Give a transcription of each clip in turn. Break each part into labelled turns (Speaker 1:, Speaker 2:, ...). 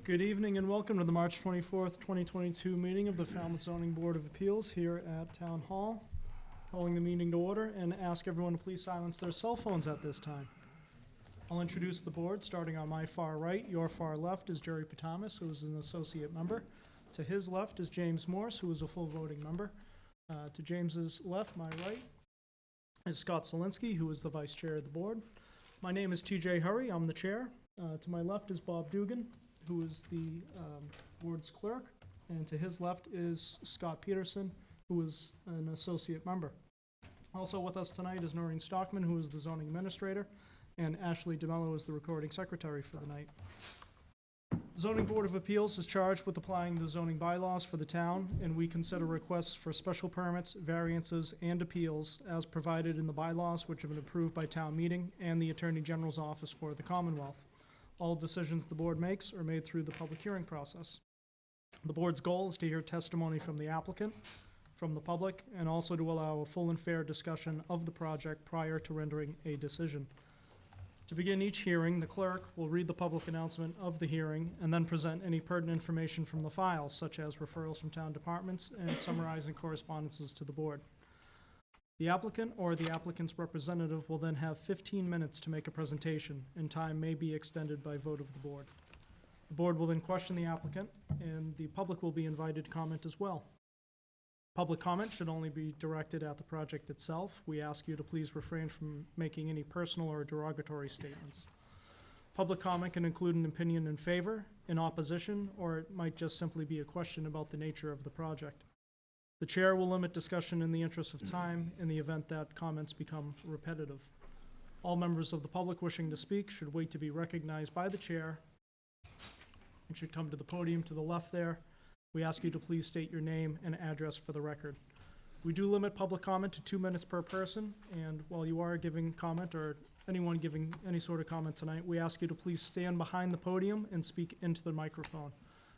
Speaker 1: Good evening and welcome to the March 24th, 2022 meeting of the Falmouth Zoning Board of Appeals here at Town Hall. Calling the meeting to order and ask everyone to please silence their cell phones at this time. I'll introduce the board, starting on my far right. Your far left is Jerry Patamas, who is an associate member. To his left is James Morse, who is a full voting member. To James's left, my right, is Scott Zelinski, who is the vice chair of the board. My name is TJ Hurry, I'm the chair. To my left is Bob Dugan, who is the board's clerk, and to his left is Scott Peterson, who is an associate member. Also with us tonight is Noreen Stockman, who is the zoning administrator, and Ashley DeMello is the recording secretary for the night. The Zoning Board of Appeals is charged with applying the zoning bylaws for the town, and we consider requests for special permits, variances, and appeals as provided in the bylaws which have been approved by town meeting and the Attorney General's office for the Commonwealth. All decisions the board makes are made through the public hearing process. The board's goal is to hear testimony from the applicant, from the public, and also to allow a full and fair discussion of the project prior to rendering a decision. To begin each hearing, the clerk will read the public announcement of the hearing and then present any pertinent information from the file, such as referrals from town departments and summarizing correspondences to the board. The applicant or the applicant's representative will then have 15 minutes to make a presentation, and time may be extended by vote of the board. The board will then question the applicant, and the public will be invited to comment as well. Public comment should only be directed at the project itself. We ask you to please refrain from making any personal or derogatory statements. Public comment can include an opinion in favor, in opposition, or it might just simply be a question about the nature of the project. The chair will limit discussion in the interest of time in the event that comments become repetitive. All members of the public wishing to speak should wait to be recognized by the chair and should come to the podium to the left there. We ask you to please state your name and address for the record. We do limit public comment to 2 minutes per person, and while you are giving comment or anyone giving any sort of comment tonight, we ask you to please stand behind the podium and speak into the microphone.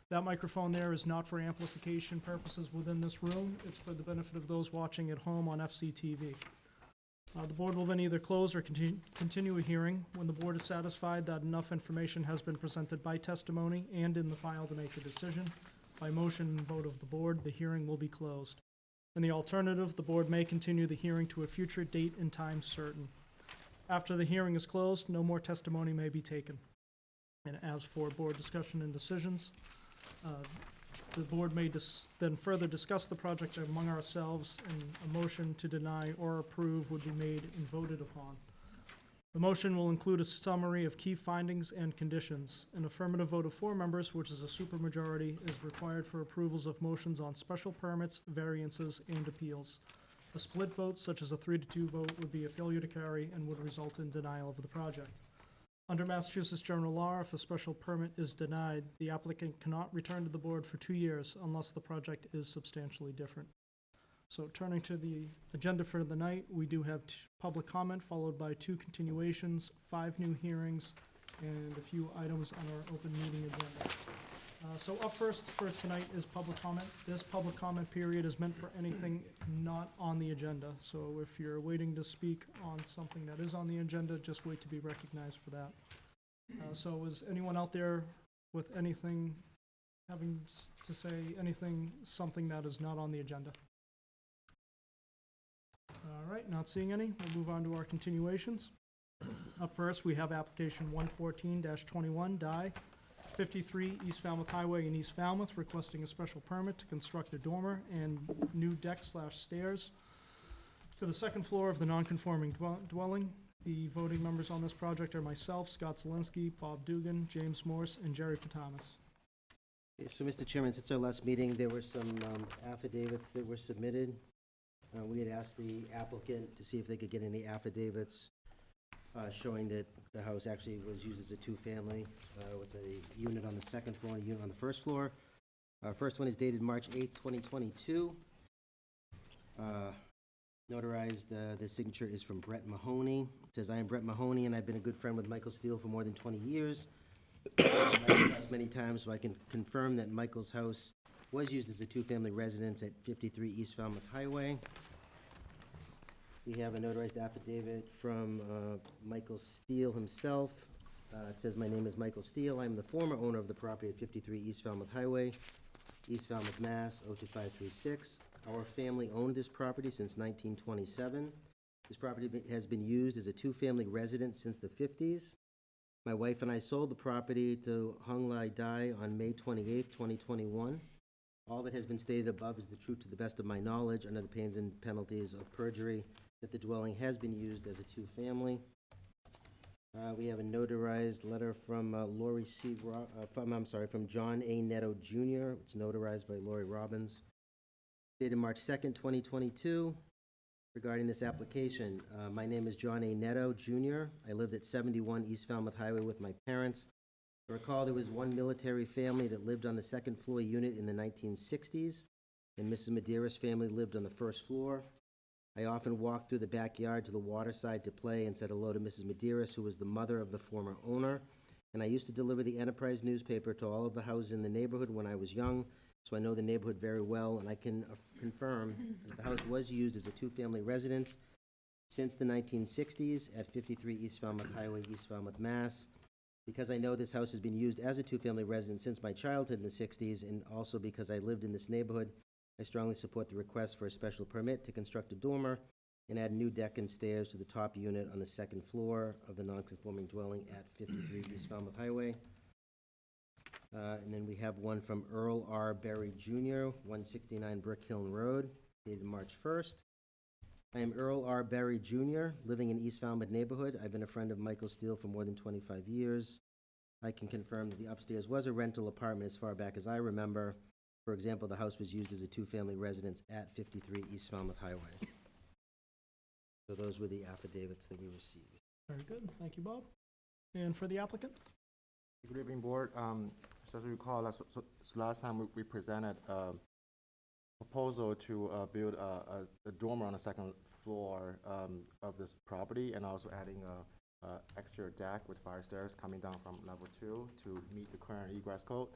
Speaker 1: That microphone there is not for amplification purposes within this room. It's for the benefit of those watching at home on FCTV. The board will then either close or continue a hearing when the board is satisfied that enough information has been presented by testimony and in the file to make a decision. By motion and vote of the board, the hearing will be closed. In the alternative, the board may continue the hearing to a future date and time certain. After the hearing is closed, no more testimony may be taken. And as for board discussion and decisions, the board may then further discuss the project among ourselves, and a motion to deny or approve would be made and voted upon. The motion will include a summary of key findings and conditions. An affirmative vote of 4 members, which is a supermajority, is required for approvals of motions on special permits, variances, and appeals. A split vote, such as a 3-2 vote, would be a failure to carry and would result in denial of the project. Under Massachusetts general law, if a special permit is denied, the applicant cannot return to the board for 2 years unless the project is substantially different. So turning to the agenda for the night, we do have public comment followed by 2 continuations, 5 new hearings, and a few items on our open meeting agenda. So up first for tonight is public comment. This public comment period is meant for anything not on the agenda. So if you're waiting to speak on something that is on the agenda, just wait to be recognized for that. So is anyone out there with anything, having to say anything, something that is not on the agenda? All right, not seeing any. We'll move on to our continuations. Up first, we have application 114-21, Die, 53 East Falmouth Highway in East Falmouth, requesting a special permit to construct a dormer and new deck/stairs to the second floor of the non-conforming dwelling. The voting members on this project are myself, Scott Zelinski, Bob Dugan, James Morse, and Jerry Patamas.
Speaker 2: So, Mr. Chairman, since our last meeting, there were some affidavits that were submitted. We had asked the applicant to see if they could get any affidavits showing that the house actually was used as a 2-family with a unit on the second floor and a unit on the first floor. First one is dated March 8th, 2022. Notarized, the signature is from Brett Mahoney. It says, "I am Brett Mahoney, and I've been a good friend with Michael Steele for more than 20 years. Many times, so I can confirm that Michael's house was used as a 2-family residence at 53 East Falmouth Highway." We have a notarized affidavit from Michael Steele himself. It says, "My name is Michael Steele. I'm the former owner of the property at 53 East Falmouth Highway, East Falmouth, Mass. 02536. Our family owned this property since 1927. This property has been used as a two-family residence since the 50s. My wife and I sold the property to Hung Lai Dai on May 28, 2021. All that has been stated above is the truth to the best of my knowledge, under the pains and penalties of perjury, that the dwelling has been used as a two-family." We have a notarized letter from Lori C. From John A. Netto Jr. It's notarized by Lori Robbins, dated March 2nd, 2022, regarding this application. My name is John A. Netto Jr. I lived at 71 East Falmouth Highway with my parents. I recall there was one military family that lived on the second floor unit in the 1960s, and Mrs. Medeiros' family lived on the first floor. I often walked through the backyard to the water side to play and said hello to Mrs. Medeiros, who was the mother of the former owner. And I used to deliver the Enterprise newspaper to all of the houses in the neighborhood when I was young, so I know the neighborhood very well, and I can confirm that the house was used as a two-family residence since the 1960s at 53 East Falmouth Highway, East Falmouth, Mass. Because I know this house has been used as a two-family residence since my childhood in the 60s, and also because I lived in this neighborhood, I strongly support the request for a special permit to construct a dormer and add a new deck and stairs to the top unit on the second floor of the non-conforming dwelling at 53 East Falmouth Highway. And then we have one from Earl R. Berry Jr., 169 Brick Hill Road, dated March 1st. I am Earl R. Berry Jr., living in East Falmouth neighborhood. I've been a friend of Michael Steele for more than 25 years. I can confirm that the upstairs was a rental apartment as far back as I remember. For example, the house was used as a two-family residence at 53 East Falmouth Highway. So those were the affidavits that we received.
Speaker 1: Very good. Thank you, Bob. And for the applicant?
Speaker 3: Good evening, Board. So as you recall, last time we presented a proposal to build a dormer on the second floor of this property, and also adding a exterior deck with fire stairs coming down from level 2 to meet the current egress code.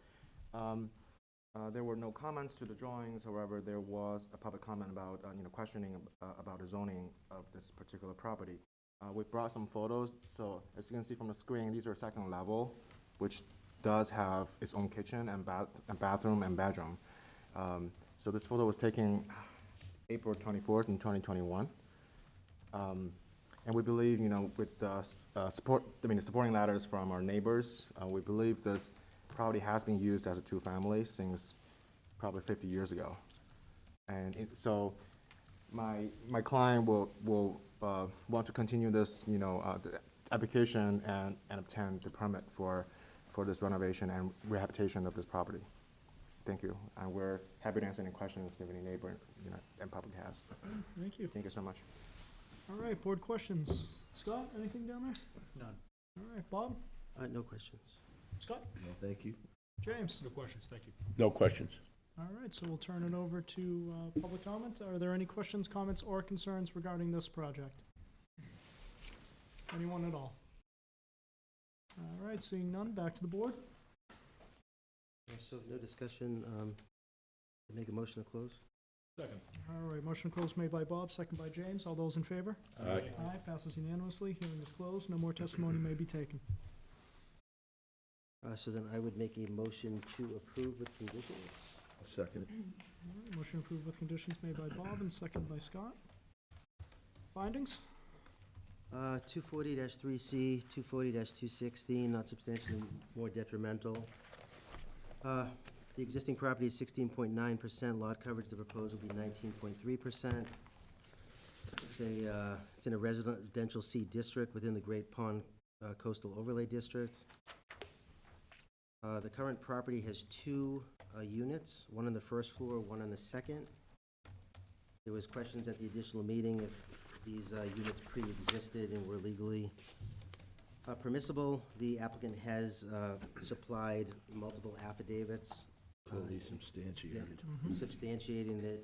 Speaker 3: There were no comments to the drawings. However, there was a public comment about questioning about the zoning of this particular property. We brought some photos. So as you can see from the screen, these are second level, which does have its own kitchen and bathroom and bedroom. So this photo was taken April 24th in 2021. And we believe, with the supporting letters from our neighbors, we believe this property has been used as a two-family since probably 50 years ago. And so my client will want to continue this, the application and obtain the permit for this renovation and rehabilitation of this property. Thank you. And we're happy to answer any questions if any neighbor, and public has.
Speaker 1: Thank you.
Speaker 3: Thank you so much.
Speaker 1: All right, board questions. Scott, anything down there?
Speaker 4: None.
Speaker 1: All right, Bob?
Speaker 2: No questions.
Speaker 1: Scott?
Speaker 4: No, thank you.
Speaker 1: James?
Speaker 4: No questions, thank you.
Speaker 5: No questions.
Speaker 1: All right, so we'll turn it over to public comment. Are there any questions, comments, or concerns regarding this project? Anyone at all? All right, seeing none, back to the board.
Speaker 2: So no discussion. Make a motion to close.
Speaker 4: Second.
Speaker 1: All right, motion closed made by Bob, second by James. All those in favor?
Speaker 5: Aye.
Speaker 1: Aye, passes unanimously. Hearing is closed. No more testimony may be taken.
Speaker 2: So then I would make a motion to approve with conditions.
Speaker 4: I'll second it.
Speaker 1: All right, motion approved with conditions made by Bob and second by Scott. Findings?
Speaker 2: 240-3C, 240-216, not substantially more detrimental. The existing property is 16.9%, lot coverage, the proposal will be 19.3%. It's in a residential C district within the Great Pond Coastal Overlay District. The current property has two units, one on the first floor, one on the second. There was questions at the additional meeting if these units pre-existed and were legally permissible. The applicant has supplied multiple affidavits.
Speaker 4: Clearly substantiated.
Speaker 2: Substantiating that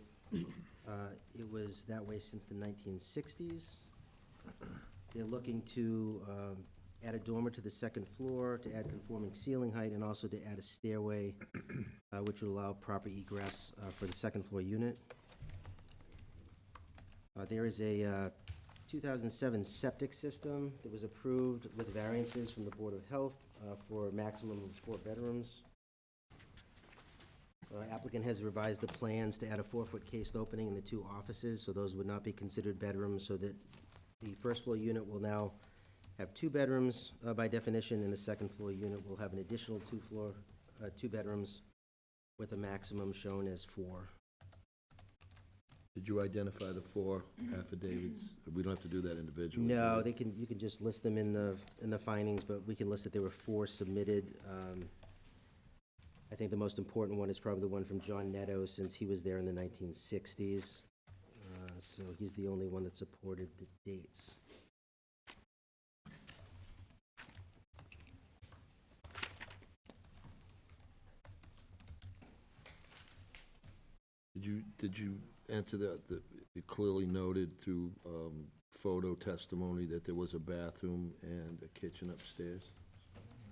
Speaker 2: it was that way since the 1960s. They're looking to add a dormer to the second floor, to add conforming ceiling height, and also to add a stairway, which would allow proper egress for the second floor unit. There is a 2007 septic system that was approved with variances from the Board of Health for a maximum of 4 bedrooms. Applicant has revised the plans to add a 4-foot cased opening in the 2 offices, so those would not be considered bedrooms, so that the first floor unit will now have 2 bedrooms by definition, and the second floor unit will have an additional 2 bedrooms with a maximum shown as 4.
Speaker 4: Did you identify the 4 affidavits? We don't have to do that individually.
Speaker 2: No,
Speaker 4: do we?
Speaker 2: you can just list them in the findings, but we can list that there were 4 submitted. I think the most important one is probably the one from John Netto, since he was there in the 1960s. So he's the only one that supported the dates.
Speaker 4: Did you enter that, it clearly noted through photo testimony that there was a bathroom and a kitchen upstairs?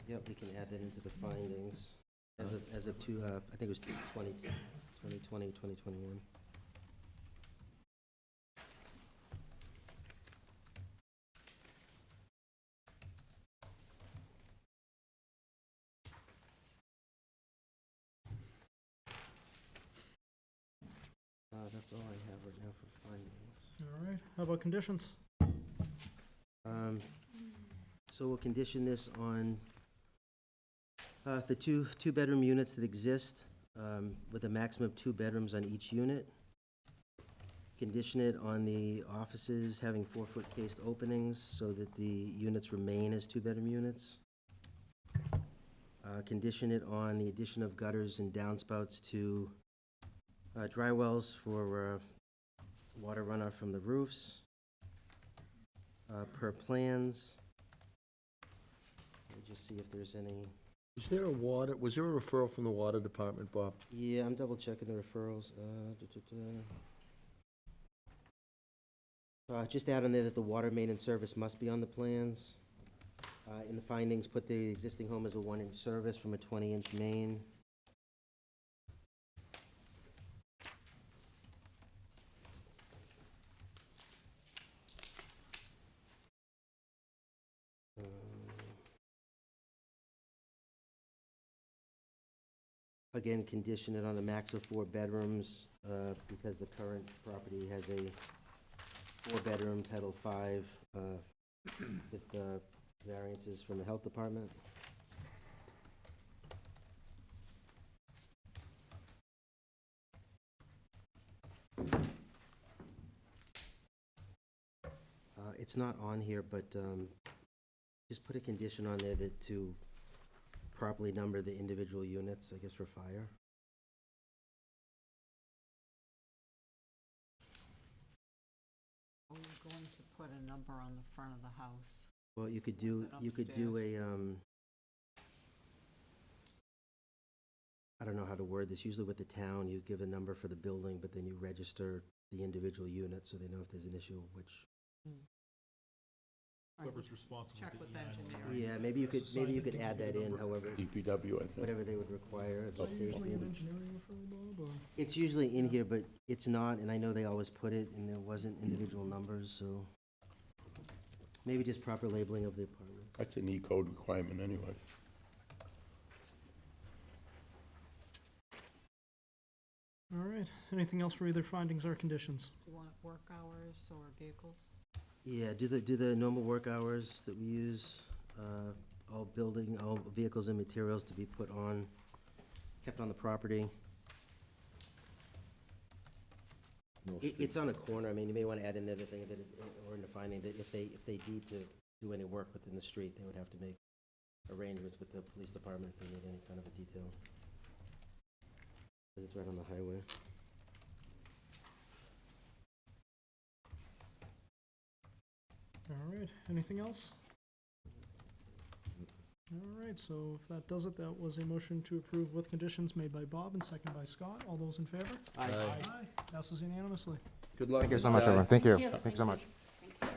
Speaker 2: Yep, we can add that into the findings as of I think it was 2020, 2021. That's all I have right now for findings.
Speaker 1: All right, how about conditions?
Speaker 2: So we'll condition this on the two-bedroom units that exist, with a maximum of 2 bedrooms on each unit. Condition it on the offices having 4-foot cased openings so that the units remain as 2-bedroom units. Condition it on the addition of gutters and downspouts to dry wells for water runoff from the roofs, per plans. Let me just see if there's any.
Speaker 4: Was there a referral from the water department, Bob?
Speaker 2: Yeah, I'm double checking the referrals. Just add on there that the water main and service must be on the plans. In the findings, put the existing home as a 1-inch service from a 20-inch main. Again, condition it on a max of 4 bedrooms, because the current property has a 4-bedroom Title V, with variances from the health department. It's not on here, but just put a condition on there that to properly number the individual units, I guess, for fire.
Speaker 5: Are we going to put a number on the front of the house?
Speaker 2: Well, you could do a, I don't know how to word this. Usually with the town, you give a number for the building, but then you register the individual unit so they know if there's an issue, which.
Speaker 6: Whoever's responsible.
Speaker 5: Check
Speaker 6: to
Speaker 5: with
Speaker 6: E9
Speaker 5: engineering.
Speaker 2: Yeah, maybe you could add that in, however,
Speaker 4: DPW, I think.
Speaker 2: whatever they would require as a
Speaker 1: Is that usually
Speaker 2: safety.
Speaker 1: an engineering referral, Bob, or?
Speaker 2: It's usually in here, but it's not, and I know they always put it, and there wasn't individual numbers, so maybe just proper labeling of the apartments.
Speaker 7: That's an E-code requirement anyway.
Speaker 1: All right, anything else for either findings or conditions?
Speaker 5: Do you want work hours or vehicles?
Speaker 2: Yeah, do the normal work hours that we use, all vehicles and materials to be kept on the property.
Speaker 4: No
Speaker 2: It's on a corner, I mean, you may want to add in there the thing that, or in the finding, that if they need to do any work within the street, they would have to make arrangements with the police department if they need any kind of a detail. Because it's right on the highway.
Speaker 1: All right, anything else? All right, so if that does it, that was a motion to approve with conditions made by Bob and seconded by Scott. All those in favor?
Speaker 2: Aye.
Speaker 1: Aye. Passes unanimously.
Speaker 4: Good luck.
Speaker 3: Thank you so
Speaker 4: Mr.
Speaker 3: much,
Speaker 4: Guy.
Speaker 3: everyone. Thank you. Thank you so much.
Speaker 1: All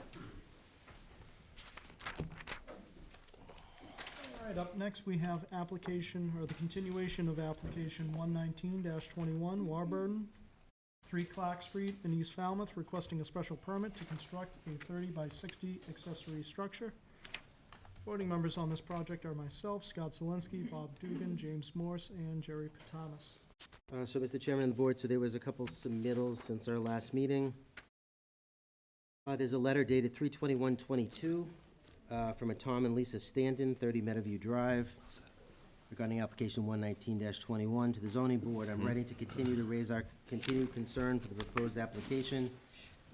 Speaker 1: right, up next, we have the continuation of application 119-21 Warburton 3 Clark Street in East Falmouth, requesting a special permit to construct a 30 by 60 accessory structure. Voting members on this project are myself, Scott Zelinski, Bob Dugan, James Morse, and Jerry Patamas.
Speaker 2: So, Mr. Chairman and the board, so there was a couple submittals since our last meeting. There's a letter dated 3/21/22 from a Tom and Lisa Stanton, 30 Meadowview Drive, regarding application 119-21 to the zoning board. I'm ready to continue to raise our continued concern for the proposed application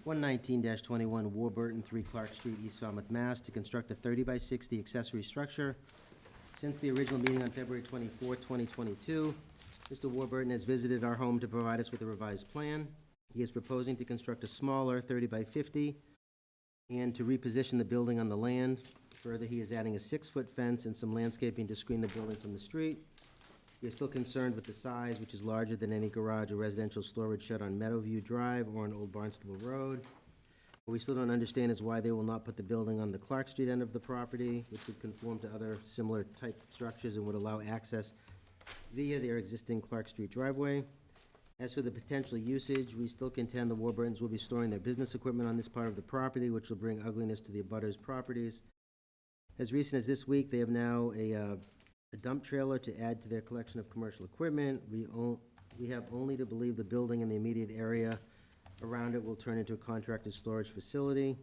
Speaker 2: 119-21 Warburton, 3 Clark Street, East Falmouth, Mass, to construct a 30 by 60 accessory structure. Since the original meeting on February 24, 2022, Mr. Warburton has visited our home to provide us with a revised plan. He is proposing to construct a smaller 30 by 50 and to reposition the building on the land. Further, he is adding a 6-foot fence and some landscaping to screen the building from the street. We are still concerned with the size, which is larger than any garage or residential storage shed on Meadowview Drive or on Old Barnstable Road. What we still don't understand is why they will not put the building on the Clark Street end of the property, which would conform to other similar type structures and would allow access via their existing Clark Street driveway. As for the potential usage, we still contend the Warburtons will be storing their business equipment on this part of the property, which will bring ugliness to the abutters' properties. As recent as this week, they have now a dump trailer to add to their collection of commercial equipment. We have only to believe the building and the immediate area around it will turn into a contracted storage facility.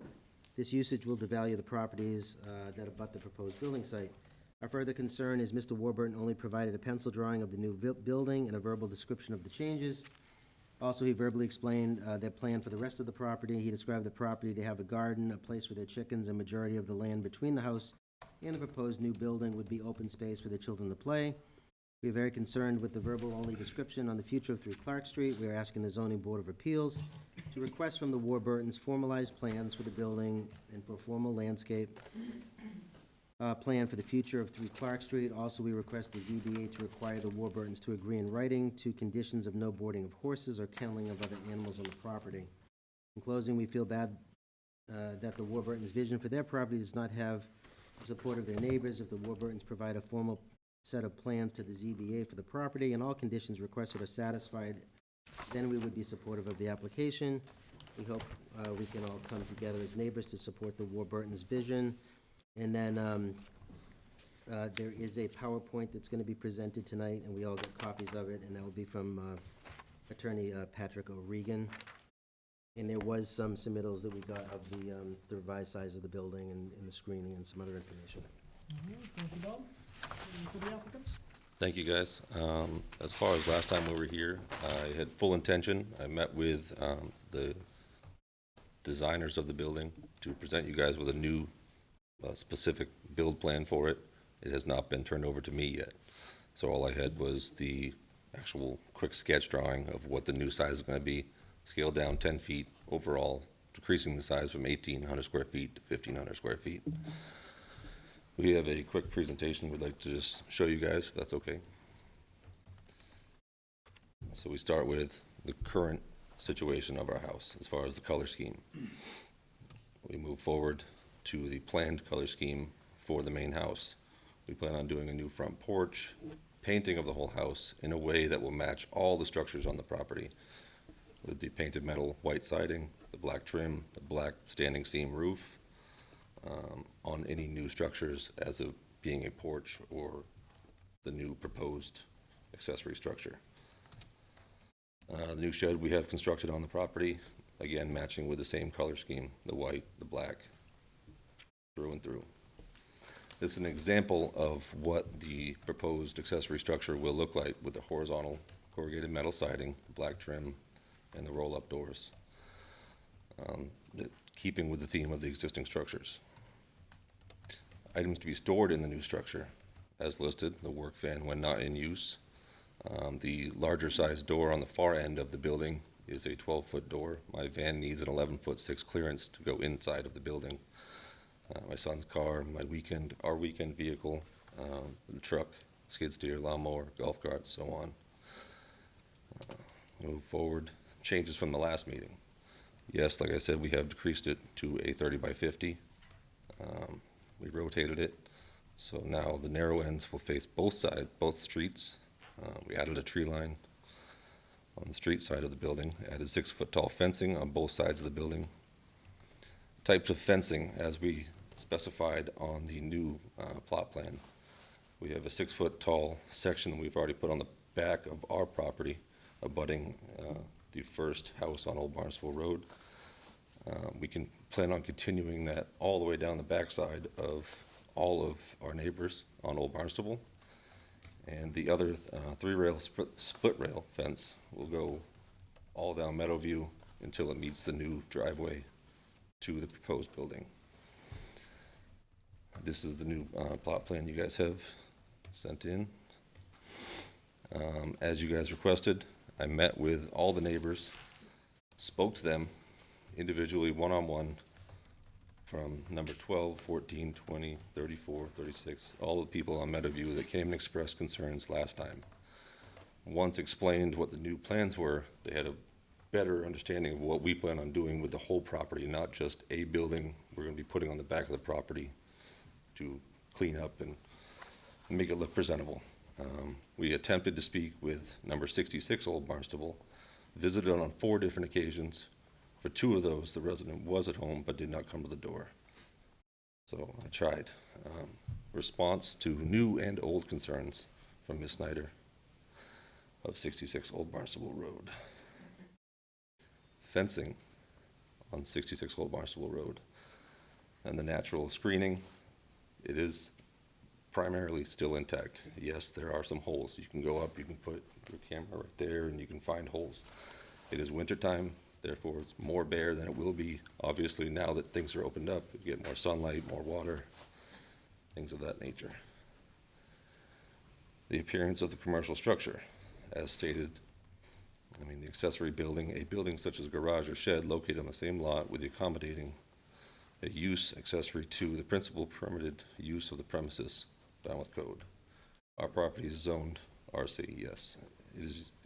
Speaker 2: This usage will devalue the properties that abut the proposed building site. Our further concern is Mr. Warburton only provided a pencil drawing of the new building and a verbal description of the changes. Also, he verbally explained their plan for the rest of the property. He described the property to have a garden, a place for their chickens, and majority of the land between the house and the proposed new building would be open space for the children to play. We are very concerned with the verbal-only description on the future of 3 Clark Street. We are asking the Zoning Board of Appeals to request from the Warburtons formalized plans for the building and for formal landscape plan for the future of 3 Clark Street. Also, we request the ZBA to require the Warburtons to agree in writing to conditions of no boarding of horses or kenneling of other animals on the property. In closing, we feel bad that the Warburtons' vision for their property does not have the support of their neighbors. If the Warburtons provide a formal set of plans to the ZBA for the property and all conditions requested are satisfied, then we would be supportive of the application. We hope we can all come together as neighbors to support the Warburtons' vision. And then there is a PowerPoint that's going to be presented tonight, and we all get copies of it, and that will be from Attorney Patrick O'Regan. And there was some submittals that we got of the revised size of the building and the screening and some other information.
Speaker 1: Thank you, Bob. Any for the applicants?
Speaker 6: Thank you, guys. As far as last time we were here, I had full intention. I met with the designers of the building to present you guys with a new specific build plan for it. It has not been turned over to me yet. So all I had was the actual quick sketch drawing of what the new size is going to be, scaled down 10 feet overall, decreasing the size from 1,800 square feet to 1,500 square feet. We have a quick presentation we'd like to just show you guys, if that's okay. So we start with the current situation of our house as far as the color scheme. We move forward to the planned color scheme for the main house. We plan on doing a new front porch, painting of the whole house in a way that will match all the structures on the property, with the painted metal white siding, the black trim, the black standing seam roof, on any new structures as of being a porch or the new proposed accessory structure. The new shed we have constructed on the property, again matching with the same color scheme, the white, the black, through and through. This is an example of what the proposed accessory structure will look like with the horizontal corrugated metal siding, black trim, and the roll-up doors, keeping with the theme of the existing structures. Items to be stored in the new structure, as listed, the work van when not in use. The larger size door on the far end of the building is a 12-foot door. My van needs an 11-foot 6 clearance to go inside of the building. My son's car, our weekend vehicle, the truck, skid steer, lawnmower, golf cart, so on. Move forward, changes from the last meeting. Yes, like I said, we have decreased it to a 30 by 50. We rotated it, so now the narrow ends will face both sides, both streets. We added a tree line on the street side of the building, added 6-foot tall fencing on both sides of the building. Types of fencing, as we specified on the new plot plan. We have a 6-foot tall section that we've already put on the back of our property, abutting the first house on Old Barnstable Road. We can plan on continuing that all the way down the backside of all of our neighbors on Old Barnstable. And the other 3-rail split rail fence will go all down Meadowview until it meets the new driveway to the proposed building. This is the new plot plan you guys have sent in. As you guys requested, I met with all the neighbors, spoke to them individually, one-on-one, from number 12, 14, 20, 34, 36, all the people on Meadowview that came and expressed concerns last time. Once explained what the new plans were, they had a better understanding of what we plan on doing with the whole property, not just a building we're going to be putting on the back of the property to clean up and make it look presentable. We attempted to speak with number 66 Old Barnstable, visited on 4 different occasions. For 2 of those, the resident was at home but did not come to the door. So I tried. Response to new and old concerns from Ms. Snyder of 66 Old Barnstable Road. Fencing on 66 Old Barnstable Road. And the natural screening, it is primarily still intact. Yes, there are some holes. You can go up, you can put your camera right there, and you can find holes. It is wintertime, therefore it's more bare than it will be. Obviously, now that things are opened up, you get more sunlight, more water, things of that nature. The appearance of the commercial structure, as stated, the accessory building, a building such as a garage or shed located on the same lot with the accommodating a use accessory to the principal permitted use of the premises, Falmouth Code. Our property is zoned RC, yes.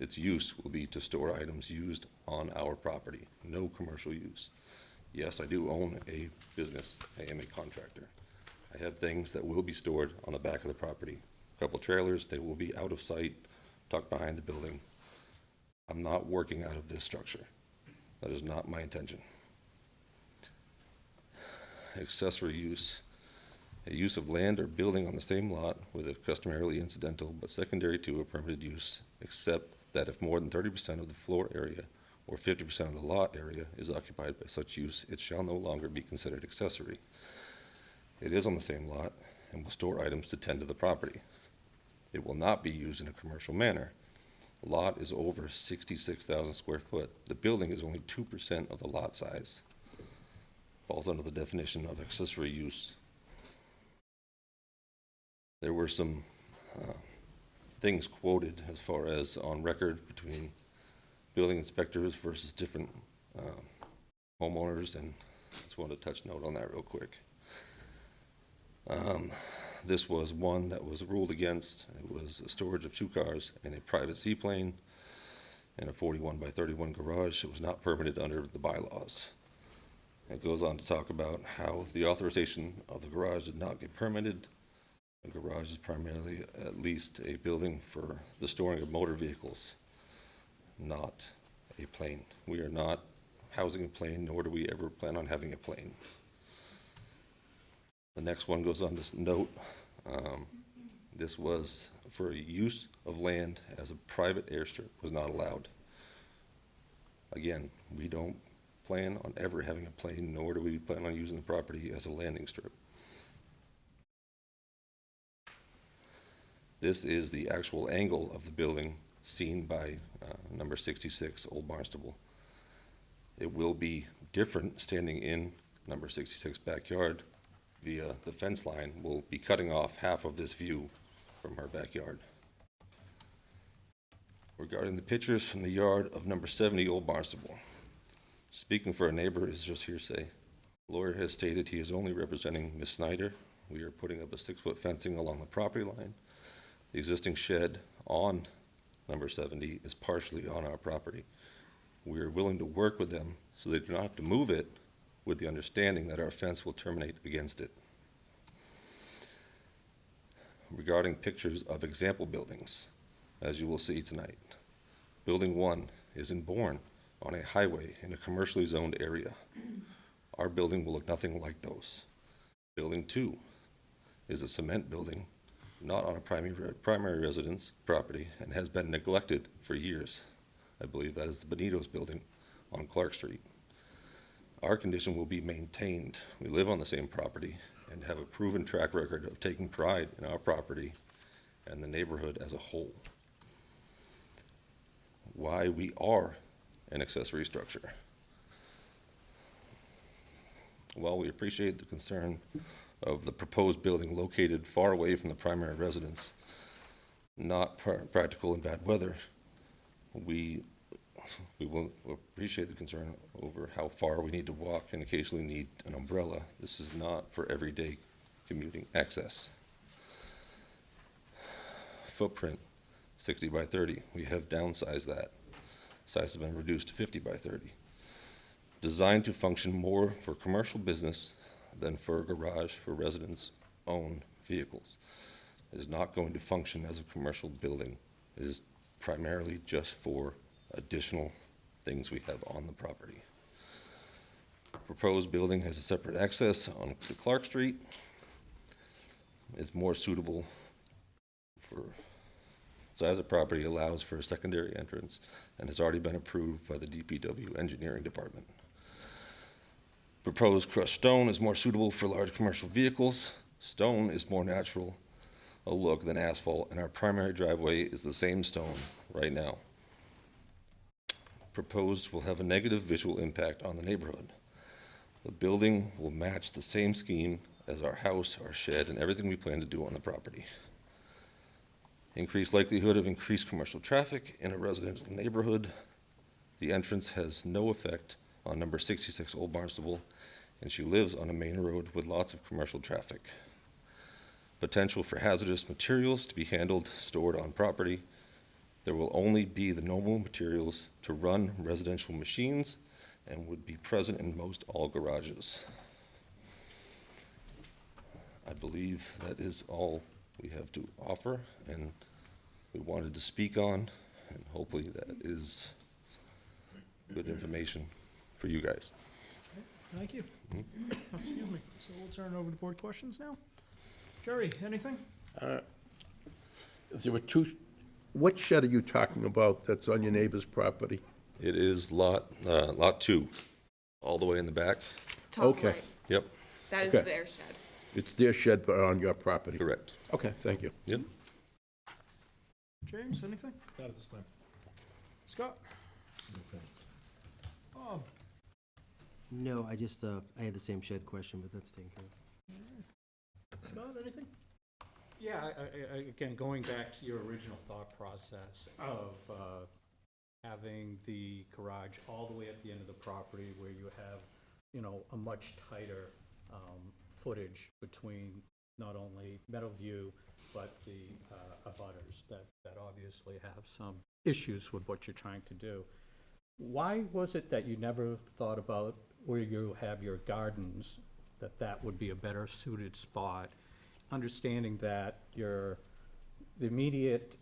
Speaker 6: Its use will be to store items used on our property, no commercial use. Yes, I do own a business. I am a contractor. I have things that will be stored on the back of the property. A couple trailers, they will be out of sight, tucked behind the building. I'm not working out of this structure. That is not my intention. Accessory use, a use of land or building on the same lot with a customarily incidental but secondary to a permitted use, except that if more than 30% of the floor area or 50% of the lot area is occupied by such use, it shall no longer be considered accessory. It is on the same lot and will store items to tend to the property. It will not be used in a commercial manner. The lot is over 66,000 square foot. The building is only 2% of the lot size. Falls under the definition of accessory use. There were some things quoted as far as on record between building inspectors versus different homeowners, and I just wanted to touch note on that real quick. This was one that was ruled against. It was a storage of 2 cars and a private seaplane and a 41 by 31 garage. It was not permitted under the bylaws. It goes on to talk about how the authorization of the garage did not get permitted. The garage is primarily at least a building for the storing of motor vehicles, not a plane. We are not housing a plane, nor do we ever plan on having a plane. The next one goes on to note, this was for use of land as a private airstrip was not allowed. Again, we don't plan on ever having a plane, nor do we plan on using the property as a landing strip. This is the actual angle of the building seen by number 66 Old Barnstable. It will be different standing in number 66 backyard via the fence line. Will be cutting off half of this view from her backyard. Regarding the pictures from the yard of number 70 Old Barnstable, speaking for a neighbor is just hearsay. The lawyer has stated he is only representing Ms. Snyder. We are putting up a 6-foot fencing along the property line. The existing shed on number 70 is partially on our property. We are willing to work with them so they do not have to move it, with the understanding that our fence will terminate against it. Regarding pictures of example buildings, as you will see tonight, Building 1 isn't born on a highway in a commercially zoned area. Our building will look nothing like those. Building 2 is a cement building, not on a primary residence property, and has been neglected for years. I believe that is the Benito's building on Clark Street. Our condition will be maintained. We live on the same property and have a proven track record of taking pride in our property and the neighborhood as a whole. Why we are an accessory structure. While we appreciate the concern of the proposed building located far away from the primary residence, not practical in bad weather, we will appreciate the concern over how far we need to walk and occasionally need an umbrella. This is not for everyday commuting access. Footprint, 60 by 30. We have downsized that. Size has been reduced to 50 by 30. Designed to function more for commercial business than for a garage for residents-owned vehicles. It is not going to function as a commercial building. It is primarily just for additional things we have on the property. Proposed building has a separate access on to Clark Street. It's more suitable for size of property, allows for a secondary entrance, and has already been approved by the DPW Engineering Department. Proposed crushed stone is more suitable for large commercial vehicles. Stone is more natural a look than asphalt, and our primary driveway is the same stone right now. Proposed will have a negative visual impact on the neighborhood. The building will match the same scheme as our house, our shed, and everything we plan to do on the property. Increased likelihood of increased commercial traffic in a residential neighborhood. The entrance has no effect on number 66 Old Barnstable, and she lives on a main road with lots of commercial traffic. Potential for hazardous materials to be handled, stored on property. There will only be the normal materials to run residential machines and would be present in most all garages. I believe that is all we have to offer and we wanted to speak on, and hopefully that is good information for you guys.
Speaker 1: Thank you. Excuse me. So we'll turn over to board questions now. Jerry, anything?
Speaker 7: There were two, what shed are you talking about that's on your neighbor's property?
Speaker 6: It is lot 2, all the way in the back.
Speaker 8: Top
Speaker 7: Okay.
Speaker 8: right.
Speaker 6: Yep,
Speaker 8: That is
Speaker 7: Okay.
Speaker 8: their shed.
Speaker 7: It's their shed, but on your property?
Speaker 6: correct.
Speaker 7: Okay, thank you.
Speaker 6: Yep.
Speaker 1: James, anything?
Speaker 9: Not at this time.
Speaker 1: Scott? Bob?
Speaker 2: No, I had the same shed question, but that's taken care of.
Speaker 1: Scott, anything?
Speaker 9: Yeah, again, going back to your original thought process of having the garage all the way at the end of the property where you have, you know, a much tighter footage between not only Meadowview, but the abutters that obviously have some issues with what you're trying to do. Why was it that you never thought about where you have your gardens, that would be a better suited spot, understanding that the immediate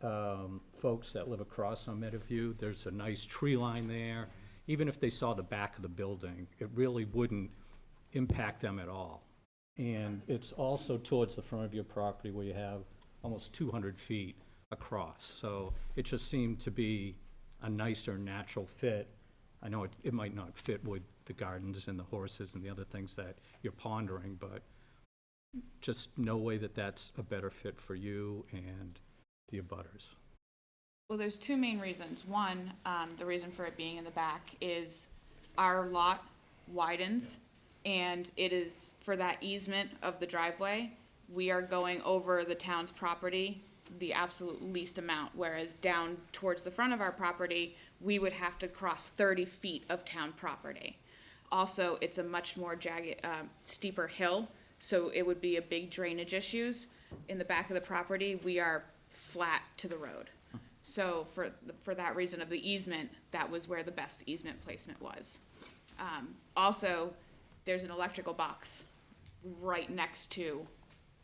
Speaker 9: folks that live across on Meadowview, there's a nice tree line there. Even if they saw the back of the building, it really wouldn't impact them at all. And it's also towards the front of your property where you have almost 200 feet across. So it just seemed to be a nicer natural fit. I know it might not fit with the gardens and the horses and the other things that you're pondering, but just no way that that's a better fit for you and the abutters.
Speaker 8: Well, there's two main reasons. One, the reason for it being in the back is our lot widens, and it is for that easement of the driveway, we are going over the town's property the absolute least amount, whereas down towards the front of our property, we would have to cross 30 feet of town property. Also, it's a much more jagged, steeper hill, so it would be a big drainage issues. In the back of the property, we are flat to the road. So for that reason of the easement, that was where the best easement placement was. Also, there's an electrical box right next to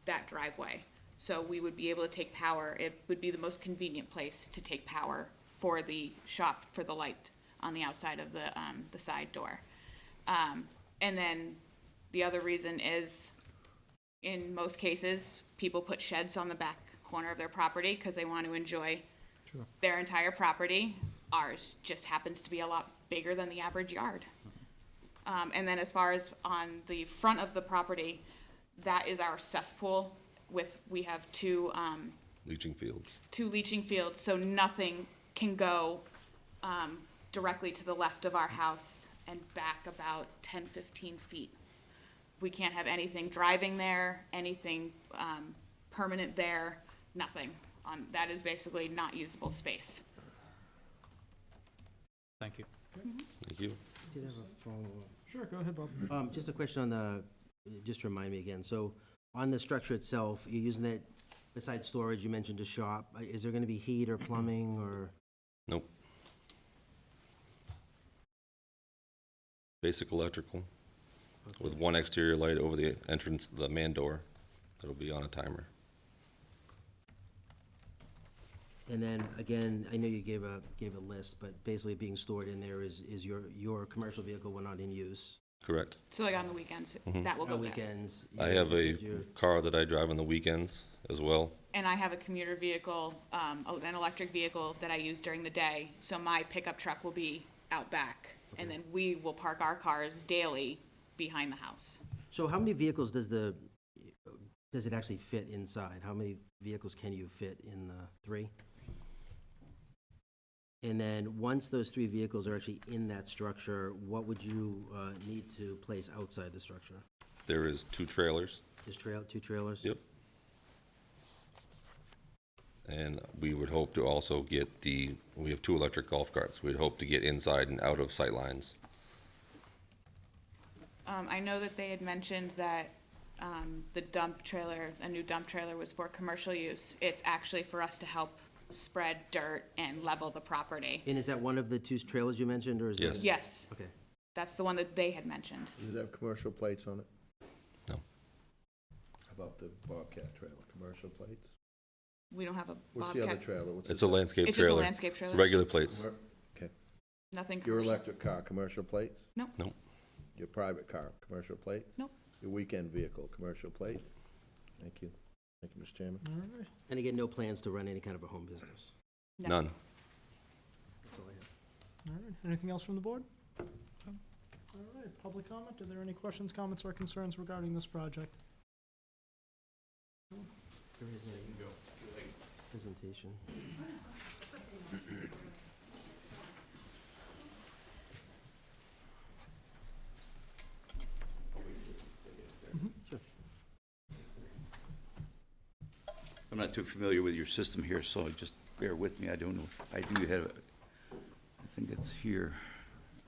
Speaker 8: that driveway. So we would be able to take power. It would be the most convenient place to take power for the shop, for the light on the outside of the side door. And then the other reason is, in most cases, people put sheds on the back corner of their property because they want to enjoy their entire property. Ours just happens to be a lot bigger than the average yard. And then as far as on the front of the property, that is our cesspool we have two
Speaker 6: Leaching fields.
Speaker 8: leaching fields, so nothing can go directly to the left of our house and back about 10, 15 feet. We can't have anything driving there, anything permanent there, nothing. That is basically not usable space.
Speaker 9: Thank you.
Speaker 6: Thank you.
Speaker 2: Did have a follow-up.
Speaker 1: Sure, go ahead, Bob.
Speaker 2: Just a question on just to remind me again, so on the structure itself, you're using that, besides storage, you mentioned a shop, is there gonna be heat or plumbing or?
Speaker 6: Nope. Basic electrical, with one exterior light over the entrance, the man door, that'll be on a timer.
Speaker 2: And then, again, I know you gave a list, but basically being stored in there is your commercial vehicle when not in use.
Speaker 6: Correct.
Speaker 8: So like on the weekends, that will go
Speaker 2: On
Speaker 8: there.
Speaker 2: weekends.
Speaker 6: I have a car that I drive on the weekends as well.
Speaker 8: And I have a commuter vehicle, an electric vehicle that I use during the day, so my pickup truck will be out back. And then we will park our cars daily behind the house.
Speaker 2: So how many vehicles does it actually fit inside? How many vehicles can you fit in the 3? And then, once those 3 vehicles are actually in that structure, what would you need to place outside the structure?
Speaker 6: There is 2 trailers.
Speaker 2: Just 2 trailers?
Speaker 6: Yep. And we would hope to also get we have 2 electric golf carts. We'd hope to get inside and out of sight lines.
Speaker 8: I know that they had mentioned that the dump trailer, a new dump trailer, was for commercial use. It's actually for us to help spread dirt and level the property.
Speaker 2: And is that one of the 2 trailers you mentioned, or is
Speaker 6: Yes.
Speaker 2: that?
Speaker 8: Yes,
Speaker 2: Okay.
Speaker 8: that's the one that they had mentioned.
Speaker 7: Does it have commercial plates on it?
Speaker 6: No.
Speaker 7: How about the Bobcat trailer, commercial plates?
Speaker 8: We don't have a
Speaker 7: What's the other
Speaker 8: Bobcat.
Speaker 7: trailer? What's
Speaker 6: It's
Speaker 7: the
Speaker 6: a landscape
Speaker 8: It's just a
Speaker 6: trailer.
Speaker 8: landscape trailer,
Speaker 6: Regular plates.
Speaker 7: Okay.
Speaker 8: nothing
Speaker 7: Your
Speaker 8: commercial.
Speaker 7: electric car, commercial plates?
Speaker 8: No.
Speaker 6: Nope.
Speaker 7: Your private car, commercial plates?
Speaker 8: Nope.
Speaker 7: Your weekend vehicle, commercial plates? Thank you. Thank you, Mr. Chairman.
Speaker 1: All right,
Speaker 2: And again, no plans to run any kind of a home business?
Speaker 8: No.
Speaker 6: None.
Speaker 2: That's all I have.
Speaker 1: all right. Anything else from the board? All right, public comment. Are there any questions, comments, or concerns regarding this project?
Speaker 2: There is a presentation. Sure.
Speaker 10: I'm not too familiar with your system here, so just bear with me. I don't know. I do have, I think it's here.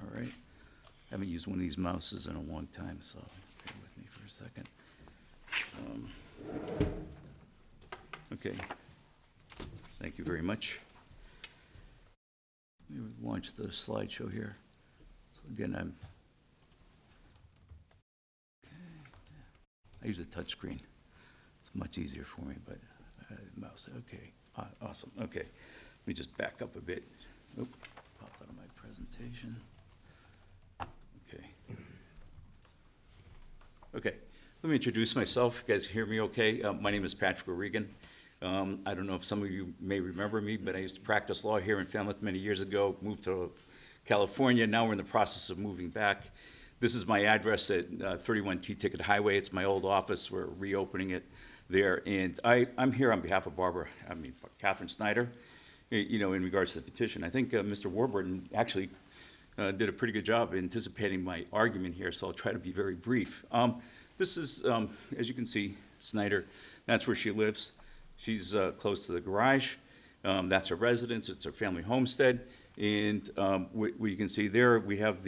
Speaker 10: All right. I haven't used one of these mouses in a long time, so bear with me for a second. Okay. Thank you very much. Let me launch the slideshow here. So again, I use a touch screen. It's much easier for me, but mouse, okay, awesome, okay. Let me just back up a bit. Oop, popped out of my presentation. Okay. Okay, let me introduce myself. You guys hear me okay? My name is Patrick O'Regan. I don't know if some of you may remember me, but I used to practice law here in Falmouth many years ago, moved to California. Now we're in the process of moving back. This is my address at 31 T-Ticket Highway. It's my old office. We're reopening it there. And I'm here on behalf of Catherine Snyder, in regards to the petition. I think Mr. Warburton actually did a pretty good job anticipating my argument here, so I'll try to be very brief. This is, as you can see, Snyder. That's where she lives. She's close to the garage. That's her residence. It's her family homestead. And what you can see there, we have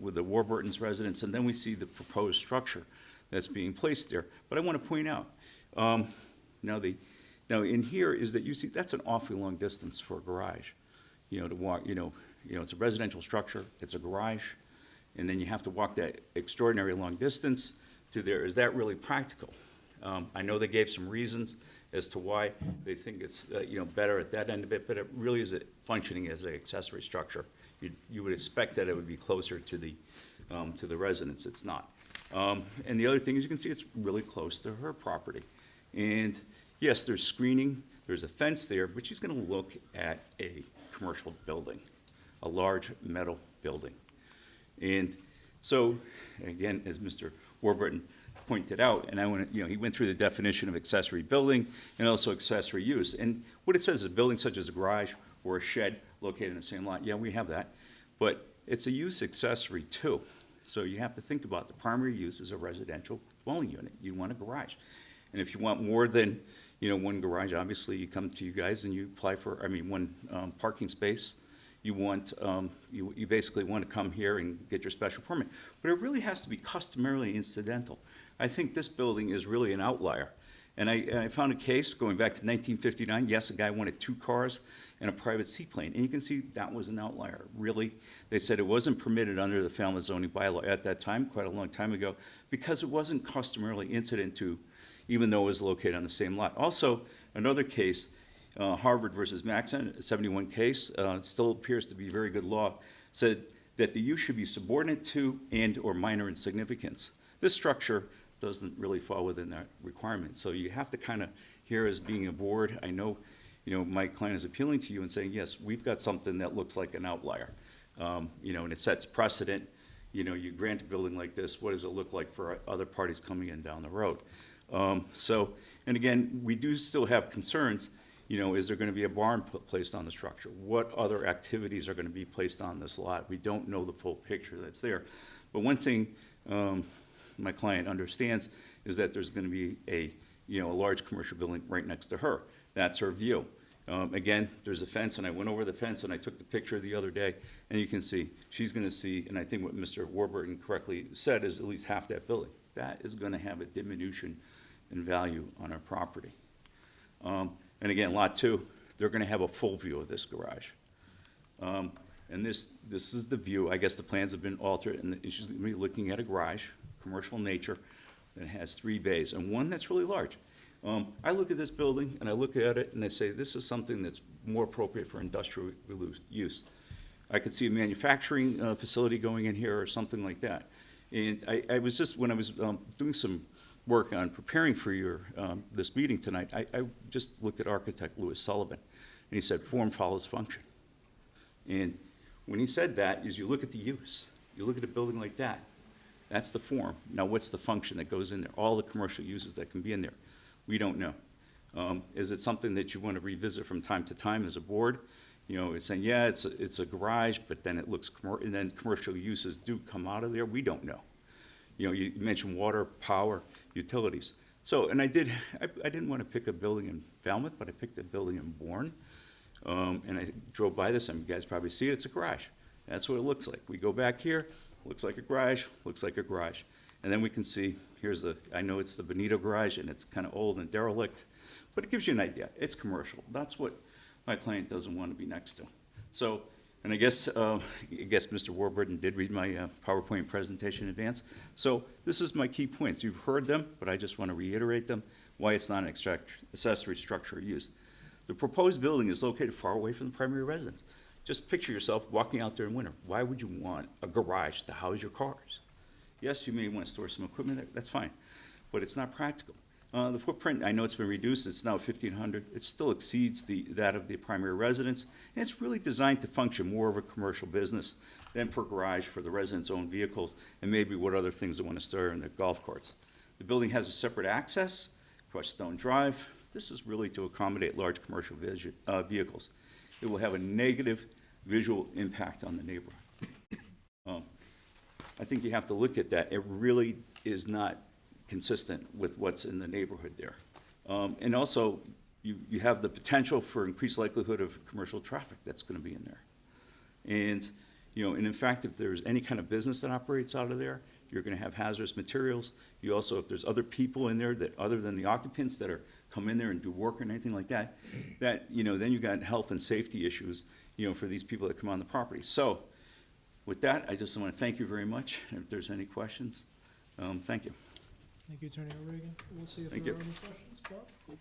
Speaker 10: with the Warburton's residence, and then we see the proposed structure that's being placed there. But I want to point out, now in here is that you see that's an awfully long distance for a garage, to walk. It's a residential structure. It's a garage, and then you have to walk that extraordinary long distance to there. Is that really practical? I know they gave some reasons as to why they think it's, better at that end of it, but it really is functioning as an accessory structure. You would expect that it would be closer to the residence. It's not. And the other thing is, you can see it's really close to her property. And yes, there's screening, there's a fence there, but she's gonna look at a commercial building, a large metal building. And so, again, as Mr. Warburton pointed out, and he went through the definition of accessory building and also accessory use. And what it says is a building such as a garage or a shed located in the same lot. Yeah, we have that. But it's a use accessory too. So you have to think about the primary use is a residential dwelling unit. You want a garage. And if you want more than, one garage, obviously you come to you guys and you apply for, one parking space. You want, you basically want to come here and get your special permit. But it really has to be customarily incidental. I think this building is really an outlier. And I found a case going back to 1959. Yes, a guy wanted 2 cars and a private seaplane. And you can see that was an outlier. Really, they said it wasn't permitted under the family zoning bylaw at that time, quite a long time ago, because it wasn't customarily incident to, even though it was located on the same lot. Also, another case, Harvard versus Maxon, a 71 case, still appears to be very good law, said that the use should be subordinate to and/or minor in significance. This structure doesn't really fall within that requirement. So you have to kind of, here as being a board, I know, my client is appealing to you and saying, yes, we've got something that looks like an outlier. And it sets precedent. You grant a building like this, what does it look like for other parties coming in down the road? And again, we do still have concerns. Is there going to be a barn placed on the structure? What other activities are going to be placed on this lot? We don't know the full picture that's there. But one thing my client understands is that there's going to be a large commercial building right next to her. That's her view. Again, there's a fence, and I went over the fence, and I took the picture the other day, and you can see, she's going to see, and I think what Mr. Warburton correctly said is at least half that building. That is going to have a diminution in value on our property. And again, lot 2, they're going to have a full view of this garage. And this is the view. I guess the plans have been altered, and she's going to be looking at a garage, commercial nature, that has 3 bays, and one that's really large. I look at this building, and I look at it, and I say, this is something that's more appropriate for industrial use. I could see a manufacturing facility going in here or something like that. And I was just, when I was doing some work on preparing for your this meeting tonight, I just looked at architect Louis Sullivan, and he said, form follows function. And when he said that, is you look at the use. You look at a building like that. That's the form. Now, what's the function that goes in there? All the commercial uses that can be in there. We don't know. Is it something that you want to revisit from time to time as a board? It's saying, yeah, it's a garage, but then it looks, and then commercial uses do come out of there. We don't know. You mentioned water, power, utilities. So, and I didn't want to pick a building in Falmouth, but I picked a building in Bourne. And I drove by this, and you guys probably see it, it's a garage. That's what it looks like. We go back here, looks like a garage, looks like a garage. And then we can see, I know it's the Benito garage, and it's kind of old and derelict, but it gives you an idea. It's commercial. That's what my client doesn't want to be next to. So, and I guess Mr. Warburton did read my PowerPoint presentation in advance. So this is my key points. You've heard them, but I just want to reiterate them, why it's not an accessory structure use. The proposed building is located far away from the primary residence. Just picture yourself walking out there in winter. Why would you want a garage to house your cars? Yes, you may want to store some equipment there, that's fine, but it's not practical. The footprint, I know it's been reduced, it's now 1,500. It still exceeds that of the primary residence, and it's really designed to function more of a commercial business than for garage for the residents' own vehicles, and maybe what other things they want to store in their golf carts. The building has a separate access, crushed stone drive. This is really to accommodate large commercial vehicles. It will have a negative visual impact on the neighborhood. I think you have to look at that. It really is not consistent with what's in the neighborhood there. And also, you have the potential for increased likelihood of commercial traffic that's going to be in there. And, and in fact, if there's any kind of business that operates out of there, you're going to have hazardous materials. You also, if there's other people in there that, other than the occupants that are come in there and do work or anything like that, then you got health and safety issues, for these people that come on the property. So, with that, I just want to thank you very much. If there's any questions, thank you.
Speaker 1: Thank you, Attorney O'Regan. We'll see if
Speaker 10: Thank
Speaker 1: there
Speaker 10: you.
Speaker 1: are any questions. Bob?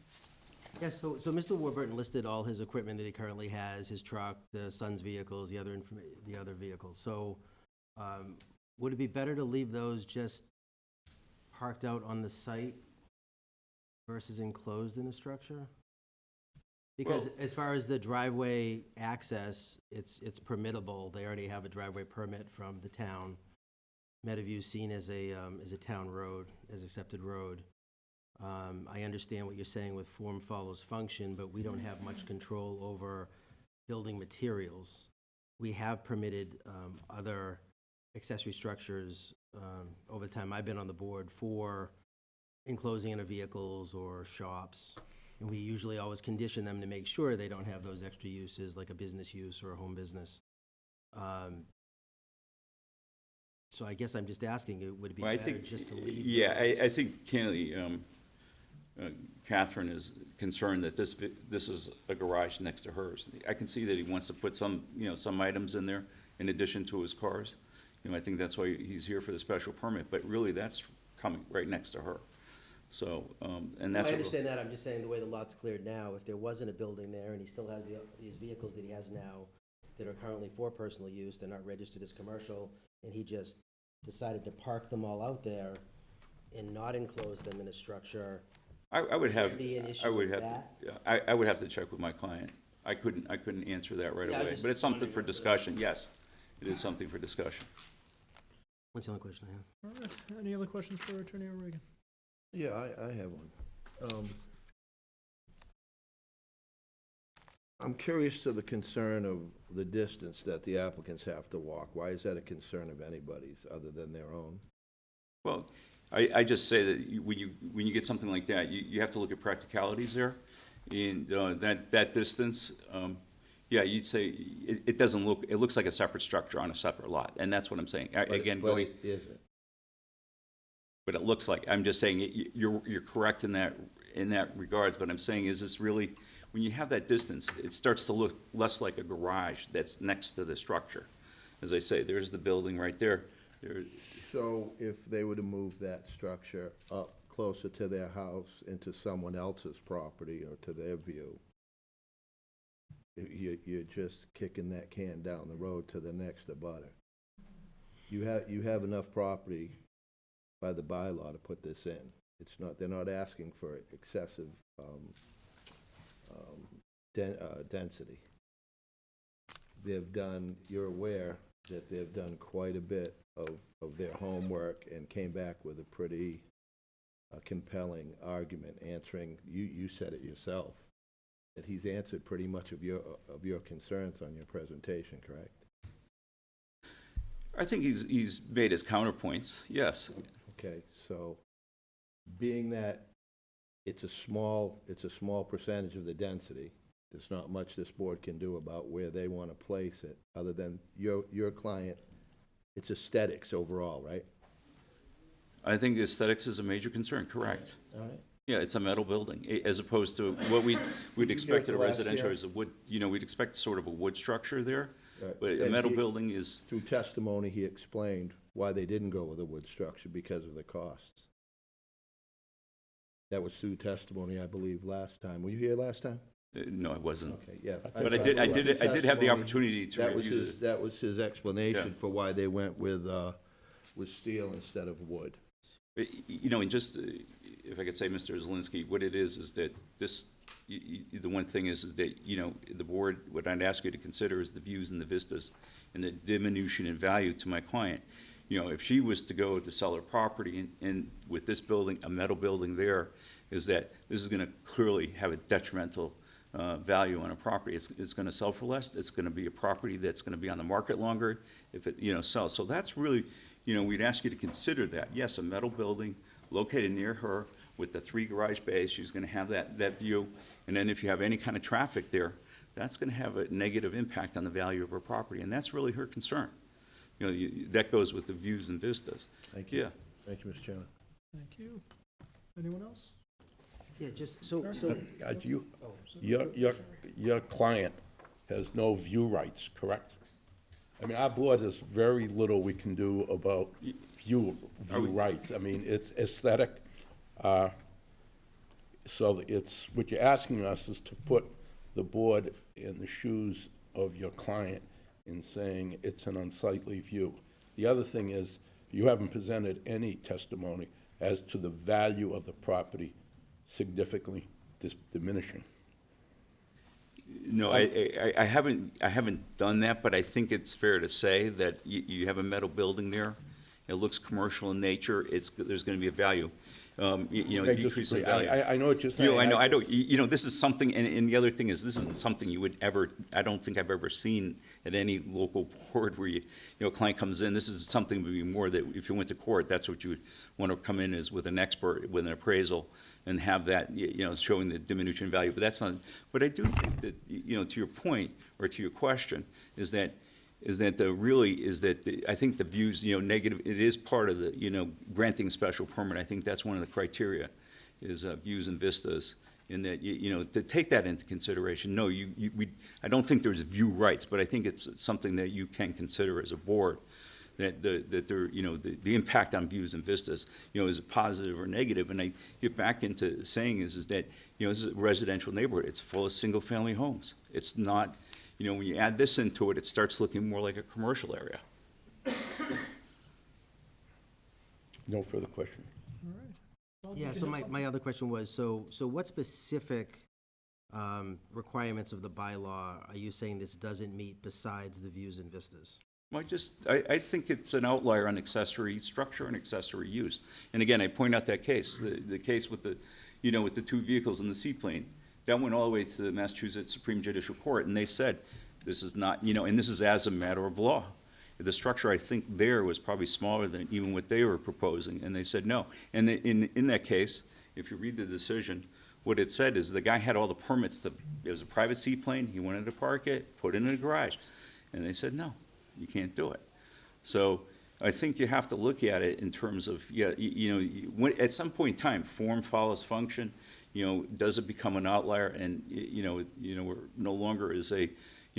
Speaker 2: Yeah, so Mr. Warburton listed all his equipment that he currently has, his truck, the son's vehicles, the other vehicles. So, would it be better to leave those just parked out on the site versus enclosed in a structure? Because
Speaker 10: Well-
Speaker 2: as far as the driveway access, it's permittable. They already have a driveway permit from the town. Meadowview's seen as a town road, as accepted road. I understand what you're saying with form follows function, but we don't have much control over building materials. We have permitted other accessory structures over the time I've been on the board for enclosing inner vehicles or shops. And we usually always condition them to make sure they don't have those extra uses, like a business use or a home business. So I guess I'm just asking, would it be
Speaker 10: Well, I
Speaker 2: better
Speaker 10: think,
Speaker 2: just to leave?
Speaker 10: yeah,
Speaker 2: those?
Speaker 10: I think candidly, Catherine is concerned that this is a garage next to hers. I can see that he wants to put some, some items in there in addition to his cars. I think that's why he's here for the special permit, but really, that's coming right next to her. So, and that's.
Speaker 2: I understand that, I'm just saying the way the lot's cleared now, if there wasn't a building there and he still has these vehicles that he has now that are currently for personal use, they're not registered as commercial, and he just decided to park them all out there and not enclose them in a structure,
Speaker 10: I would have,
Speaker 2: be an issue
Speaker 10: I would
Speaker 2: with
Speaker 10: have to, I would have to check with my client. I couldn't answer that right
Speaker 2: Yeah, I
Speaker 10: away,
Speaker 2: just
Speaker 10: but it's something
Speaker 2: wondering
Speaker 10: for
Speaker 2: if the-
Speaker 10: discussion, yes. It is something for discussion.
Speaker 2: that's the only question I have.
Speaker 1: All right, any other questions for Attorney O'Regan?
Speaker 4: Yeah, I have one. I'm curious to the concern of the distance that the applicants have to walk. Why is that a concern of anybody's other than their own?
Speaker 10: Well, I just say that when you get something like that, you have to look at practicalities there. And that distance, yeah, you'd say, it doesn't look, it looks like a separate structure on a separate lot, and that's what I'm saying. Again,
Speaker 4: But it isn't.
Speaker 10: but it looks like, I'm just saying, you're correct in that regards, but I'm saying, is this really, when you have that distance, it starts to look less like a garage that's next to the structure. As I say, there's the building right there.
Speaker 4: So if they were to move that structure up closer to their house into someone else's property or to their view, you're just kicking that can down the road to the next abutter. You have enough property by the bylaw to put this in. It's not, they're not asking for excessive density. They've done, you're aware that they've done quite a bit of their homework and came back with a pretty compelling argument answering, you said it yourself, that he's answered pretty much of your concerns on your presentation, correct?
Speaker 10: I think he's made his counterpoints, yes.
Speaker 4: Okay, so being that it's a small percentage of the density, there's not much this board can do about where they want to place it, other than your client, it's aesthetics overall, right?
Speaker 10: I think aesthetics is a major concern, correct.
Speaker 4: All right.
Speaker 10: Yeah, it's a metal building, as opposed to what we'd expect at a
Speaker 4: glass
Speaker 10: residential
Speaker 4: here?
Speaker 10: is a wood, we'd expect sort of a wood structure there,
Speaker 4: Right.
Speaker 10: but a
Speaker 4: And
Speaker 10: metal building is,
Speaker 4: Through testimony, he explained why they didn't go with a wood structure because of the costs. That was through testimony, I believe, last time. Were you here last time?
Speaker 10: no, I wasn't.
Speaker 4: Okay, yeah.
Speaker 10: But I did have the
Speaker 4: Testimony.
Speaker 10: opportunity to
Speaker 4: That was
Speaker 10: review
Speaker 4: his, that was his explanation
Speaker 10: Yeah.
Speaker 4: for why they went with steel instead of wood.
Speaker 10: And just, if I could say, Mr. Zelinski, what it is that this, the one thing is that, the board, what I'd ask you to consider is the views and the vistas and the diminution in value to my client. If she was to go to sell her property and with this building, a metal building there, is that this is gonna clearly have a detrimental value on a property. It's gonna sell for less, it's gonna be a property that's gonna be on the market longer if it, sells. So that's really, we'd ask you to consider that. Yes, a metal building located near her with the 3 garage bays, she's gonna have that view. And then if you have any kind of traffic there, that's gonna have a negative impact on the value of her property, and that's really her concern. That goes with the views and vistas.
Speaker 4: Thank you.
Speaker 10: Yeah.
Speaker 4: Thank you, Mr. Chairman.
Speaker 1: Thank you. Anyone else?
Speaker 2: Yeah, just, so,
Speaker 7: Your client has no view rights, correct? I mean, our board has very little we can do about view rights. I mean, it's aesthetic. So it's, what you're asking us is to put the board in the shoes of your client in saying it's an unsightly view. The other thing is, you haven't presented any testimony as to the value of the property significantly diminishing.
Speaker 10: No, I haven't done that, but I think it's fair to say that you have a metal building there. It looks commercial in nature. There's gonna be a value.
Speaker 7: I
Speaker 10: Decrease in
Speaker 7: disagree.
Speaker 10: value.
Speaker 7: I know what you're saying.
Speaker 10: I don't, this is something, and the other thing is, this isn't something you would ever, I don't think I've ever seen at any local board where a client comes in, this is something would be more that if you went to court, that's what you would want to come in as with an expert, with an appraisal, and have that, showing the diminution in value, but that's not, but I do think that, to your point, or to your question, is that I think the views, negative, it is part of the, granting special permit. I think that's one of the criteria, is views and vistas, in that, to take that into consideration. No, I don't think there's view rights, but I think it's something that you can consider as a board, that the impact on views and vistas, is it positive or negative? And I get back into saying is that, this is a residential neighborhood. It's full of single-family homes. It's not, when you add this into it, it starts looking more like a commercial area.
Speaker 7: No further question.
Speaker 1: All right. Well, you
Speaker 2: Yeah,
Speaker 1: can
Speaker 2: so
Speaker 1: hit
Speaker 2: my
Speaker 1: something.
Speaker 2: other question was, so what specific requirements of the bylaw are you saying this doesn't meet besides the views and vistas?
Speaker 10: I think it's an outlier on accessory structure and accessory use. And again, I point out that case, the case with the, with the two vehicles and the seaplane. That went all the way to the Massachusetts Supreme Judicial Court, and they said, this is not, and this is as a matter of law. The structure, I think, there was probably smaller than even what they were proposing, and they said no. And in that case, if you read the decision, what it said is the guy had all the permits it was a private seaplane, he wanted to park it, put it in a garage. And they said, no, you can't do it. So I think you have to look at it in terms of, at some point in time, form follows function. Does it become an outlier? And, we're no longer as a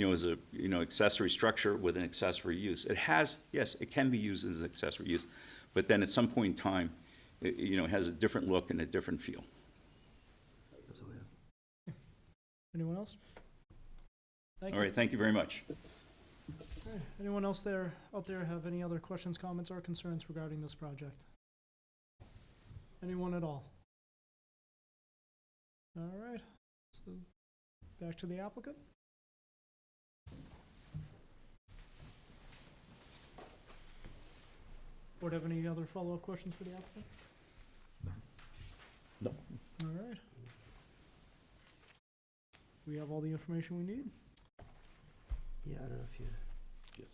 Speaker 10: accessory structure with an accessory use. It has, yes, it can be used as an accessory use, but then at some point in time, it has a different look and a different feel.
Speaker 2: That's all I have.
Speaker 1: Anyone else? Thank
Speaker 10: All
Speaker 1: you.
Speaker 10: right, thank you very much.
Speaker 1: All right. Anyone else out there have any other questions, comments, or concerns regarding this project? Anyone at all? All right, so back to the applicant. Board have any other follow-up questions for the applicant?
Speaker 7: No.
Speaker 1: All right. We have all the information we need?
Speaker 2: Yeah, I don't know if you
Speaker 7: Yes.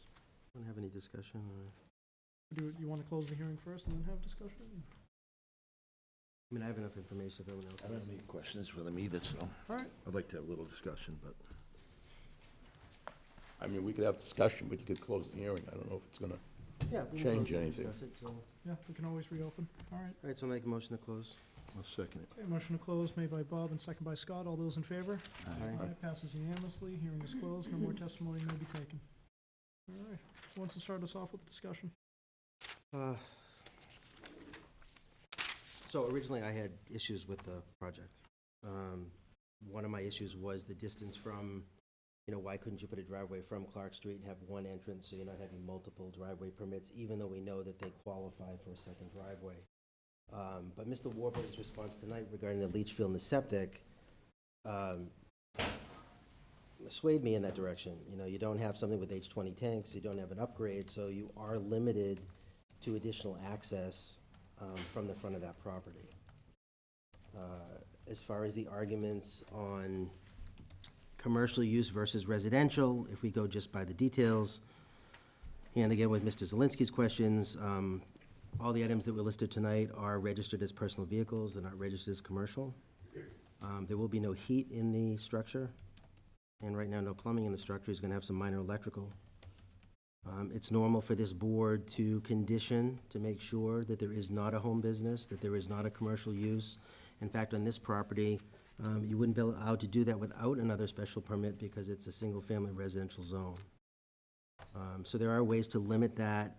Speaker 2: want to have any discussion or,
Speaker 1: Do you want to close the hearing first and then have discussion?
Speaker 2: I have enough information if everyone else.
Speaker 4: I don't have any questions for them either, so
Speaker 1: All right,
Speaker 4: I'd like to have a little discussion, but
Speaker 7: We could have discussion, but you could close the hearing. I don't know if it's gonna,
Speaker 2: Yeah, we can
Speaker 7: change
Speaker 2: close and
Speaker 7: anything.
Speaker 2: discuss it, so- All
Speaker 1: yeah, we can always reopen. All right.
Speaker 2: right, so I'll make a motion to close.
Speaker 4: I'll second it.
Speaker 1: Okay, motion to close made by Bob and second by Scott. All those in favor?
Speaker 2: Aye.
Speaker 1: Passes unanimously. Hearing is closed. No more testimony may be taken. All right. Who wants to start us off with the discussion?
Speaker 2: So originally, I had issues with the project. One of my issues was the distance from, why couldn't you put a driveway from Clark Street and have one entrance, so you're not having multiple driveway permits, even though we know that they qualify for a second driveway. But Mr. Warburton's response tonight regarding the leach field and the septic swayed me in that direction. You don't have something with H20 tanks, you don't have an upgrade, so you are limited to additional access from the front of that property. As far as the arguments on commercial use versus residential, if we go just by the details, and again with Mr. Zelinski's questions, all the items that were listed tonight are registered as personal vehicles, they're not registered as commercial. There will be no heat in the structure, and right now, no plumbing in the structure. He's gonna have some minor electrical. It's normal for this board to condition to make sure that there is not a home business, that there is not a commercial use. In fact, on this property, you wouldn't be allowed to do that without another special permit because it's a single-family residential zone. So there are ways to limit that.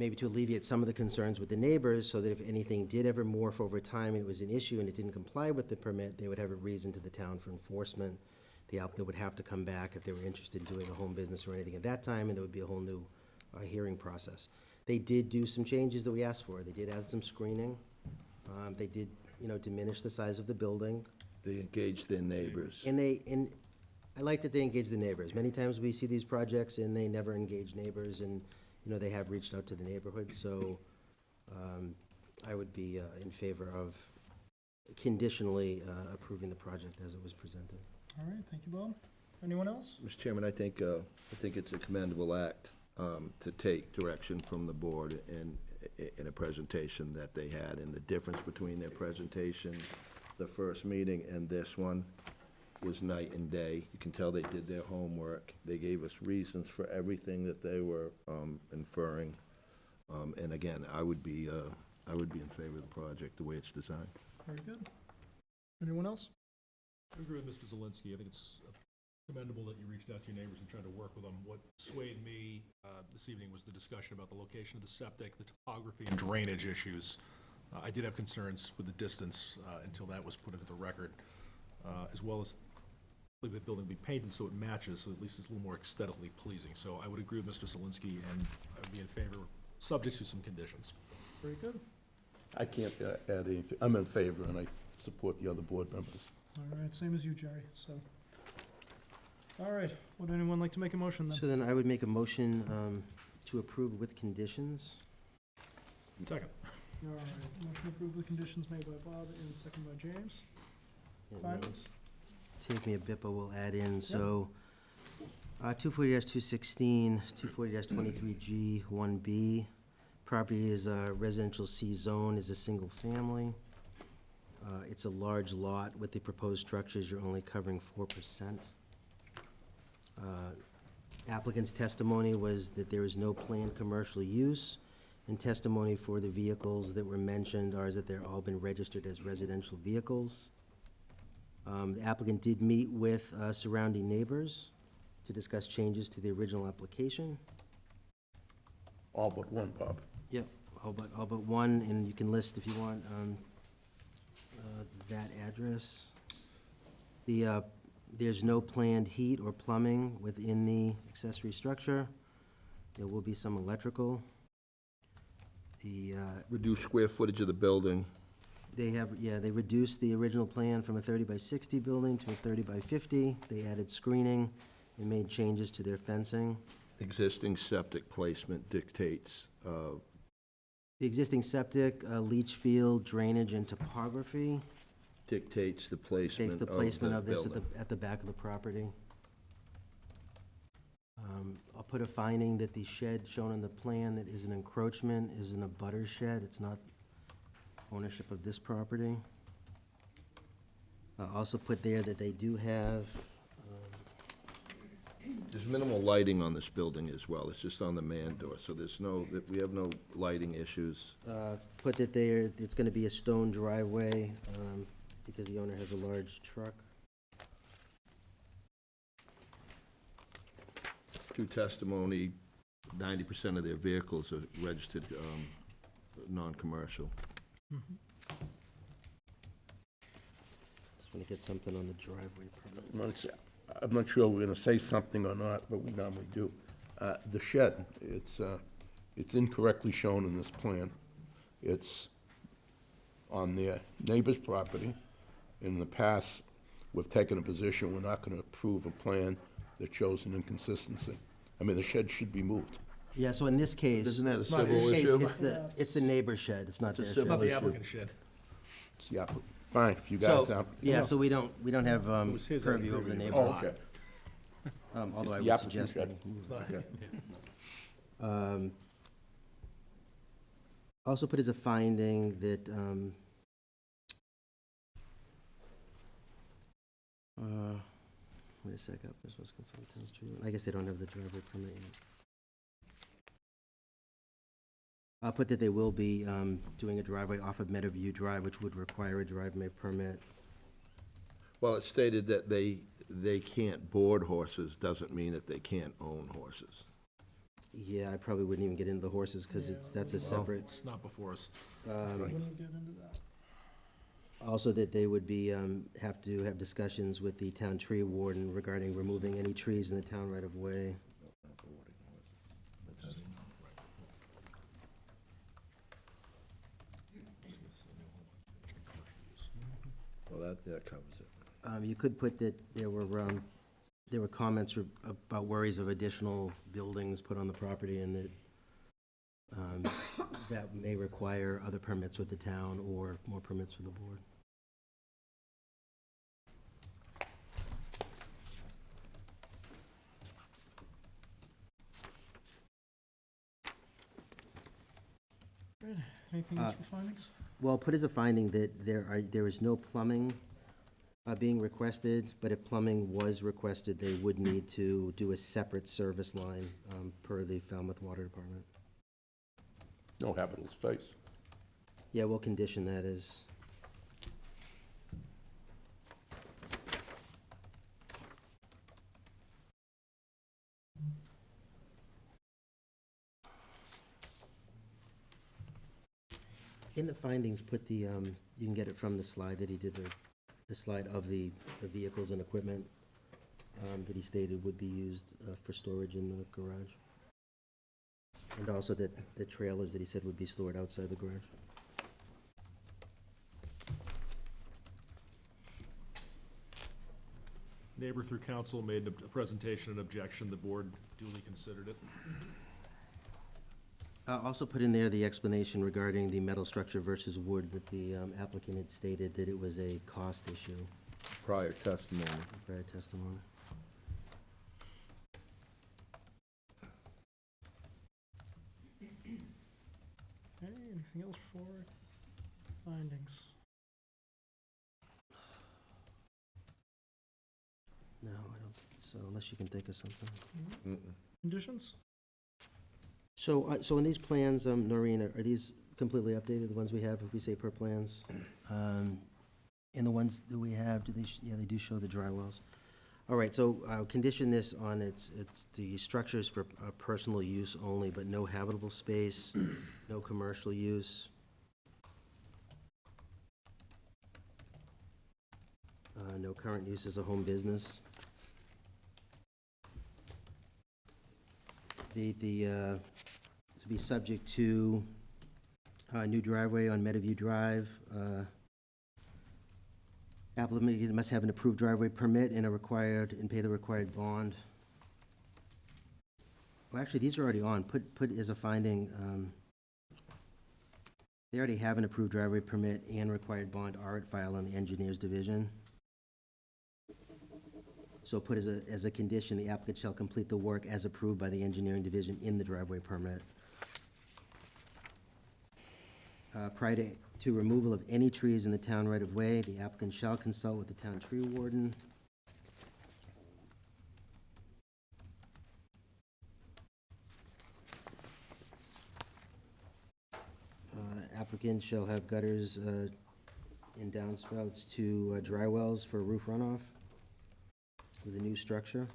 Speaker 2: maybe to alleviate some of the concerns with the neighbors, so that if anything did ever morph over time and it was an issue and it didn't comply with the permit, they would have a reason to the town for enforcement. The applicant would have to come back if they were interested in doing a home business or anything at that time, and there would be a whole new hearing process. They did do some changes that we asked for. They did add some screening. They did, diminish the size of the building.
Speaker 4: They engaged their neighbors.
Speaker 2: And I like that they engage the neighbors. Many times we see these projects and they never engage neighbors, and, they have reached out to the neighborhood, so, I would be, in favor of conditionally, approving the project as it was presented.
Speaker 1: All right, thank you, Bob. Anyone else?
Speaker 4: Mr. Chairman, I think it's a commendable act to take direction from the board in a presentation that they had, and the difference between their presentation, the first meeting, and this one was night and day. You can tell they did their homework. They gave us reasons for everything that they were inferring. And again, I would be in favor of the project, the way it's designed.
Speaker 1: Very good. Anyone else?
Speaker 11: I agree with Mr. Zelinski. I think it's commendable that you reached out to your neighbors and tried to work with them. What swayed me this evening was the discussion about the location of the septic, the topography and drainage issues. I did have concerns with the distance until that was put into the record, as well as the building be painted so it matches, so at least it's a little more aesthetically pleasing. So I would agree with Mr. Zelinski, and I would be in favor, subject to some conditions.
Speaker 1: Very good.
Speaker 7: I can't add anything. I'm in favor, and I support the other board members.
Speaker 1: All right, same as you, Jerry, so. All right, would anyone like to make a motion then?
Speaker 2: So then I would make a motion to approve with conditions.
Speaker 11: Second.
Speaker 1: All right, motion approved with conditions made by Bob and second by James.
Speaker 2: And
Speaker 1: Finance?
Speaker 2: Take me a bit, but we'll add in, so, 240-216, 240-23G, 1B. Property is a residential C zone, is a single family. It's a large lot. With the proposed structures, you're only covering 4%. Applicant's testimony was that there is no planned commercial use, and testimony for the vehicles that were mentioned are that they're all been registered as residential vehicles. The applicant did meet with surrounding neighbors to discuss changes to the original application.
Speaker 7: All but one, Bob.
Speaker 2: Yep, all but one, and you can list if you want that address. There's no planned heat or plumbing within the accessory structure. There will be some electrical.
Speaker 4: Reduce square footage of the building.
Speaker 2: They reduced the original plan from a 30 by 60 building to a 30 by 50. They added screening and made changes to their fencing.
Speaker 4: Existing septic placement dictates,
Speaker 2: The existing septic, leach field, drainage, and topography
Speaker 4: dictates the placement
Speaker 2: takes the
Speaker 4: of
Speaker 2: placement
Speaker 4: the
Speaker 2: of this
Speaker 4: building.
Speaker 2: at the back of the property. I'll put a finding that the shed shown on the plan that is an encroachment is an abutter shed. It's not ownership of this property. I'll also put there that they do have,
Speaker 4: There's minimal lighting on this building as well. It's just on the man door, so we have no lighting issues.
Speaker 2: put that it's gonna be a stone driveway, because the owner has a large truck.
Speaker 4: Through testimony, 90% of their vehicles are registered non-commercial.
Speaker 2: Just wanna get something on the driveway permit.
Speaker 7: I'm not sure we're gonna say something or not, but we normally do. The shed, it's incorrectly shown in this plan. It's on their neighbor's property. In the past, we've taken a position, we're not gonna approve a plan that shows an inconsistency. I mean, the shed should be moved.
Speaker 2: Yeah, so in this case.
Speaker 4: Isn't that a
Speaker 1: not
Speaker 4: civil
Speaker 2: in this case,
Speaker 4: issue?
Speaker 2: it's the neighbor's shed, it's not their
Speaker 4: It's a
Speaker 2: shed.
Speaker 4: civil
Speaker 11: Not the
Speaker 4: issue.
Speaker 11: applicant shed.
Speaker 7: It's the fine, if you
Speaker 2: So,
Speaker 7: guys,
Speaker 2: yeah, so we don't have
Speaker 11: was his
Speaker 2: purview over the
Speaker 11: purview.
Speaker 2: neighbor's
Speaker 7: oh,
Speaker 2: lot.
Speaker 7: okay.
Speaker 2: Although
Speaker 7: It's
Speaker 2: I
Speaker 7: the
Speaker 2: would
Speaker 7: applicant's
Speaker 2: suggest
Speaker 7: shed.
Speaker 2: that.
Speaker 11: It's not,
Speaker 7: Okay.
Speaker 2: Also put as a finding that, wait a sec, this was consultants, I guess they don't have the driveway permit yet. I'll put that they will be doing a driveway off of Meadowview Drive, which would require a driveway permit.
Speaker 4: Well, it's stated that they can't board horses, doesn't mean that they can't own horses.
Speaker 2: Yeah, I probably wouldn't even get into the horses, because
Speaker 1: Yeah,
Speaker 2: that's a
Speaker 1: well,
Speaker 2: separate.
Speaker 11: It's not before us.
Speaker 1: Wouldn't get into that.
Speaker 2: Also that they would be, have to have discussions with the town tree warden regarding removing any trees in the town right of way.
Speaker 4: Well, that covers it.
Speaker 2: You could put that there were comments about worries of additional buildings put on the property, and that, that may require other permits with the town or more permits for the board.
Speaker 1: Good. Anything else for findings?
Speaker 2: Well, put as a finding that there is no plumbing being requested, but if plumbing was requested, they would need to do a separate service line per the Falmouth Water Department.
Speaker 7: No habitable space.
Speaker 2: Yeah, we'll condition that as, in the findings, put the, you can get it from the slide that he did, the slide of the vehicles and equipment that he stated would be used for storage in the garage. And also that the trailers that he said would be stored outside the garage.
Speaker 11: Neighbor through council made a presentation and objection. The board duly considered it.
Speaker 2: Also put in there the explanation regarding the metal structure versus wood, that the applicant had stated that it was a cost issue,
Speaker 4: Prior testimony.
Speaker 2: prior testimony.
Speaker 1: Okay, anything else for findings?
Speaker 2: No, I don't think so, unless you can think of something.
Speaker 1: Conditions?
Speaker 2: So, so in these plans, Noreen, are these completely updated, the ones we have, if we say per plans? And the ones that we have, do they, yeah, they do show the dry wells. All right, so condition this on it's the structures for personal use only, but no habitable space, no commercial use. No current use as a home business. To be subject to new driveway on Meadowview Drive. Applicant must have an approved driveway permit and pay the required bond. Well, actually, these are already on. Put as a finding, they already have an approved driveway permit and required bond are at file on the engineers division. So put as a condition, the applicant shall complete the work as approved by the engineering division in the driveway permit. Prior to removal of any trees in the town right-of-way, the applicant shall consult with the town tree warden. Applicant shall have gutters and downspouts to dry wells for roof runoff with a new structure.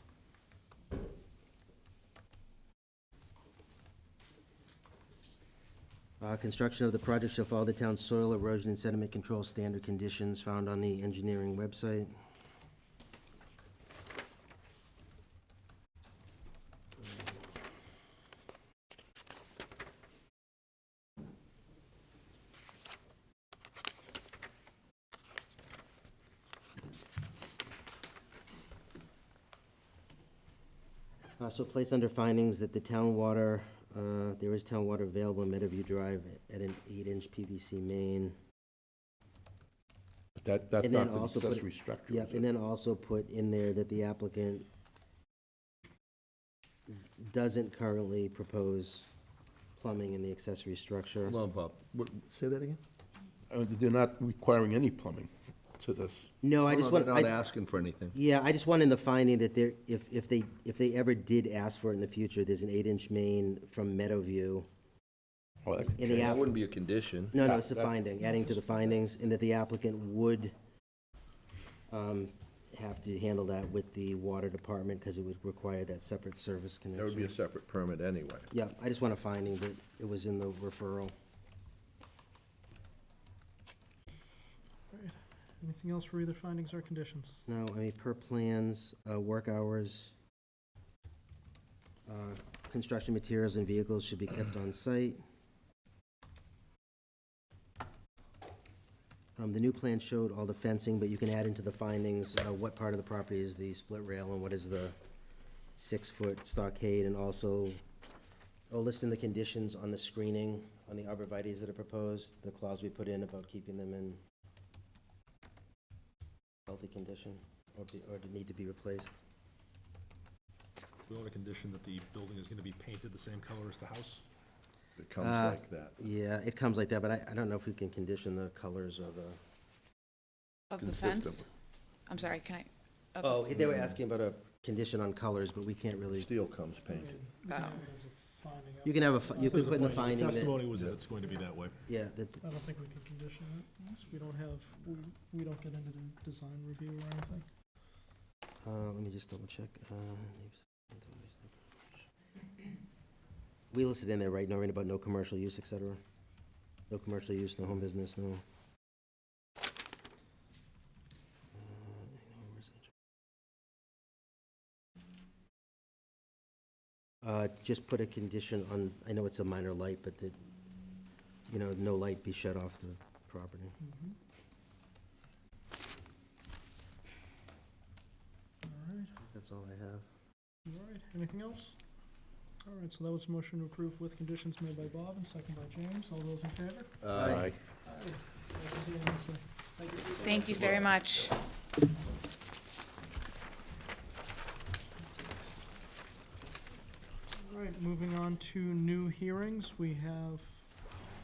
Speaker 2: Construction of the project shall follow the town's soil erosion and sediment control standard conditions found on the engineering website. So place under findings that the town water, there is town water available in Meadowview Drive at an 8-inch PVC main.
Speaker 7: That's
Speaker 2: And then
Speaker 7: not the
Speaker 2: also put-
Speaker 7: accessory structure.
Speaker 2: Yep,
Speaker 7: is
Speaker 2: and
Speaker 7: it?
Speaker 2: then also put in there that the applicant doesn't currently propose plumbing in the accessory structure.
Speaker 4: Hold on, Bob. Say that again?
Speaker 7: They're not requiring any plumbing to this.
Speaker 2: No, I
Speaker 4: No,
Speaker 2: just
Speaker 4: no,
Speaker 2: want,
Speaker 4: they're not asking for anything.
Speaker 2: yeah, I just want in the finding that there, if they ever did ask for it in the future, there's an 8-inch main from Meadowview.
Speaker 7: Oh, that could
Speaker 2: In the
Speaker 7: change.
Speaker 2: app-
Speaker 4: That wouldn't be a condition.
Speaker 2: No,
Speaker 7: Yeah,
Speaker 2: it's the
Speaker 7: that-
Speaker 2: finding, adding to the findings, and that the applicant would have to handle that with the water department, because it would require that separate service connection.
Speaker 4: That would be a separate permit anyway.
Speaker 2: Yeah, I just want a finding that it was in the referral.
Speaker 1: Right. Anything else for either findings or conditions?
Speaker 2: No, I mean, per plans, work hours, construction materials and vehicles should be kept on site. The new plan showed all the fencing, but you can add into the findings, what part of the property is the split rail and what is the 6-foot stockade, and also, list in the conditions on the screening, on the arborvitaes that are proposed, the clause we put in about keeping them in healthy condition, or need to be replaced.
Speaker 11: We want a condition that the building is gonna be painted the same color as the house?
Speaker 4: It comes like that.
Speaker 2: Yeah, it comes like that, but I don't know if we can condition the colors of the.
Speaker 8: Of the
Speaker 4: Consistent
Speaker 8: fence? I'm sorry, can I?
Speaker 2: Oh, they were asking about a condition on colors, but we can't really,
Speaker 4: Steel comes painted.
Speaker 1: You can
Speaker 8: Oh.
Speaker 1: have it as a finding.
Speaker 2: you can have you can
Speaker 11: There's a
Speaker 2: put in the
Speaker 11: The
Speaker 2: finding that,
Speaker 11: testimony was that it's going to be that way.
Speaker 2: yeah, that,
Speaker 1: I don't think we can condition it, because we don't have, we don't get into the design review or anything.
Speaker 2: let me just double check. We listed in there, right, Noreen, about no commercial use, et cetera? No commercial use, no home business, no. Just put a condition on, I know it's a minor light, but that, no light be shut off the property.
Speaker 1: Mhm. All right,
Speaker 2: That's all I have.
Speaker 1: all right, anything else? All right, so that was a motion to approve with conditions made by Bob and second by James. All those in favor?
Speaker 2: Aye.
Speaker 1: Passes unanimously. Thank you.
Speaker 8: Thank you very much.
Speaker 1: All right, moving on to new hearings, we have,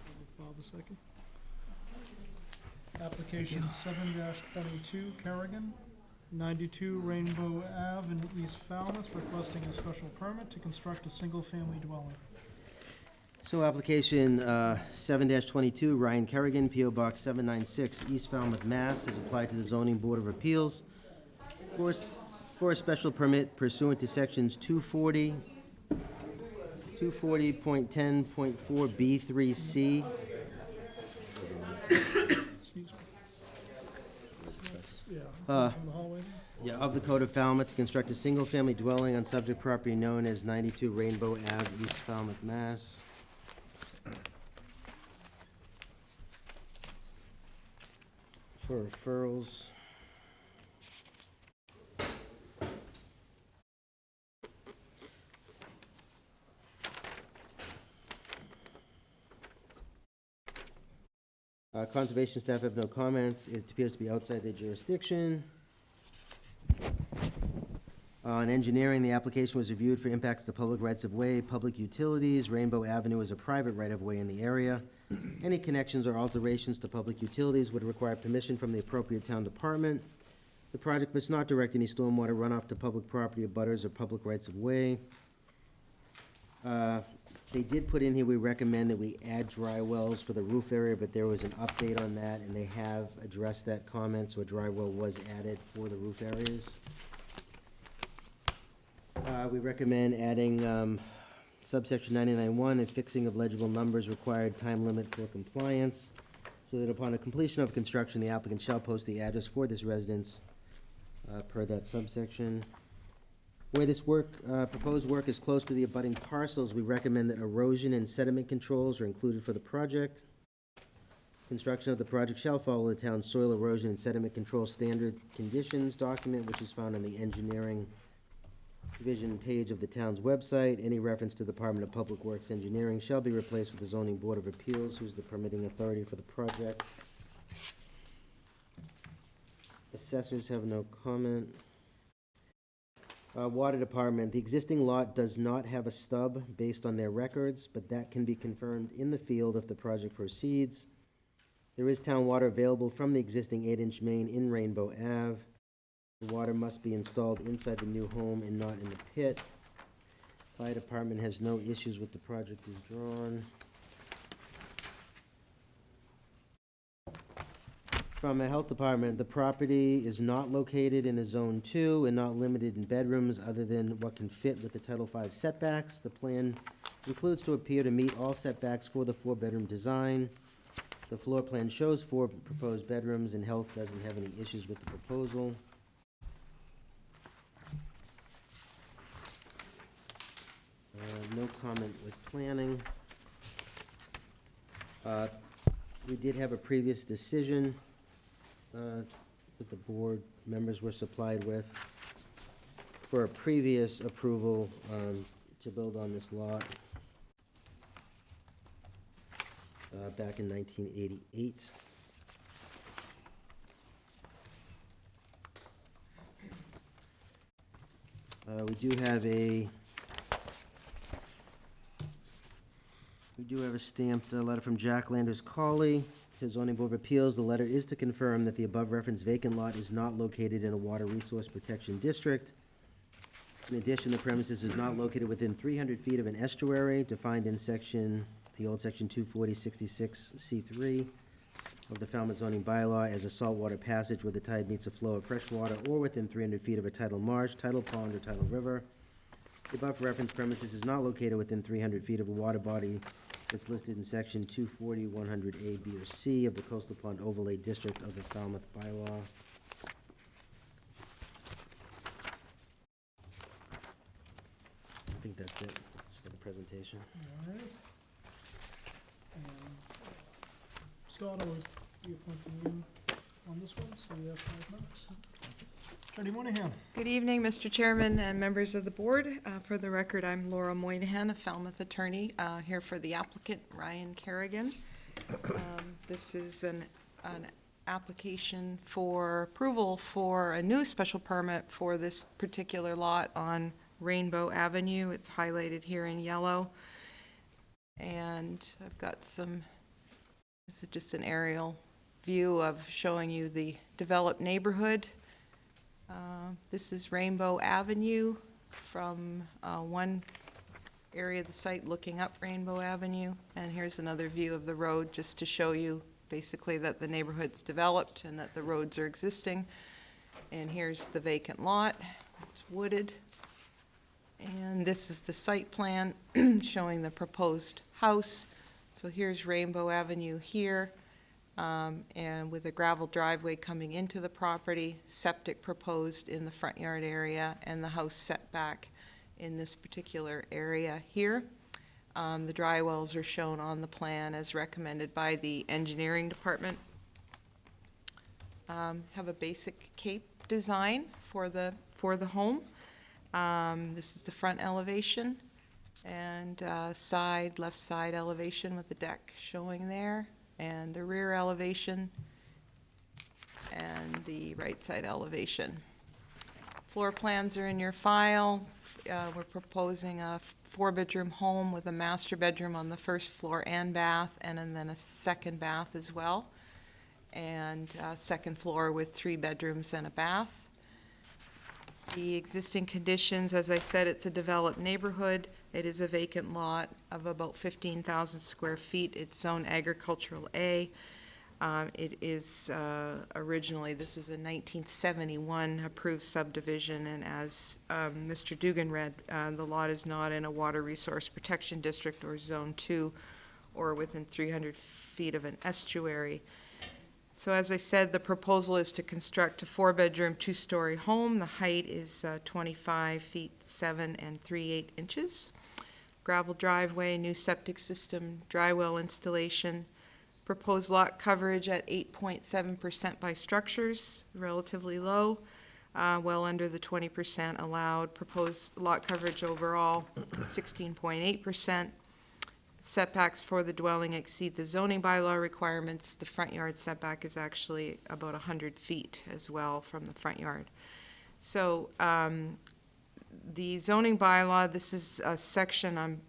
Speaker 1: give Bob a second. Application 7-22, Kerrigan, 92 Rainbow Ave in East Falmouth, requesting a special permit to construct a single-family dwelling.
Speaker 2: So application 7-22, Ryan Kerrigan, P.O. Box 796, East Falmouth, Mass. has applied to the Zoning Board of Appeals for a special permit pursuant to sections 240.10.4B3C.
Speaker 1: Excuse me. Yeah, in the hallway.
Speaker 2: Yeah, of the Code of Falmouth to construct a single-family dwelling on subject property known as 92 Rainbow Ave, East Falmouth, Mass. For referrals. Conservation staff have no comments. It appears to be outside their jurisdiction. On engineering, the application was reviewed for impacts to public rights-of-way, public utilities. Rainbow Avenue is a private right-of-way in the area. Any connections or alterations to public utilities would require permission from the appropriate town department. The project must not direct any stormwater runoff to public property, abutters, or public rights-of-way. They did put in here, we recommend that we add dry wells for the roof area, but there was an update on that, and they have addressed that comment, so a dry well was added for the roof areas. We recommend adding subsection 99.1 and fixing of legible numbers required time limit for compliance, so that upon a completion of construction, the applicant shall post the address for this residence per that subsection. Where this proposed work is close to the abutting parcels, we recommend that erosion and sediment controls are included for the project. Construction of the project shall follow the town's soil erosion and sediment control standard conditions document, which is found on the engineering division page of the town's website. Any reference to the Department of Public Works Engineering shall be replaced with the Zoning Board of Appeals, who's the permitting authority for the project. Assessors have no comment. Water Department, the existing lot does not have a stub based on their records, but that can be confirmed in the field if the project proceeds. There is town water available from the existing 8-inch main in Rainbow Ave. The water must be installed inside the new home and not in the pit. Fire Department has no issues with the project as drawn. From the Health Department, the property is not located in a Zone 2 and not limited in bedrooms other than what can fit with the Title V setbacks. The plan includes to appear to meet all setbacks for the four-bedroom design. The floor plan shows 4 proposed bedrooms, and Health doesn't have any issues with the proposal. No comment with planning. We did have a previous decision that the board members were supplied with for a previous approval to build on this lot back in 1988. We do have a stamped letter from Jack Landers Colley to Zoning Board of Appeals. The letter is to confirm that the above referenced vacant lot is not located in a water resource protection district. In addition, the premises is not located within 300 feet of an estuary defined in the old section 24066C3 of the Falmouth zoning bylaw as a saltwater passage where the tide meets a flow of fresh water, or within 300 feet of a tidal marsh, tidal pond, or tidal river. The above referenced premises is not located within 300 feet of a water body that's listed in section 240-100A, B, or C of the Coastal Pond Overlay District of the Falmouth bylaw. I think that's it, just the presentation.
Speaker 1: All right. And Scott, I will be appointing you on this one, so we have 5 minutes. Attorney Moynihan.
Speaker 12: Good evening, Mr. Chairman and members of the board. For the record, I'm Laura Moynihan, a Falmouth attorney, here for the applicant, Ryan Kerrigan. This is an application for approval for a new special permit for this particular lot on Rainbow Avenue. It's highlighted here in yellow. And I've got this is just an aerial view of showing you the developed neighborhood. This is Rainbow Avenue from one area of the site looking up Rainbow Avenue. And here's another view of the road just to show you basically that the neighborhood's developed and that the roads are existing. And here's the vacant lot. It's wooded. And this is the site plan showing the proposed house. So here's Rainbow Avenue here. And with a gravel driveway coming into the property, septic proposed in the front yard area, and the house setback in this particular area here. The dry wells are shown on the plan as recommended by the engineering department. Have a basic cape design for the home. This is the front elevation and left side elevation with the deck showing there, and the rear elevation and the right side elevation. Floor plans are in your file. We're proposing a 4-bedroom home with a master bedroom on the first floor and bath, and then a second bath as well, and second floor with 3 bedrooms and a bath. The existing conditions, as I said, it's a developed neighborhood. It is a vacant lot of about 15,000 square feet. It's zone agricultural A. It is originally, this is a 1971 approved subdivision, and as Mr. Dugan read, the lot is not in a water resource protection district or zone 2 or within 300 feet of an estuary. So as I said, the proposal is to construct a 4-bedroom, 2-story home. The height is 25 feet 7 3/8 Gravel driveway, new septic system, dry well installation. Proposed lot coverage at 8.7% by structures, relatively low, well under the 20% allowed. Proposed lot coverage overall, 16.8%. Setbacks for the dwelling exceed the zoning bylaw requirements. The front yard setback is actually about 100 feet as well from the front yard. So the zoning bylaw, this is a section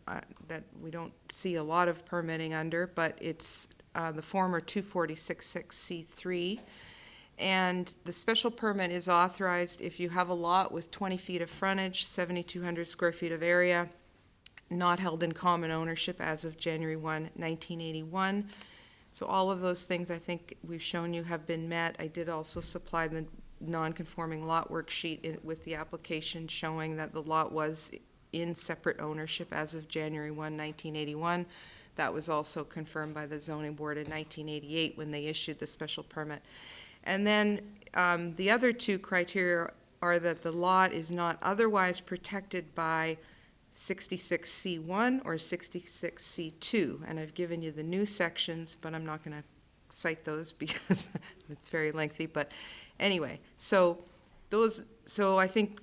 Speaker 12: that we don't see a lot of permitting under, but it's the former 24066C3. And the special permit is authorized if you have a lot with 20 feet of frontage, 7,200 square feet of area, not held in common ownership as of January 1, 1981. So all of those things I think we've shown you have been met. I did also supply the non-conforming lot worksheet with the application showing that the lot was in separate ownership as of January 1, 1981. That was also confirmed by the zoning board in 1988 when they issued the special permit. And then the other two criteria are that the lot is not otherwise protected by 66C1 or 66C2. And I've given you the new sections, but I'm not going to cite those because it's very lengthy. But anyway, so I think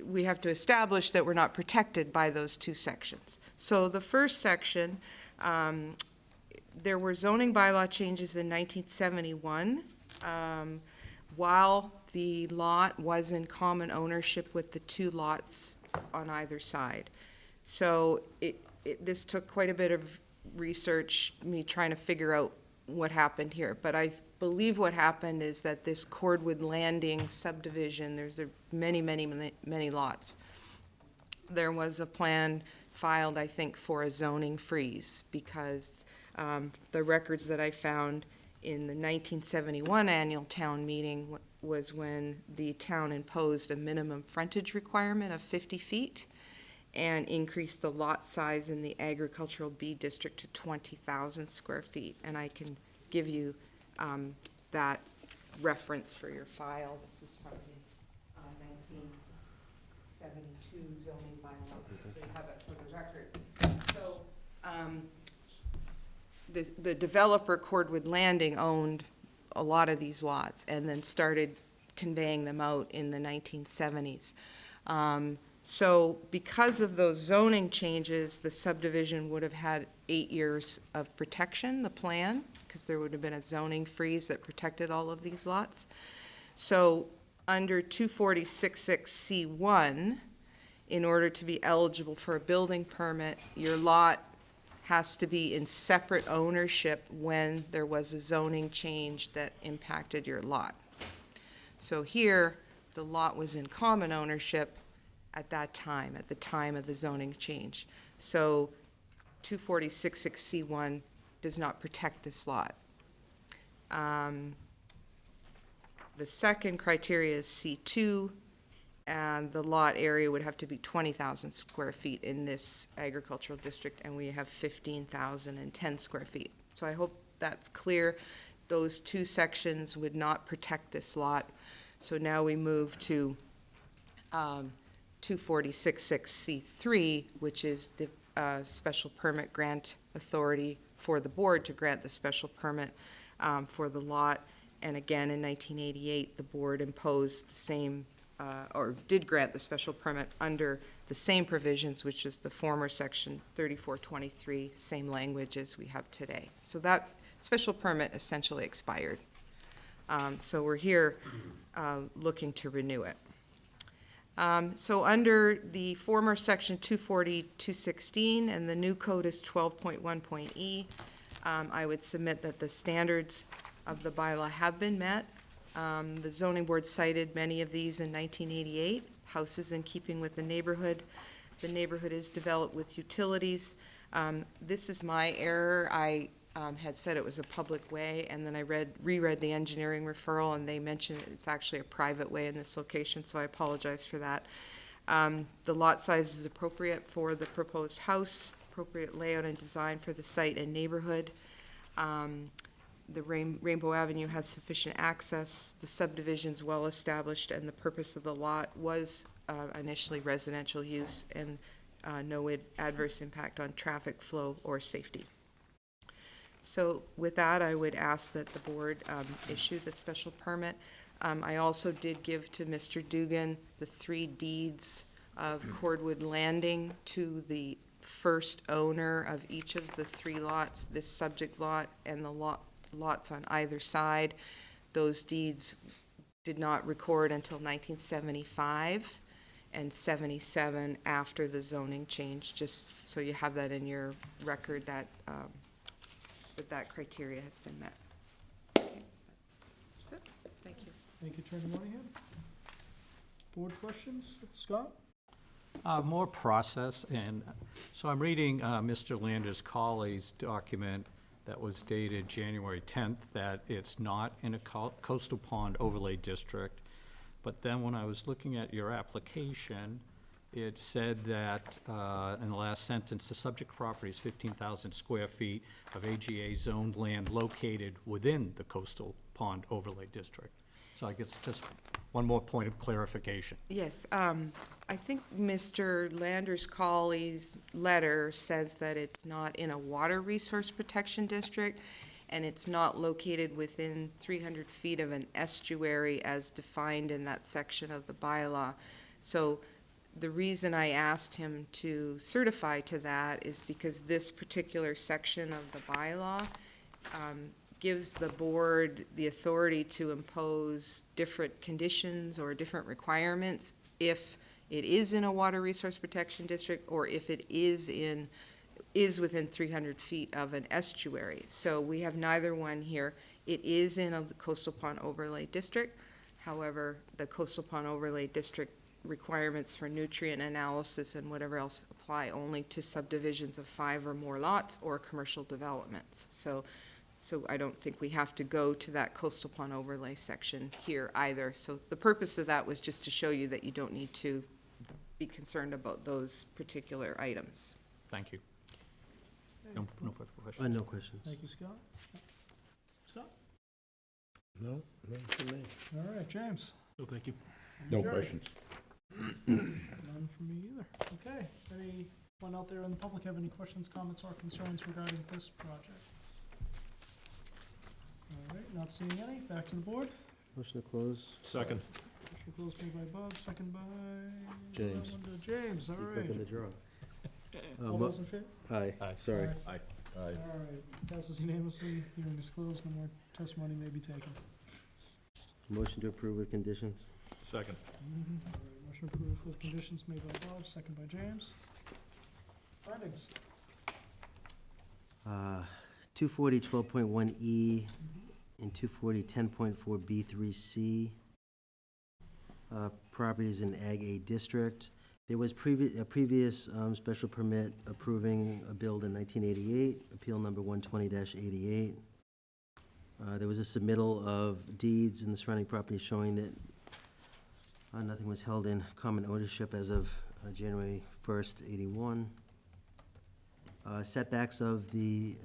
Speaker 12: we have to establish that we're not protected by those two sections. So the first section, there were zoning bylaw changes in 1971. While the lot was in common ownership with the two lots on either side. So this took quite a bit of research, me trying to figure out what happened here. But I believe what happened is that this Cordwood Landing subdivision, there are many, many, many lots. There was a plan filed, I think, for a zoning freeze because the records that I found in the 1971 annual town meeting was when the town imposed a minimum frontage requirement of 50 feet and increased the lot size in the agricultural B district to 20,000 square feet. And I can give you that reference for your file. This is from the 1972 zoning bylaw, so you have it for the record. So the developer, Cordwood Landing, owned a lot of these lots and then started conveying them out in the 1970s. So because of those zoning changes, the subdivision would have had 8 years of protection, the plan, because there would have been a zoning freeze that protected all of these lots. So under 24066C1, in order to be eligible for a building permit, your lot has to be in separate ownership when there was a zoning change that impacted your lot. So here, the lot was in common ownership at that time, at the time of the zoning change. So 24066C1 does not protect this lot. The second criteria is C2, and the lot area would have to be 20,000 square feet in this agricultural district, and we have 15,010 square feet. So I hope that's clear. Those two sections would not protect this lot. So now we move to 24066C3, which is the special permit grant authority for the board to grant the special permit for the lot. And again, in 1988, the board imposed the same, or did grant the special permit under the same provisions, which is the former section 3423, same language as we have today. So that special permit essentially expired. So we're here looking to renew it. So under the former section 240-216 and the new code is 12.1.E, I would submit that the standards of the bylaw have been met. The zoning board cited many of these in 1988. Houses in keeping with the neighborhood. The neighborhood is developed with utilities. This is my error. I had said it was a public way, and then I reread the engineering referral, and they mentioned it's actually a private way in this location, so I apologize for that. The lot size is appropriate for the proposed house, appropriate layout and design for the site and neighborhood. The Rainbow Avenue has sufficient access, the subdivision's well-established, and the purpose of the lot was initially residential use and no adverse impact on traffic flow or safety. So with that, I would ask that the board issue the special permit. I also did give to Mr. Dugan the 3 deeds of Cordwood Landing to the first owner of each of the 3 lots, this subject lot and the lots on either side. Those deeds did not record until 1975 and 77 after the zoning change, just so you have that in your record that that criteria has been met. Okay, that's it. Thank you.
Speaker 1: Thank you, Attorney Moynihan. Board questions? Scott?
Speaker 9: More process, and so I'm reading Mr. Lander's colleague's document that was dated January 10th, that it's not in a coastal pond overlay district. But then when I was looking at your application, it said that, in the last sentence, the subject property is 15,000 square feet of AGA zoned land located within the coastal pond overlay district. So I guess just one more point of clarification.
Speaker 12: Yes, I think Mr. Landers-Colley's letter says that it's not in a water resource protection district, and it's not located within 300 feet of an estuary as defined in that section of the bylaw. So the reason I asked him to certify to that is because this particular section of the bylaw gives the board the authority to impose different conditions or different requirements if it is in a water resource protection district or if it is within 300 feet of an estuary. So we have neither one here. It is in a coastal pond overlay district. However, the coastal pond overlay district requirements for nutrient analysis and whatever else apply only to subdivisions of 5 or more lots or commercial developments. So I don't think we have to go to that coastal pond overlay section here either. So the purpose of that was just to show you that you don't need to be concerned about those particular items.
Speaker 9: Thank you. No further questions.
Speaker 2: No questions.
Speaker 1: Thank you, Scott. Scott?
Speaker 7: No, no, for me.
Speaker 1: All right, James?
Speaker 11: No, thank you.
Speaker 7: No
Speaker 1: Jerry?
Speaker 7: questions.
Speaker 1: None from me either. Okay, anyone out there in the public have any questions, comments, or concerns regarding this project? All right, not seeing any. Back to the board.
Speaker 2: Motion to close.
Speaker 11: Second.
Speaker 1: Motion closed made by Bob, second by
Speaker 4: James.
Speaker 1: James, all
Speaker 2: Keep up in
Speaker 1: right.
Speaker 2: the draw.
Speaker 1: All those in favor?
Speaker 2: Aye,
Speaker 11: Aye.
Speaker 2: sorry.
Speaker 11: Aye.
Speaker 4: Aye.
Speaker 1: All right, passes unanimously. Hearing is closed. No more testimony may be taken.
Speaker 2: Motion to approve with conditions.
Speaker 11: Second.
Speaker 1: All right, motion approved with conditions made by Bob, second by James. Findings.
Speaker 2: 240, 12.1E, and 240, 10.4B3C. Properties in Ag A District. There was a previous special permit approving a build in 1988, appeal number 120-88. There was a submittal of deeds in the surrounding property showing that nothing was held in common ownership as of January 1st, 81. Setbacks of the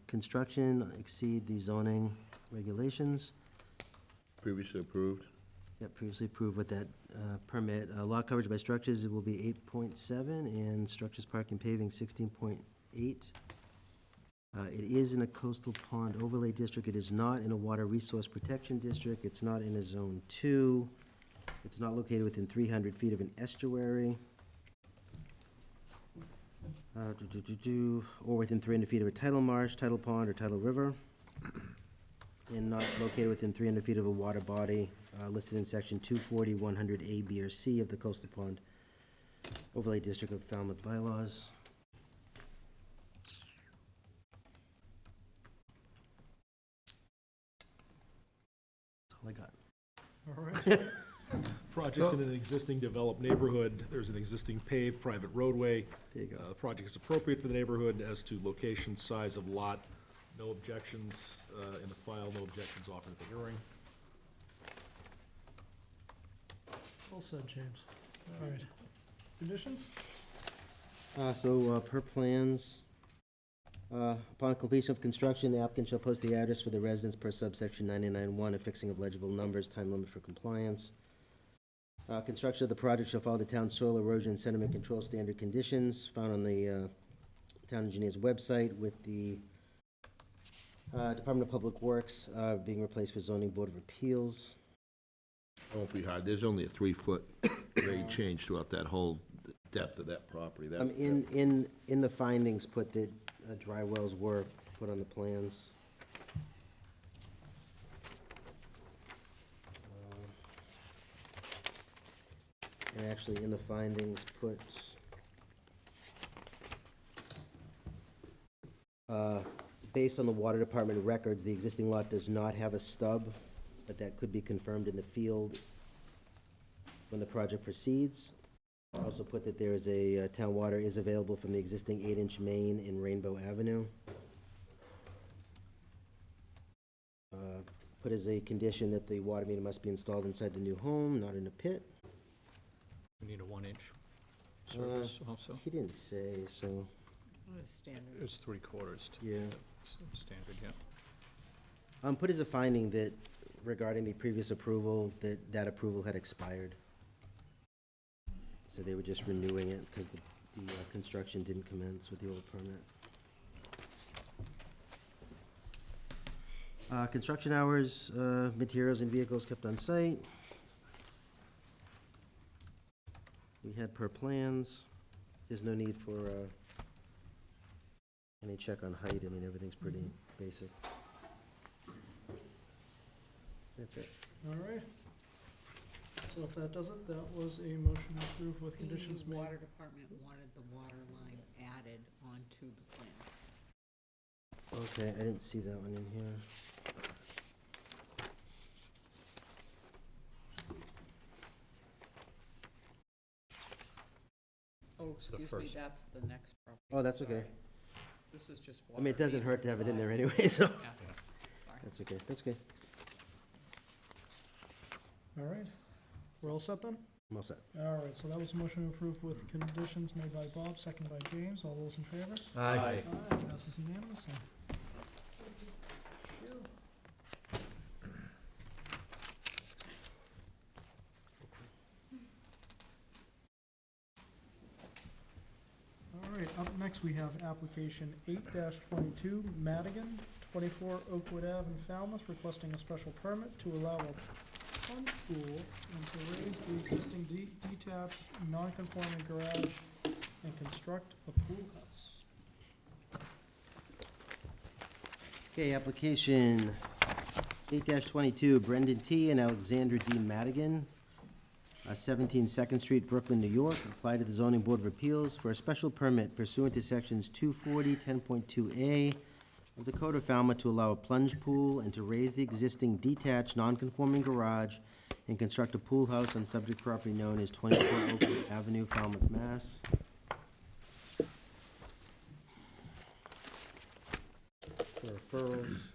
Speaker 2: construction exceed the zoning regulations.
Speaker 4: Previously approved.
Speaker 2: Yep, previously approved with that permit. Lot coverage by structures, it will be 8.7, and structures, parking, paving, 16.8. It is in a coastal pond overlay district. It is not in a water resource protection district. It's not in a zone 2. It's not located within 300 feet of an estuary. Or within 300 feet of a tidal marsh, tidal pond, or tidal river. And not located within 300 feet of a water body listed in section 240, 100 A, B, or C of the coastal pond overlay district of Falmouth bylaws. That's all I got.
Speaker 1: All right.
Speaker 11: Project's in an existing developed neighborhood. There's an existing paved private roadway.
Speaker 2: There you go.
Speaker 11: The project is appropriate for the neighborhood as to location, size of lot. No objections in the file, no objections offered at the hearing.
Speaker 1: Well said, James. All right. Conditions?
Speaker 2: Per plans, upon completion of construction, the applicant shall post the address for the residence per subsection 99.1, affixing of legible numbers, time limit for compliance. Construction of the project shall follow the town's soil erosion and sediment control standard conditions found on the town engineer's website, with the Department of Public Works being replaced with Zoning Board of Appeals.
Speaker 4: Won't be hard. There's only a 3-foot grade change throughout that whole depth of that property. That-
Speaker 2: In the findings, put that dry wells were put on the plans. And actually, in the findings, put, based on the water department records, the existing lot does not have a stub, but that could be confirmed in the field when the project proceeds. I also put that there is a, town water is available from the existing 8-inch main in Rainbow Avenue. put as a condition that the water meter must be installed inside the new home, not in a pit.
Speaker 9: We need a 1-inch service also.
Speaker 2: He didn't say, so,
Speaker 5: What is standard?
Speaker 9: It's 3/4.
Speaker 2: yeah.
Speaker 9: Standard, yeah.
Speaker 2: Put as a finding that regarding the previous approval, that approval had expired. So they were just renewing it because the construction didn't commence with the old permit. Construction hours, materials and vehicles kept on site. We had per plans. There's no need for any check on height. I mean, everything's pretty basic. That's it.
Speaker 1: All right. So if that does it, that was a motion to approve with conditions
Speaker 5: The
Speaker 1: made.
Speaker 5: water department wanted the water line added onto the plan.
Speaker 2: Okay, I didn't see that one in here.
Speaker 5: Oh,
Speaker 9: the
Speaker 5: excuse me,
Speaker 9: first.
Speaker 5: that's the next property.
Speaker 2: Oh, that's okay.
Speaker 5: Sorry. This is just
Speaker 2: I
Speaker 5: water.
Speaker 2: mean, it doesn't
Speaker 5: being
Speaker 2: hurt to have it in there
Speaker 5: provided.
Speaker 2: anyway, so.
Speaker 5: Yeah. Sorry.
Speaker 2: That's okay, that's okay.
Speaker 1: All right. We're all set then?
Speaker 2: I'm all set.
Speaker 1: All right, so that was a motion to approve with conditions made by Bob, second by James. All those in favor?
Speaker 2: Aye.
Speaker 1: Aye, passes unanimously. All right, up next, we have application 8-22, Madigan, 24 Oakwood Ave in Falmouth, requesting a special permit to allow a plunge pool and to raise the existing detached, non-conforming garage and construct a pool house.
Speaker 2: Okay, application 8-22, Brendan T. and Alexandra D. Madigan, 17 Second Street, Brooklyn, New York, apply to the Zoning Board of Appeals for a special permit pursuant to sections 240, 10.2A of the Code of Falmouth to allow a plunge pool and to raise the existing detached, non-conforming garage and construct a pool house on subject property known as 24 Oakwood Avenue, Falmouth, Mass. For referrals.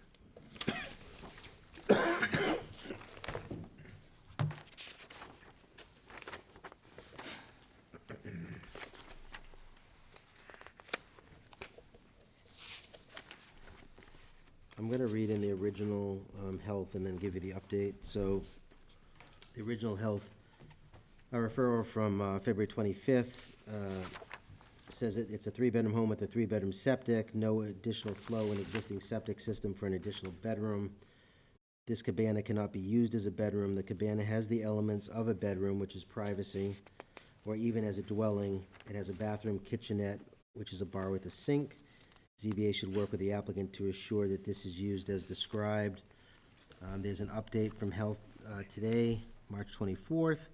Speaker 2: I'm gonna read in the original health and then give you the update. So, the original health, a referral from February 25th, says that it's a 3-bedroom home with a 3-bedroom septic, no additional flow in existing septic system for an additional bedroom. This cabana cannot be used as a bedroom. The cabana has the elements of a bedroom, which is privacy, or even as a dwelling. It has a bathroom, kitchenette, which is a bar with a sink. ZBA should work with the applicant to assure that this is used as described. There's an update from Health today, March 24th.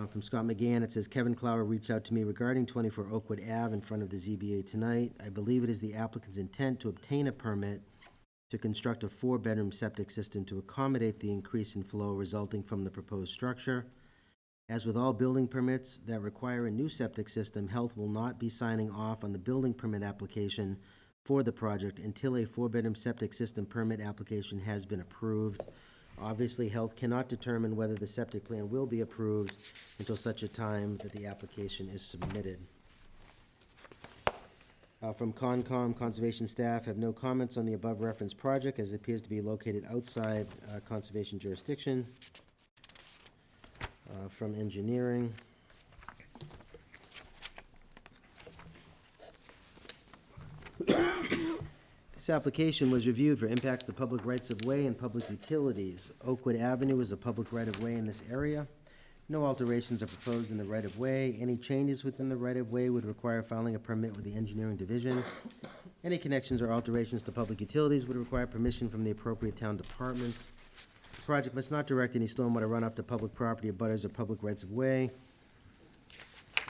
Speaker 2: From Scott McGann, it says, Kevin Clower reached out to me regarding 24 Oakwood Ave in front of the ZBA tonight. I believe it is the applicant's intent to obtain a permit to construct a 4-bedroom septic system to accommodate the increase in flow resulting from the proposed structure. As with all building permits that require a new septic system, Health will not be signing off on the building permit application for the project until a 4-bedroom septic system permit application has been approved. Obviously, Health cannot determine whether the septic plan will be approved until such a time that the application is submitted. From Concom, conservation staff have no comments on the above referenced project as it appears to be located outside conservation jurisdiction. From engineering. This application was reviewed for impacts to public rights of way and public utilities. Oakwood Avenue is a public right of way in this area. No alterations are proposed in the right of way. Any changes within the right of way would require filing a permit with the engineering division. Any connections or alterations to public utilities would require permission from the appropriate town departments. The project must not direct any stormwater runoff to public property, abutters, or public rights of way.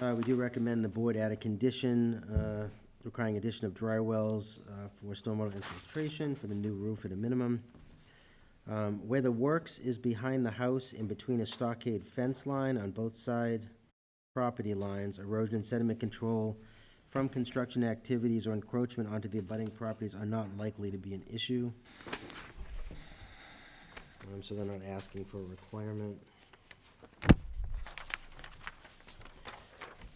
Speaker 2: We do recommend the board add a condition requiring addition of dry wells for stormwater infiltration for the new roof at a minimum. Where the works is behind the house in between a stockade fence line on both side property lines, erosion and sediment control from construction activities or encroachment onto the abutting properties are not likely to be an issue. So they're not asking for a requirement.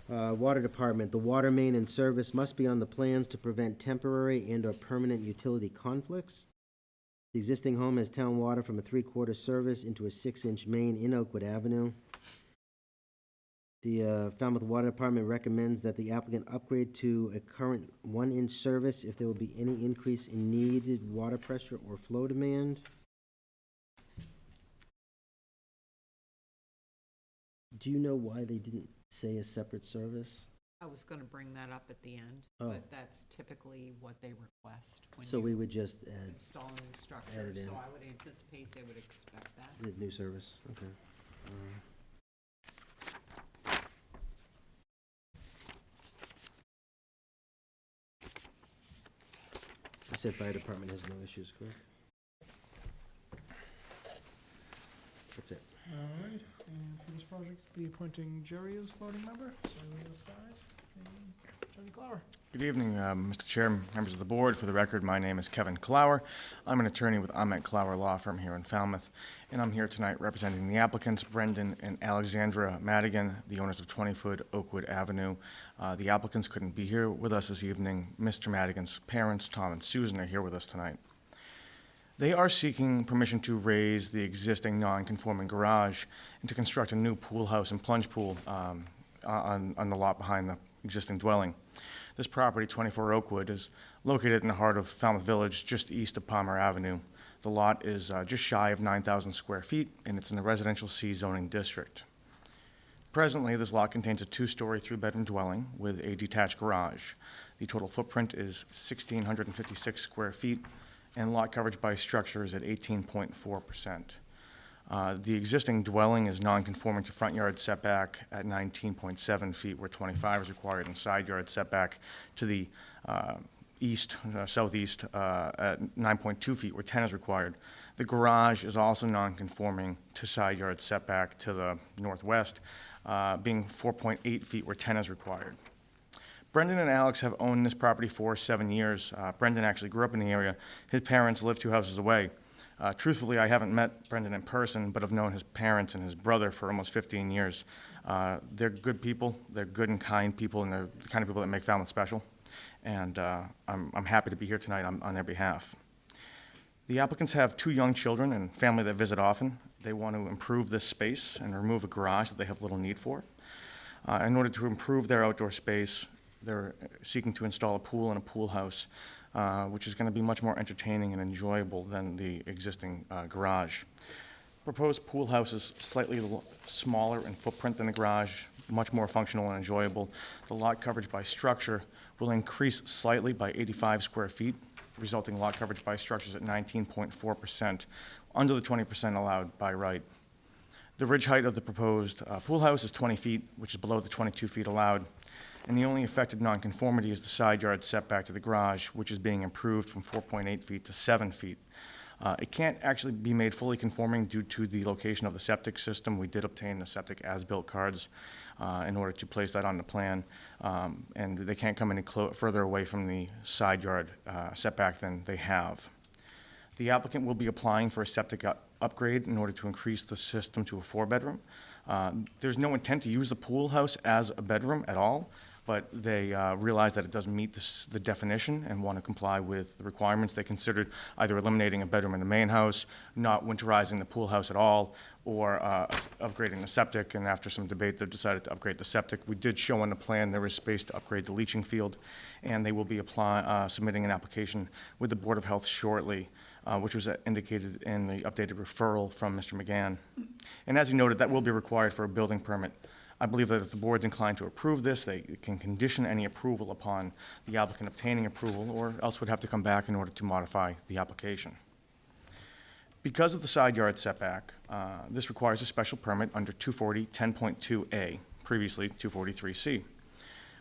Speaker 2: Water Department, the water main and service must be on the plans to prevent temporary and/or permanent utility conflicts. The existing home has town water from a 3/4 service into a 6-inch main in Oakwood Avenue. The Falmouth Water Department recommends that the applicant upgrade to a current 1-inch service if there will be any increase in needed water pressure or flow demand. Do you know why they didn't say a separate service?
Speaker 5: I was gonna bring that up at the end,
Speaker 2: Oh.
Speaker 5: but that's typically what they request when
Speaker 2: So we
Speaker 5: you
Speaker 2: would just add
Speaker 5: install a new
Speaker 2: add
Speaker 5: structure,
Speaker 2: it in.
Speaker 5: so I would anticipate they would expect that.
Speaker 2: the new service, okay. You said fire department has no issues, correct? That's it.
Speaker 1: All right, and for this project, be appointing Jerry as voting member. So we have 5, and Attorney Clower.
Speaker 13: Good evening, Mr. Chair, members of the board. For the record, my name is Kevin Clower. I'm an attorney with Ahmet Clower Law Firm here in Falmouth, and I'm here tonight representing the applicants, Brendan and Alexandra Madigan, the owners of 20-foot Oakwood Avenue. The applicants couldn't be here with us this evening. Mr. Madigan's parents, Tom and Susan, are here with us tonight. They are seeking permission to raise the existing non-conforming garage and to construct a new pool house and plunge pool on the lot behind the existing dwelling. This property, 24 Oakwood, is located in the heart of Falmouth Village, just east of Palmer Avenue. The lot is just shy of 9,000 square feet, and it's in the residential C zoning district. Presently, this lot contains a 2-story, 3-bedroom dwelling with a detached garage. The total footprint is 1,656 square feet, and lot coverage by structure is at 18.4%. The existing dwelling is non-conforming to front yard setback at 19.7 feet, where 25 is required, and side yard setback to the southeast at 9.2 feet, where 10 is required. The garage is also non-conforming to side yard setback to the northwest, being 4.8 feet, where 10 is required. Brendan and Alex have owned this property for 7 years. Brendan actually grew up in the area. His parents live 2 houses away. Truthfully, I haven't met Brendan in person, but have known his parents and his brother for almost 15 years. They're good people. They're good and kind people, and they're the kind of people that make Falmouth special. And I'm happy to be here tonight on their behalf. The applicants have 2 young children and family that visit often. They want to improve this space and remove a garage that they have little need for. In order to improve their outdoor space, they're seeking to install a pool and a pool house, which is going to be much more entertaining and enjoyable than the existing garage. Proposed pool house is slightly smaller in footprint than the garage, much more functional and enjoyable. The lot coverage by structure will increase slightly by 85 square feet, resulting lot coverage by structures at 19.4%, under the 20% allowed by right. The ridge height of the proposed pool house is 20 feet, which is below the 22 feet allowed. And the only affected nonconformity is the side yard setback to the garage, which is being improved from 4.8 feet to 7 feet. It can't actually be made fully conforming due to the location of the septic system. We did obtain the septic as-built cards in order to place that on the plan, and they can't come any further away from the side yard setback than they have. The applicant will be applying for a septic upgrade in order to increase the system to a 4-bedroom. There's no intent to use the pool house as a bedroom at all, but they realize that it doesn't meet the definition and want to comply with the requirements. They considered either eliminating a bedroom in the main house, not winterizing the pool house at all, or upgrading the septic, and after some debate, they decided to upgrade the septic. We did show on the plan there is space to upgrade the leaching field, and they will be submitting an application with the Board of Health shortly, which was indicated in the updated referral from Mr. McGann. And as he noted, that will be required for a building permit. I believe that if the board's inclined to approve this, they can condition any approval upon the applicant obtaining approval, or else would have to come back in order to modify the application. Because of the side yard setback, this requires a special permit under 240-10.2A, previously 243C,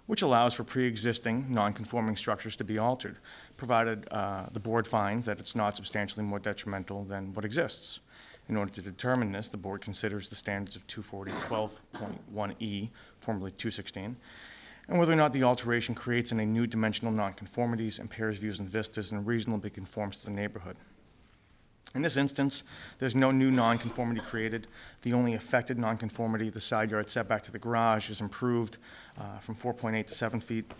Speaker 13: which allows for pre-existing non-conforming structures to be altered, provided the board finds that it's not substantially more detrimental than what exists. In order to determine this, the board considers the standards of 240-12.1E, formerly 216, and whether or not the alteration creates any new dimensional nonconformities, impairs views and vistas, and reasonably conforms to the neighborhood. In this instance, there's no new nonconformity created. The only affected nonconformity, the side yard setback to the garage, is improved from 4.8 to 7 feet.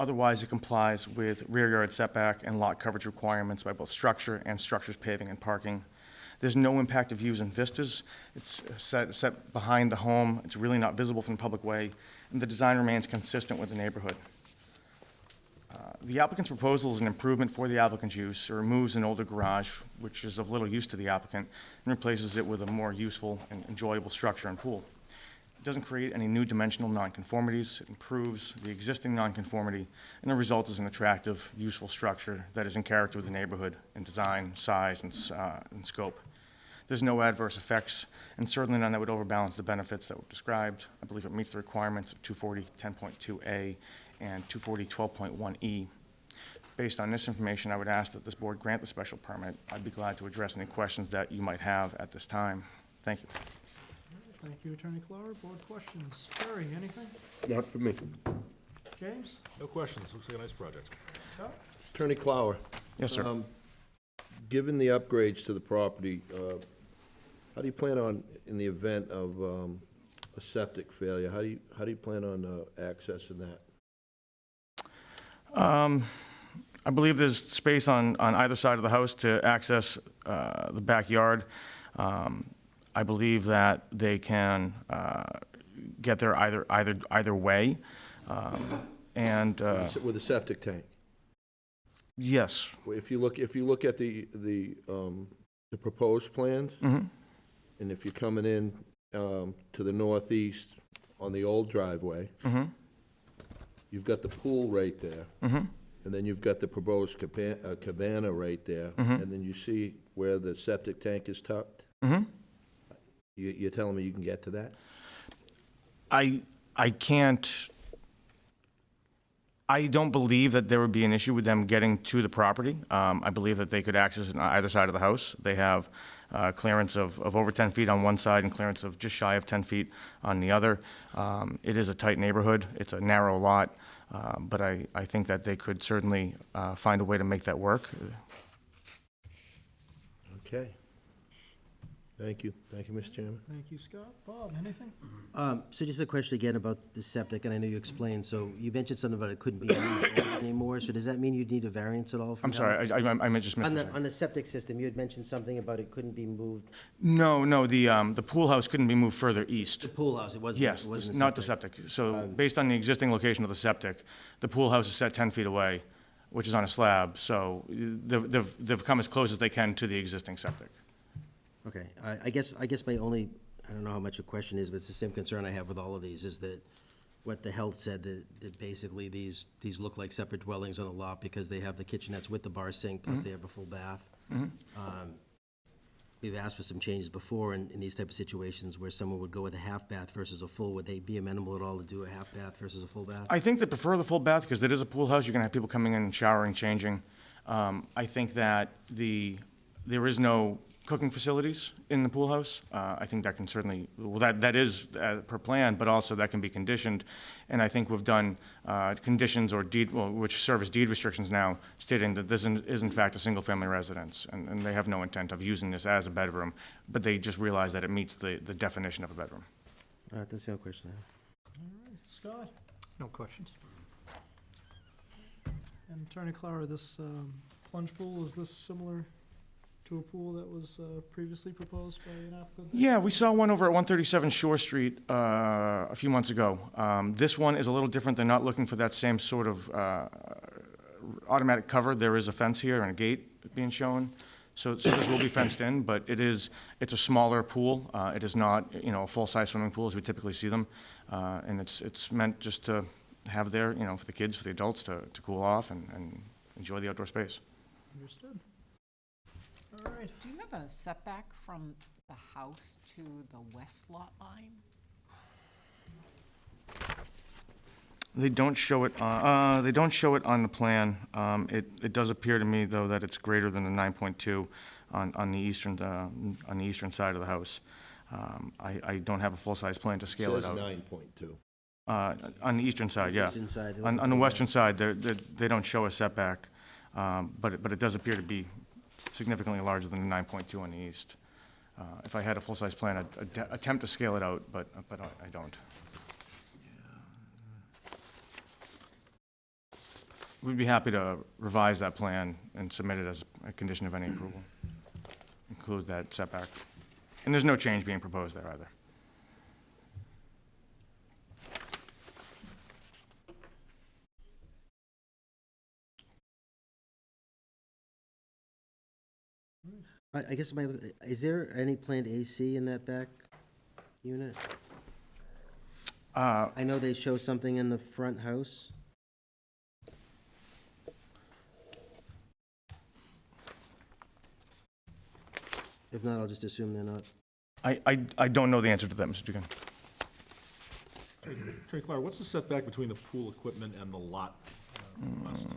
Speaker 13: Otherwise, it complies with rear yard setback and lot coverage requirements by both structure and structures, paving, and parking. There's no impact of views and vistas. It's set behind the home. It's really not visible from the public way, and the design remains consistent with the neighborhood. The applicant's proposal is an improvement for the applicant's use. It removes an older garage, which is of little use to the applicant, and replaces it with a more useful and enjoyable structure and pool. It doesn't create any new dimensional nonconformities. It improves the existing nonconformity, and the result is an attractive, useful structure that is in character with the neighborhood in design, size, and scope. There's no adverse effects, and certainly none that would overbalance the benefits that were described. I believe it meets the requirements of 240-10.2A and 240-12.1E. Based on this information, I would ask that this board grant the special permit. I'd be glad to address any questions that you might have at this time. Thank you.
Speaker 1: Thank you, Attorney Clower. Board questions? Barry, anything?
Speaker 7: Not for me.
Speaker 1: James?
Speaker 11: No questions, looks like a nice project.
Speaker 1: Scott?
Speaker 4: Attorney Clower.
Speaker 13: Yes, sir.
Speaker 4: Given the upgrades to the property, how do you plan on, in the event of a septic failure, how do you plan on accessing that?
Speaker 13: I believe there's space on either side of the house to access the backyard. I believe that they can get there either way. And
Speaker 4: With a septic tank?
Speaker 13: yes,
Speaker 4: If you look at the proposed plans,
Speaker 13: Mhm.
Speaker 4: and if you're coming in to the northeast on the old driveway,
Speaker 13: Mhm.
Speaker 4: you've got the pool right there,
Speaker 13: Mhm.
Speaker 4: and then you've got the proposed cabana right there,
Speaker 13: Mhm.
Speaker 4: and then you see where the septic tank is tucked?
Speaker 13: Mhm.
Speaker 4: You're telling me you can get to that?
Speaker 13: I can't. I don't believe that there would be an issue with them getting to the property. I believe that they could access it on either side of the house. They have clearance of over 10 feet on one side and clearance of just shy of 10 feet on the other. It is a tight neighborhood. It's a narrow lot, but I think that they could certainly find a way to make that work.
Speaker 4: Okay. Thank you, Mr. Chairman.
Speaker 1: Thank you, Scott. Bob, anything?
Speaker 2: So just a question again about the septic, and I know you explained, so you mentioned something about it couldn't be used anymore, so does that mean you'd need a variance at all from
Speaker 13: I'm sorry, I just missed
Speaker 2: On
Speaker 13: that.
Speaker 2: on the septic system, you had mentioned something about it couldn't be moved,
Speaker 13: No, the pool house couldn't be moved further east.
Speaker 2: the pool house, it wasn't,
Speaker 13: Yes,
Speaker 2: it wasn't
Speaker 13: not the septic. So based on the existing location of the septic, the pool house is set 10 feet away, which is on a slab, so they've come as close as they can to the existing septic.
Speaker 2: Okay, I guess my only, I don't know how much a question is, but it's the same concern I have with all of these, is that what the health said, that basically these look like separate dwellings on a lot because they have the kitchenettes with the bar sink, plus they have a full bath. We've asked for some changes before in these type of situations where someone would go with a half bath versus a full. Would they be amenable at all to do a half bath versus a full bath?
Speaker 13: I think they prefer the full bath because it is a pool house. You're going to have people coming in and showering, changing. I think that there is no cooking facilities in the pool house. I think that can certainly, well, that is per plan, but also that can be conditioned. And I think we've done conditions or deed, well, which serve as deed restrictions now, stating that this is in fact a single-family residence, and they have no intent of using this as a bedroom, but they just realize that it meets the definition of a bedroom.
Speaker 2: That's the only question I have.
Speaker 1: All right, Scott?
Speaker 9: No questions.
Speaker 1: And Attorney Clower, this plunge pool, is this similar to a pool that was previously proposed by an applicant?
Speaker 13: Yeah, we saw one over at 137 Shore Street a few months ago. This one is a little different. They're not looking for that same sort of automatic cover. There is a fence here and a gate being shown. So this will be fenced in, but it's a smaller pool. It is not, a full-size swimming pool as we typically see them. And it's meant just to have there, for the kids, for the adults to cool off and enjoy the outdoor space.
Speaker 1: Understood. All right.
Speaker 5: Do you have a setback from the house to the west lot line?
Speaker 13: They don't show it on the plan. It does appear to me, though, that it's greater than the 9.2 on the eastern side of the house. I don't have a full-size plan to scale it out.
Speaker 4: It says 9.2.
Speaker 13: On the eastern side, yeah.
Speaker 2: Eastern side,
Speaker 13: On the western side, they don't show a setback, but it does appear to be significantly larger than the 9.2 on the east. If I had a full-size plan, I'd attempt to scale it out, but I don't. We'd be happy to revise that plan and submit it as a condition of any approval. Include that setback. And there's no change being proposed there either.
Speaker 2: I guess is there any planned AC in that back unit? I know they show something in the front house. If not, I'll just assume they're not.
Speaker 13: I don't know the answer to that, Mr. Dugan.
Speaker 11: Attorney Clark, what's the setback between the pool equipment and the lot west?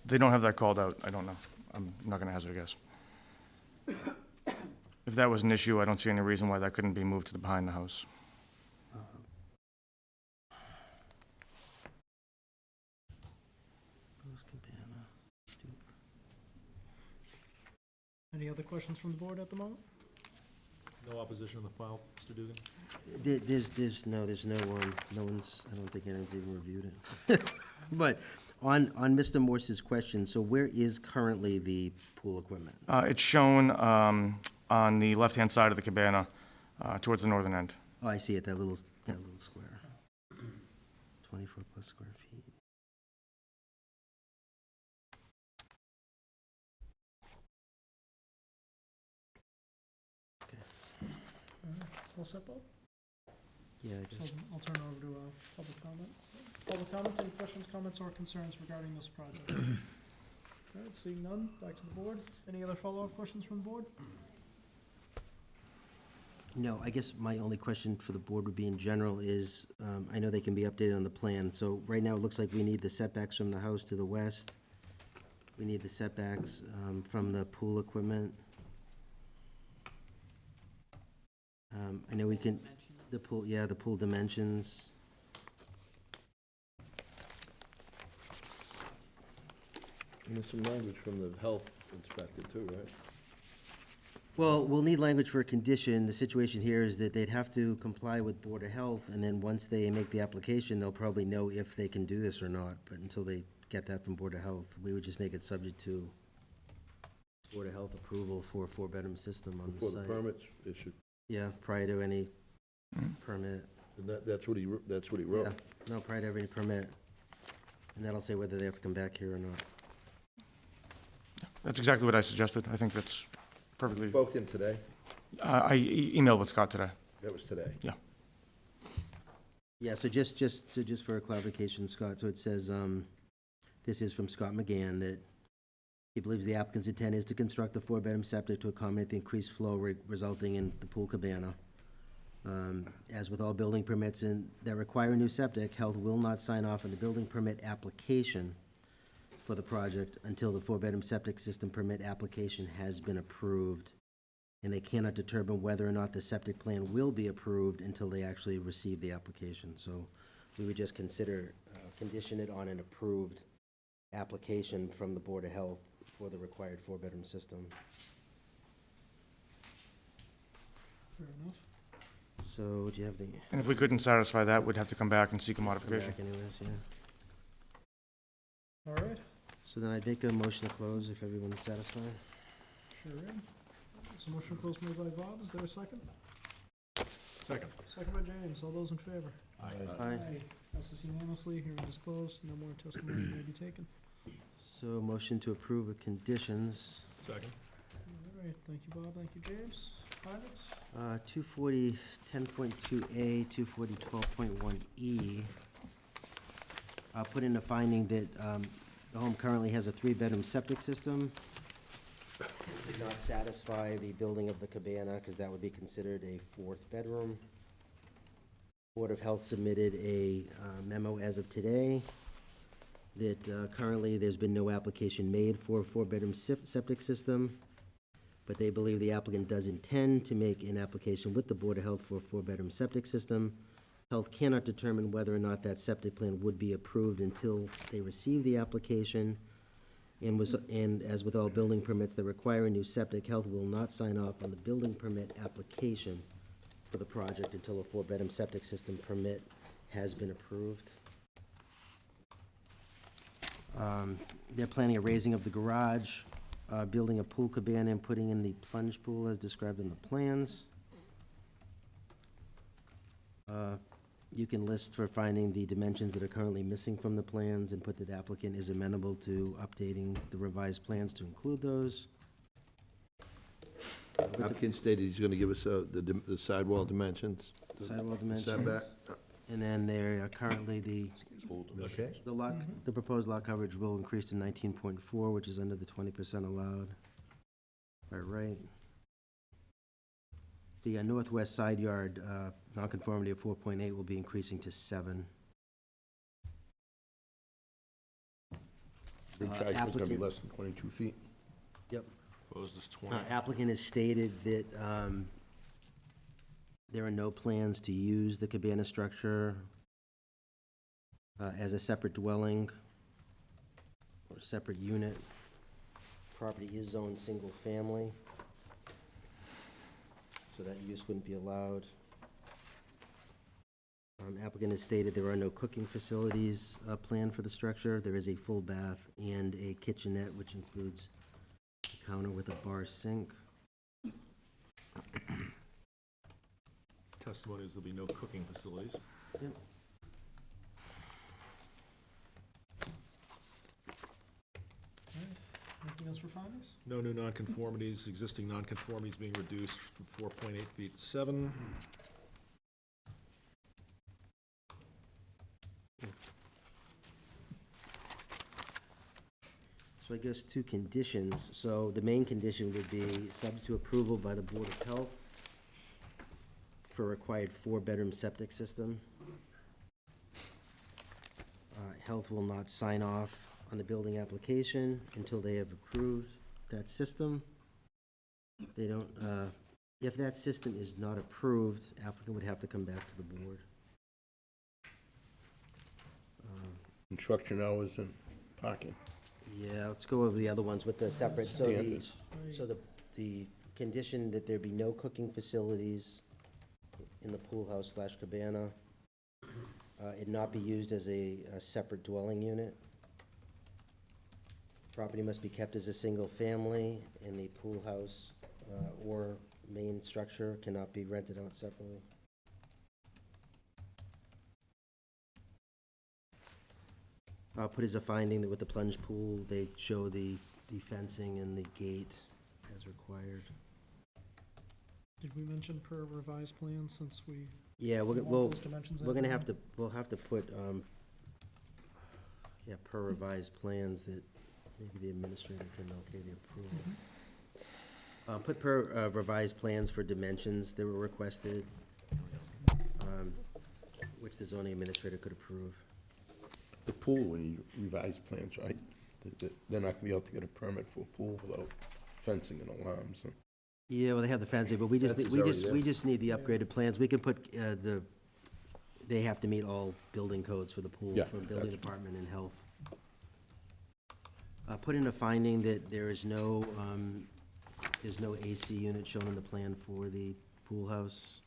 Speaker 13: They don't have that called out. I don't know. I'm not going to hazard a guess. If that was an issue, I don't see any reason why that couldn't be moved to the behind the house.
Speaker 1: Any other questions from the board at the moment?
Speaker 11: No opposition on the file, Mr. Dugan?
Speaker 2: There's no one's, I don't think anyone's even reviewed it. But on Mr. Morse's question, so where is currently the pool equipment?
Speaker 13: It's shown on the left-hand side of the cabana towards the northern end.
Speaker 2: Oh, I see it, that little square. 24 plus square feet.
Speaker 1: All set, Bob?
Speaker 2: Yeah, I
Speaker 1: So
Speaker 2: guess.
Speaker 1: I'll turn it over to public comment. Public comment, any questions, comments, or concerns regarding this project? All right, seeing none, back to the board. Any other follow-up questions from the board?
Speaker 2: No, I guess my only question for the board would be in general is, I know they can be updated on the plan, so right now it looks like we need the setbacks from the house to the west. We need the setbacks from the pool equipment. I know we can, the pool dimensions.
Speaker 4: And there's some language from the health inspector too, right?
Speaker 2: Well, we'll need language for a condition. The situation here is that they'd have to comply with Board of Health, and then once they make the application, they'll probably know if they can do this or not. But until they get that from Board of Health, we would just make it subject to Board of Health approval for a four-bedroom system on the
Speaker 4: Before the
Speaker 2: site.
Speaker 4: permit's issued.
Speaker 2: Yeah, prior to any permit.
Speaker 4: And that's what he wrote.
Speaker 2: Yeah, no, prior to any permit. And that'll say whether they have to come back here or not.
Speaker 13: That's exactly what I suggested. I think that's perfectly.
Speaker 4: Spoke to him today?
Speaker 13: I emailed with Scott today.
Speaker 4: That was today.
Speaker 13: Yeah.
Speaker 2: Yeah, so just for clarification, Scott, so it says, this is from Scott McGann, that he believes the applicant's intent is to construct a four-bedroom septic to accommodate the increased flow resulting in the pool cabana. As with all building permits that require a new septic, Health will not sign off on the building permit application for the project until the four-bedroom septic system permit application has been approved. And they cannot determine whether or not the septic plan will be approved until they actually receive the application. So we would just condition it on an approved application from the Board of Health for the required four-bedroom system.
Speaker 1: Fair enough.
Speaker 2: So do you have the?
Speaker 13: And if we couldn't satisfy that, we'd have to come back and seek a modification.
Speaker 2: Back anyways, yeah.
Speaker 1: All right,
Speaker 2: So then I'd make a motion to close if everyone's satisfied.
Speaker 1: sure. So motion closed made by Bob, is there a second?
Speaker 11: Second.
Speaker 1: Second by James, all those in favor?
Speaker 2: Aye.
Speaker 1: Passes unanimously, hearing is closed, no more testimony may be taken.
Speaker 2: So motion to approve with conditions.
Speaker 11: Second.
Speaker 1: All right, thank you, Bob, thank you, James. Findings?
Speaker 2: 240, 10.2A, 240, 12.1E. Put in a finding that the home currently has a three-bedroom septic system. Did not satisfy the building of the cabana, because that would be considered a fourth bedroom. Board of Health submitted a memo as of today that currently there's been no application made for a four-bedroom septic system, but they believe the applicant does intend to make an application with the Board of Health for a four-bedroom septic system. Health cannot determine whether or not that septic plan would be approved until they receive the application. And as with all building permits that require a new septic, Health will not sign off on the building permit application for the project until a 4-bedroom septic system permit has been approved. They're planning a raising of the garage, building a pool cabana, and putting in the plunge pool as described in the plans. You can list for finding the dimensions that are currently missing from the plans and put that the applicant is amenable to updating the revised plans to include those.
Speaker 4: Applicant stated he's gonna give us the sidewall dimensions.
Speaker 2: Sidewall dimensions.
Speaker 4: Setback.
Speaker 2: And then there are currently
Speaker 4: Okay.
Speaker 2: the proposed lot coverage will increase to 19.4, which is under the 20% allowed by right. The northwest side yard, nonconformity of 4.8 will be increasing to 7.
Speaker 7: Big size is gonna be
Speaker 2: applicant-
Speaker 7: less than 22 feet.
Speaker 2: Yep.
Speaker 11: Proposed is 20.
Speaker 2: Applicant has stated that there are no plans to use the cabana structure as a separate dwelling or separate unit. Property is zoned single-family, so that use wouldn't be allowed. Applicant has stated there are no cooking facilities planned for the structure. There is a full bath and a kitchenette, which includes a counter with a bar sink.
Speaker 11: Testimony is there'll be no cooking facilities.
Speaker 2: Yep.
Speaker 1: Anything else for findings?
Speaker 11: No new nonconformities, existing nonconformities being reduced from 4.8 feet to 7.
Speaker 2: So I guess 2 conditions. So the main condition would be subject to approval by the Board of Health for a required 4-bedroom septic system. Health will not sign off on the building application until they have approved that system. They don't, if that system is not approved, applicant would have to come back to the board.
Speaker 7: Construction hours and parking.
Speaker 2: Yeah, let's go over the other ones with the separate, so
Speaker 7: Standards.
Speaker 2: the condition that there be no cooking facilities in the pool house / cabana, it not be used as a separate dwelling unit. Property must be kept as a single family, and the pool house or main structure cannot be rented out separately. Put as a finding that with the plunge pool, they show the fencing and the gate as required.
Speaker 1: Did we mention per revised plan since we
Speaker 2: Yeah,
Speaker 1: want
Speaker 2: we'll
Speaker 1: those dimensions in
Speaker 2: we're gonna
Speaker 1: there?
Speaker 2: we'll have to put, yeah, per revised plans that maybe the administrator can okay the approval. Put per revised plans for dimensions that were requested, which the zoning administrator could approve.
Speaker 7: The pool, when you revise plans, right? They're not gonna be able to get a permit for a pool without fencing and alarms. Huh?
Speaker 2: Yeah, well, they have the fencing, but we just
Speaker 4: Fence is already there.
Speaker 2: need the upgraded plans. We can put, they have to meet all building codes for the pool,
Speaker 7: Yeah,
Speaker 2: for building
Speaker 7: gotcha.
Speaker 2: department and health. Put in a finding that there's no AC unit shown on the plan for the pool house.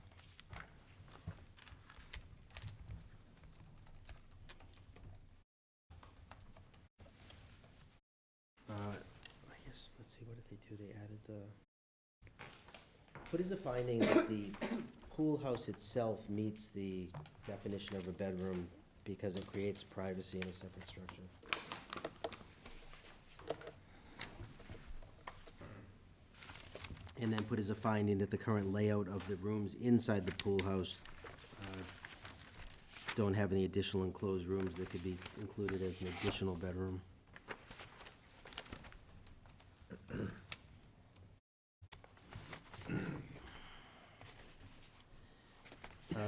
Speaker 2: I guess, let's see, what did they do? They added what is the finding that the pool house itself meets the definition of a bedroom because it creates privacy in a separate structure? And then put as a finding that the current layout of the rooms inside the pool house don't have any additional enclosed rooms that could be included as an additional bedroom.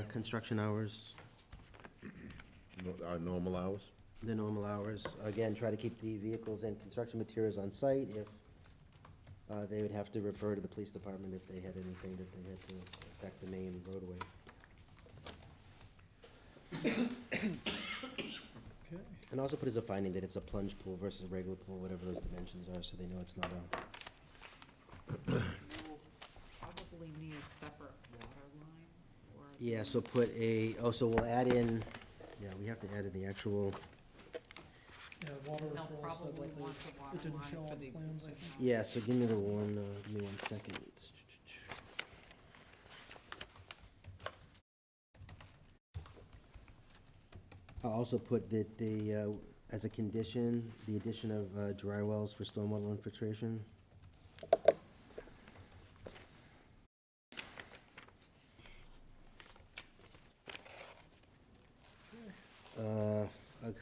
Speaker 2: Construction hours,
Speaker 4: Our normal hours?
Speaker 2: the normal hours. Again, try to keep the vehicles and construction materials on site. If they would have to refer to the police department if they had anything that they had to affect the main roadway. And also put as a finding that it's a plunge pool versus a regular pool, whatever those dimensions are, so they know it's not a,
Speaker 5: We'll probably need a separate water line or.
Speaker 2: yeah, so put a, oh, so we'll add in, yeah, we have to add in the actual,
Speaker 1: Yeah, water
Speaker 5: They'll
Speaker 1: referral said
Speaker 5: probably
Speaker 1: like
Speaker 5: want the
Speaker 1: it
Speaker 5: water
Speaker 1: didn't show
Speaker 5: line
Speaker 1: on
Speaker 5: for
Speaker 1: the
Speaker 5: the
Speaker 1: plans, I
Speaker 5: existing
Speaker 1: think.
Speaker 5: house.
Speaker 2: yeah, so give me give me 1 second. I'll also put that as a condition, the addition of dry wells for stormwater infiltration.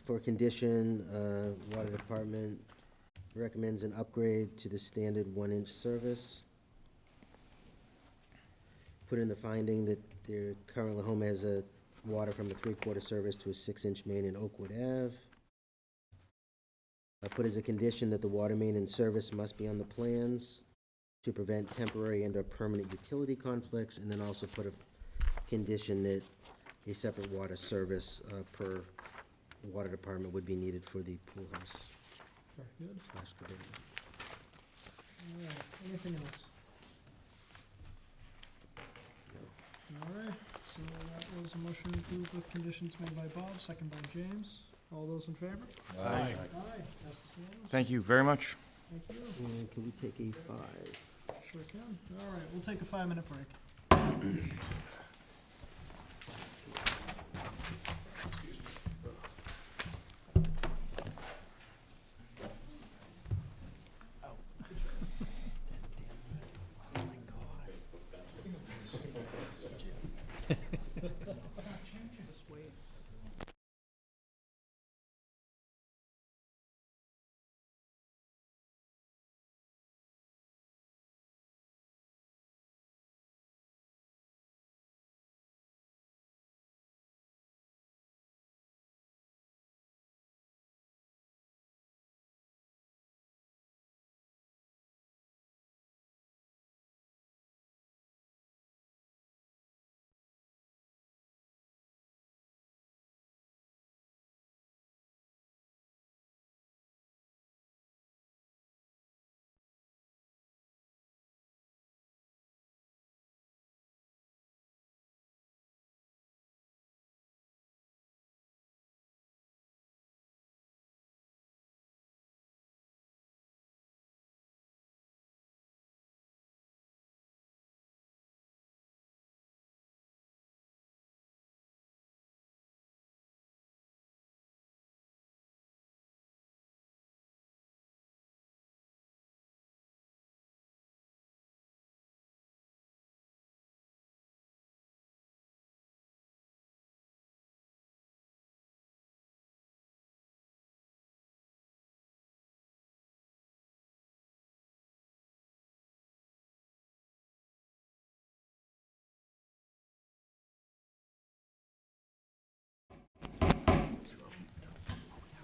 Speaker 2: For a condition, water department recommends an upgrade to the standard 1-inch service. Put in the finding that their current home has a water from a 3/4 service to a 6-inch main in Oakwood Ave. Put as a condition that the water main and service must be on the plans to prevent temporary and/or permanent utility conflicts, and then also put a condition that a separate water service per water department would be needed for the pool house
Speaker 1: Very good.
Speaker 2: / pavilion.
Speaker 1: All right, anything else? All right, so that was a motion approved with conditions made by Bob, second by James. All those in favor?
Speaker 11: Aye.
Speaker 1: Aye, passes unanimously.
Speaker 13: Thank you very much.
Speaker 1: Thank you.
Speaker 2: And can we take a 5?
Speaker 1: Sure can. All right, we'll take a 5-minute break.
Speaker 5: Just wait.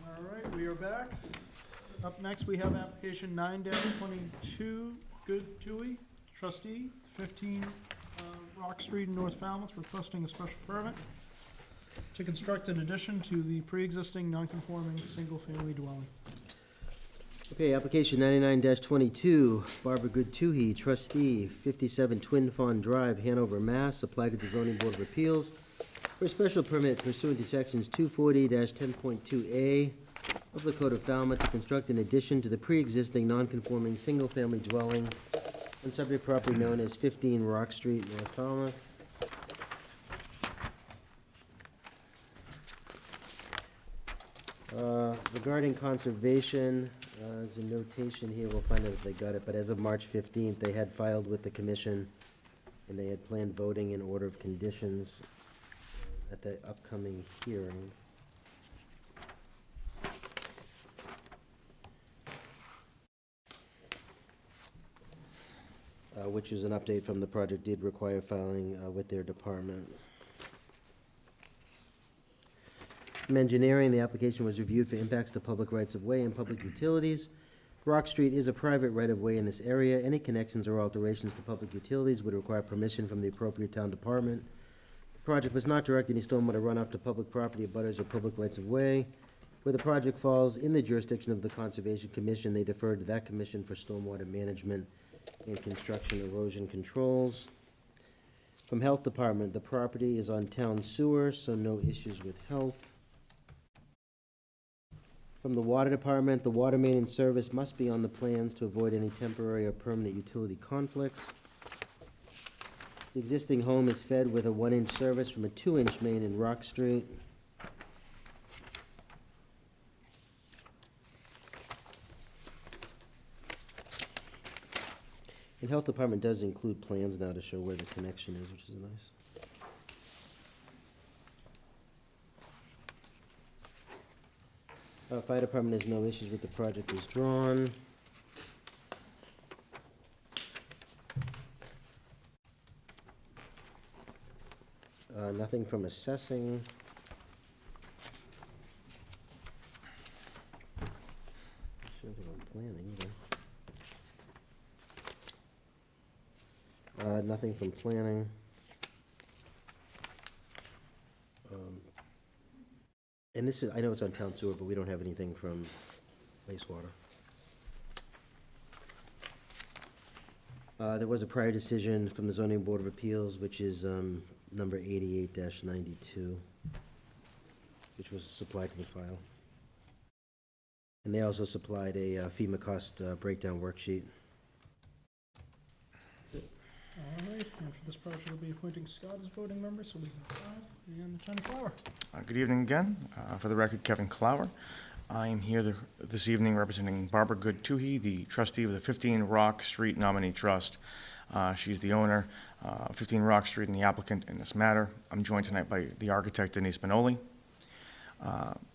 Speaker 1: All right, we are back. Up next, we have application 9-22, Good Tui, trustee, 15 Rock Street in North Falmouth, requesting a special permit to construct an addition to the pre-existing non-conforming single-family dwelling.
Speaker 2: Okay, application 99-22, Barbara Goodtoohey, trustee, 57 Twin Fawn Drive, Hanover, Mass. Applied to the zoning board of appeals for a special permit pursuant to sections 240-10.2A of the Code of Falmouth to construct an addition to the pre-existing non-conforming single-family dwelling on subject property known as 15 Rock Street, North Falmouth. Regarding conservation, there's a notation here, we'll find out if they got it, but as of March 15th, they had filed with the commission, and they had planned voting in order of conditions at the upcoming hearing. Which is an update from the project did require filing with their department. From engineering, the application was reviewed for impacts to public rights-of-way and public utilities. Rock Street is a private right-of-way in this area. Any connections or alterations to public utilities would require permission from the appropriate town department. The project was not direct any stormwater runoff to public property, abutters, or public rights-of-way. Where the project falls in the jurisdiction of the Conservation Commission, they defer to that commission for stormwater management and construction erosion controls. From Health Department, the property is on town sewer, so no issues with health. From the Water Department, the water main and service must be on the plans to avoid any temporary or permanent utility conflicts. The existing home is fed with a 1-inch service from a 2-inch main in Rock Street. And Health Department does include plans now to show where the connection is, which is nice. Fire Department has no issues with the project as drawn. Nothing from assessing. Nothing on planning either. Nothing from planning. And this is, I know it's on town sewer, but we don't have anything from wastewater. There was a prior decision from the Zoning Board of Appeals, which is number 88-92, which was supplied to the file. And they also supplied a FEMA cost breakdown worksheet.
Speaker 1: All right, and for this project, we'll be appointing Scott as voting member, so we have 5, and Lieutenant Flower.
Speaker 13: Good evening again. For the record, Kevin Clower. I am here this evening representing Barbara Good-Toohey, the trustee of the 15 Rock Street Nominee Trust. She's the owner of 15 Rock Street and the applicant in this matter. I'm joined tonight by the architect, Denise Benoli.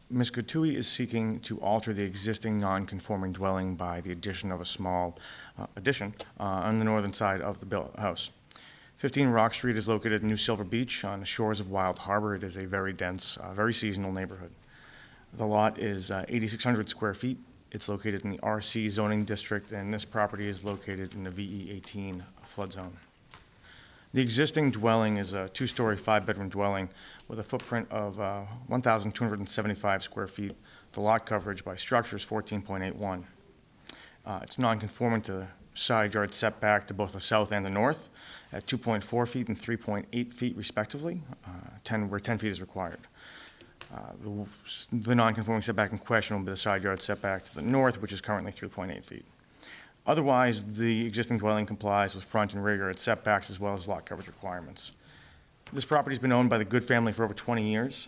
Speaker 13: Ms. Good-Toohey is seeking to alter the existing non-conforming dwelling by the addition of a small addition on the northern side of the house. 15 Rock Street is located in New Silver Beach on the shores of Wild Harbor. It is a very dense, very seasonal neighborhood. The lot is 8,600 square feet. It's located in the RC zoning district, and this property is located in the VE18 flood zone. The existing dwelling is a 2-story, 5-bedroom dwelling with a footprint of 1,275 square feet. The lot coverage by structure is 14.81. It's non-conforming to the side yard setback to both the south and the north at 2.4 feet and 3.8 feet respectively, where 10 feet is required. The non-conforming setback in question will be the side yard setback to the north, which is currently 3.8 feet. Otherwise, the existing dwelling complies with front and rear yard setbacks as well as lot coverage requirements. This property has been owned by the Good family for over 20 years.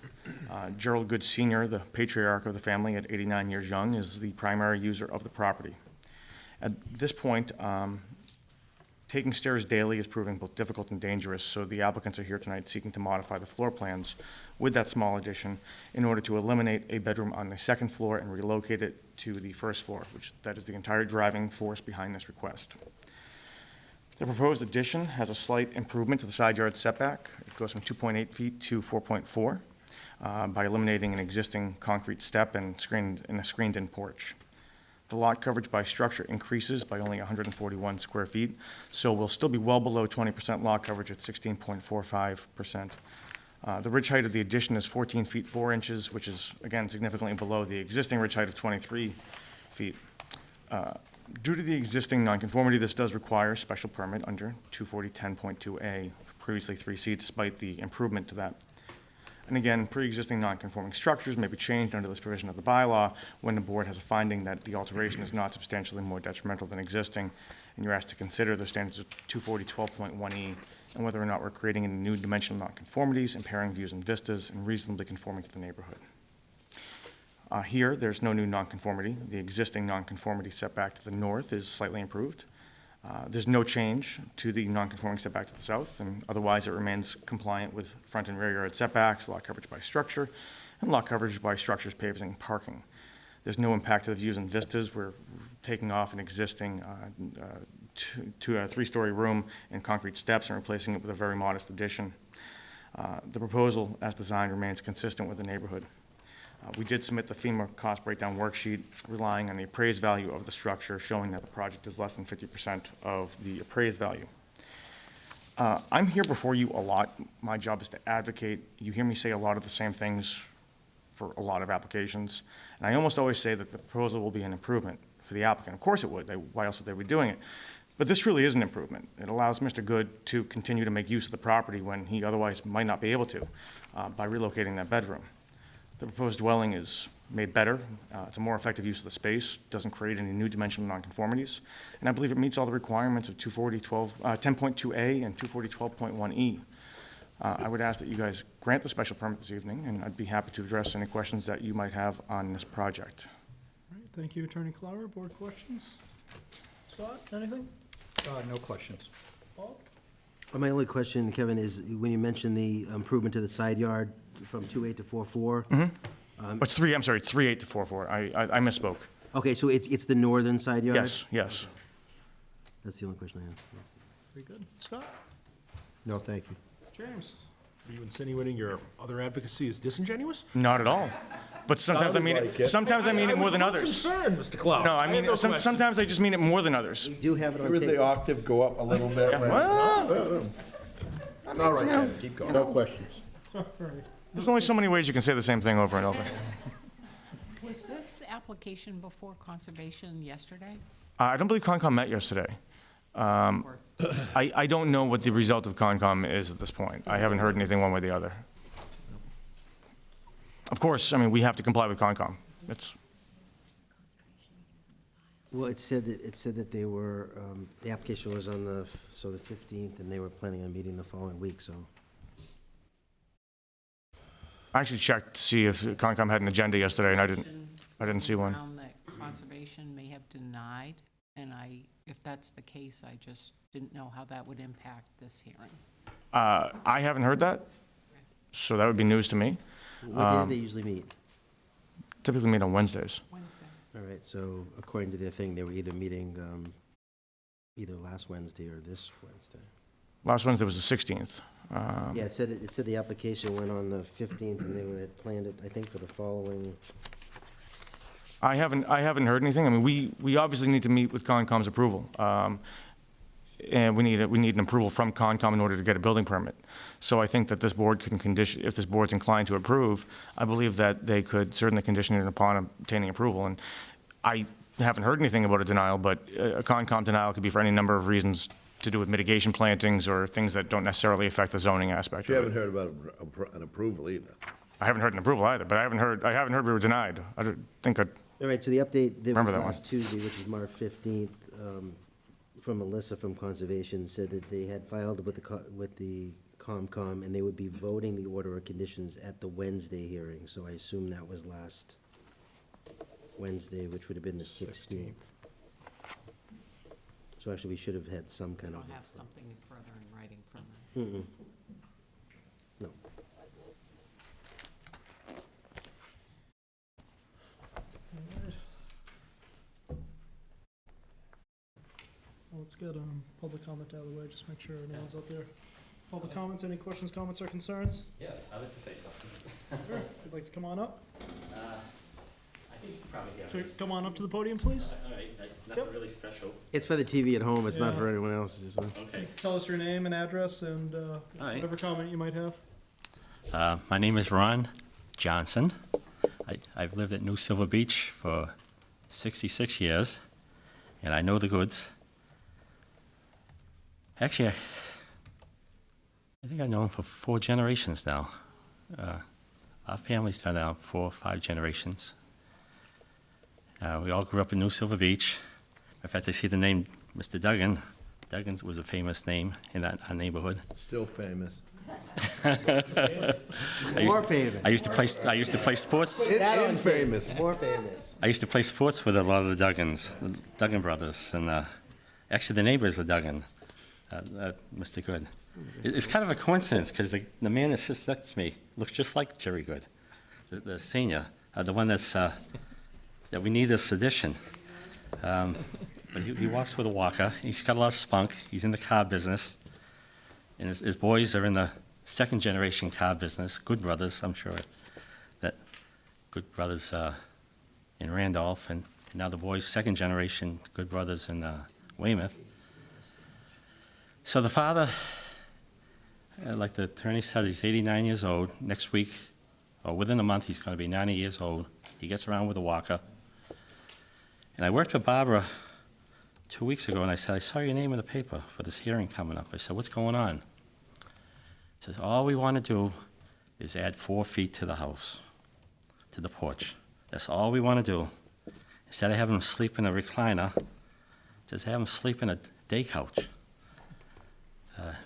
Speaker 13: Gerald Good Sr., the patriarch of the family at 89 years young, is the primary user of the property. At this point, taking stairs daily is proving both difficult and dangerous, so the applicants are here tonight seeking to modify the floor plans with that small addition in order to eliminate a bedroom on the second floor and relocate it to the first floor, that is the entire driving force behind this request. The proposed addition has a slight improvement to the side yard setback. It goes from 2.8 feet to 4.4 by eliminating an existing concrete step and a screened-in porch. The lot coverage by structure increases by only 141 square feet, so we'll still be well below 20% lot coverage at 16.45%. The ridge height of the addition is 14 feet 4 inches, which is, again, significantly below the existing ridge height of 23 feet. Due to the existing nonconformity, this does require a special permit under 240-10.2A, previously 3C, despite the improvement to that. And again, pre-existing non-conforming structures may be changed under this provision of the bylaw when the board has a finding that the alteration is not substantially more detrimental than existing, and you're asked to consider the standards of 240-12.1E and whether or not we're creating any new dimensional nonconformities, impairing views and vistas, and reasonably conforming to the neighborhood. Here, there's no new nonconformity. The existing nonconformity setback to the north is slightly improved. There's no change to the nonconforming setback to the south, and otherwise it remains compliant with front and rear yard setbacks, lot coverage by structure, and lot coverage by structures, paving, and parking. There's no impact to the views and vistas. We're taking off an existing 3-story room and concrete steps and replacing it with a very modest addition. The proposal, as designed, remains consistent with the neighborhood. We did submit the FEMA cost breakdown worksheet relying on the appraised value of the structure, showing that the project is less than 50% of the appraised value. I'm here before you a lot. My job is to advocate. You hear me say a lot of the same things for a lot of applications. And I almost always say that the proposal will be an improvement for the applicant. Of course it would. Why else would they be doing it? But this really is an improvement. It allows Mr. Good to continue to make use of the property when he otherwise might not be able to, by relocating that bedroom. The proposed dwelling is made better. It's a more effective use of the space, doesn't create any new dimensional nonconformities, and I believe it meets all the requirements of 10.2A and 240.12.1E. I would ask that you guys grant the special permit this evening, and I'd be happy to address any questions that you might have on this project.
Speaker 1: All right, thank you, Attorney Clower. Board questions? Scott, anything?
Speaker 9: No questions.
Speaker 1: Paul?
Speaker 2: My only question, Kevin, is when you mentioned the improvement to the side yard from 2.8 to 4.4.
Speaker 13: It's 3.8 to 4.4. I misspoke.
Speaker 2: Okay, so it's the northern side yard?
Speaker 13: Yes.
Speaker 2: That's the only question I have.
Speaker 1: Very good. Scott?
Speaker 2: No, thank you.
Speaker 1: James?
Speaker 11: Are you insinuating your other advocacy is disingenuous?
Speaker 13: Not at all. But sometimes I mean
Speaker 4: Sounded like it.
Speaker 13: Sometimes I mean it more than others.
Speaker 11: Concerned, Mr. Cloud.
Speaker 13: No, I mean, sometimes I just mean it more than others.
Speaker 2: We do have it on
Speaker 7: Hear the
Speaker 2: tape.
Speaker 7: octave go up a little bit. right?
Speaker 13: Well,
Speaker 4: It's all right, Kevin, keep going.
Speaker 7: No questions.
Speaker 1: All right.
Speaker 13: there's only so many ways you can say the same thing over and over.
Speaker 5: Was this application before conservation yesterday?
Speaker 13: I don't believe Concom met yesterday.
Speaker 5: Or-
Speaker 13: I don't know what the result of Concom is at this point. I haven't heard anything one way or the other. Of course, I mean, we have to comply with Concom. It's,
Speaker 2: Well, it said that they were, the application was on the 15th, and they were planning on meeting the following week, so.
Speaker 13: I actually checked to see if Concom had an agenda yesterday, and I didn't see one.
Speaker 5: Found that conservation may have denied, and if that's the case, I just didn't know how that would impact this hearing.
Speaker 13: I haven't heard that, so that would be news to me.
Speaker 2: What day do they usually meet?
Speaker 13: Typically meet on Wednesdays.
Speaker 5: Wednesday.
Speaker 2: All right, so according to their thing, they were either meeting either last Wednesday or this Wednesday.
Speaker 13: Last Wednesday was the 16th.
Speaker 2: Yeah, it said the application went on the 15th, and they had planned it, I think, for the following.
Speaker 13: I haven't heard anything. I mean, we obviously need to meet with Concom's approval. And we need an approval from Concom in order to get a building permit. So I think that this board can condition, if this board's inclined to approve, I believe that they could certainly condition it upon obtaining approval. And I haven't heard anything about a denial, but a Concom denial could be for any number of reasons to do with mitigation plantings or things that don't necessarily affect the zoning aspect
Speaker 4: You
Speaker 13: of
Speaker 4: haven't
Speaker 13: it.
Speaker 4: heard about an approval either.
Speaker 13: I haven't heard an approval either, but I haven't heard we were denied. I don't think
Speaker 2: All right, so the update that
Speaker 13: Remember
Speaker 2: was
Speaker 13: that one.
Speaker 2: last Tuesday, which was March 15th, from Melissa from Conservation, said that they had filed with the COMCOM, and they would be voting the order of conditions at the Wednesday hearing. So I assume that was last Wednesday, which would have been the 16th. So actually, we should have had some
Speaker 5: I
Speaker 2: kind of.
Speaker 5: don't have something further in writing from them.
Speaker 2: No.
Speaker 1: Well, let's get public comment out of the way, just make sure no one's out there. Public comments, any questions, comments, or concerns?
Speaker 14: Yes, I'd like to say something.
Speaker 1: Sure, if you'd like to come on up.
Speaker 14: I think you can probably hear
Speaker 1: Sure,
Speaker 14: me.
Speaker 1: come on up to the podium, please.
Speaker 14: All right, nothing really special.
Speaker 2: It's for the TV at home, it's not
Speaker 1: Yeah.
Speaker 2: for anyone else. It's just-
Speaker 14: Okay.
Speaker 1: Tell us your name and address and
Speaker 14: right.
Speaker 1: whatever comment you might have.
Speaker 14: My name is Ron Johnson. I've lived at New Silver Beach for 66 years, and I know the goods. Actually, I think I've known them for 4 generations now. Our family's been down 4 or 5 generations. We all grew up in New Silver Beach. In fact, I see the name Mr. Duggan. Duggan's was a famous name in our neighborhood.
Speaker 4: Still famous.
Speaker 2: More famous.
Speaker 14: I used to play sports.
Speaker 2: That
Speaker 4: And famous.
Speaker 2: More famous.
Speaker 14: I used to play sports with a lot of the Duggans, the Duggan brothers, and actually the neighbor is the Duggan, Mr. Good. It's kind of a coincidence because the man that sits next to me looks just like Jerry Good, the senior, the one that's that we need this addition. But he walks with a walker. He's got a lot of spunk. He's in the car business, and his boys are in the 2nd generation car business. Good brothers, I'm sure. That Good brothers in Randolph, and now the boys 2nd generation Good brothers in Weymouth. So the father, like the attorney said, he's 89 years old. Next week, or within a month, he's gonna be 90 years old. He gets around with a walker. And I worked for Barbara 2 weeks ago, and I said, I saw your name in the paper for this hearing coming up. I said, what's going on? She says, all we want to do is add 4 feet to the house, to the porch. That's all we want to do. Instead of having him sleep in a recliner, just have him sleep in a day couch.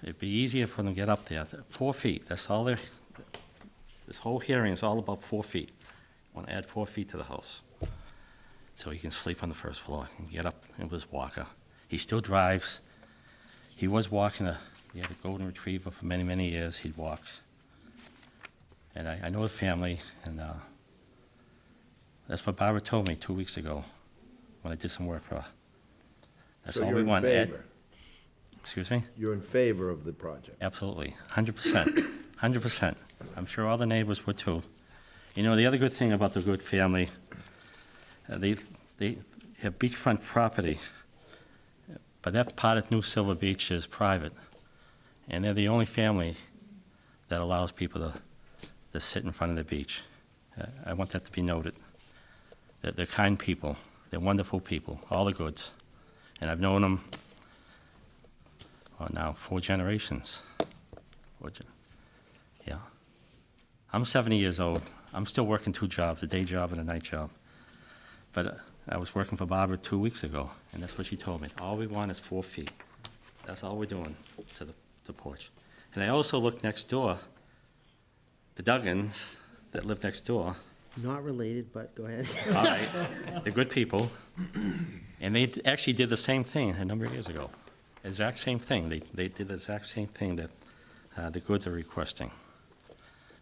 Speaker 14: It'd be easier for them to get up there. 4 feet, that's all they're, this whole hearing is all about 4 feet. Want to add 4 feet to the house, so he can sleep on the first floor and get up with his walker. He still drives. He was walking he had a golden retriever for many, many years. He'd walk. And I know the family, and that's what Barbara told me 2 weeks ago when I did some work for her. That's
Speaker 4: So
Speaker 14: all
Speaker 4: you're
Speaker 14: we
Speaker 4: in
Speaker 14: want.
Speaker 4: favor?
Speaker 14: Excuse me?
Speaker 4: You're in favor of the project?
Speaker 14: Absolutely, 100%, 100%. I'm sure all the neighbors would too. You know, the other good thing about the Good family, they have beachfront property, but that part of New Silver Beach is private, and they're the only family that allows people to sit in front of the beach. I want that to be noted. They're kind people. They're wonderful people, all the Goods. And I've known them, now 4 generations. Yeah. I'm 70 years old. I'm still working 2 jobs, a day job and a night job. But I was working for Barbara 2 weeks ago, and that's what she told me. All we want is 4 feet. That's all we're doing to the porch. And I also looked next door, the Duggins that live next door.
Speaker 2: Not related, but go ahead.
Speaker 14: All right, they're good people. And they actually did the same thing a number of years ago. Exact same thing. They did the exact same thing that the Goods are requesting.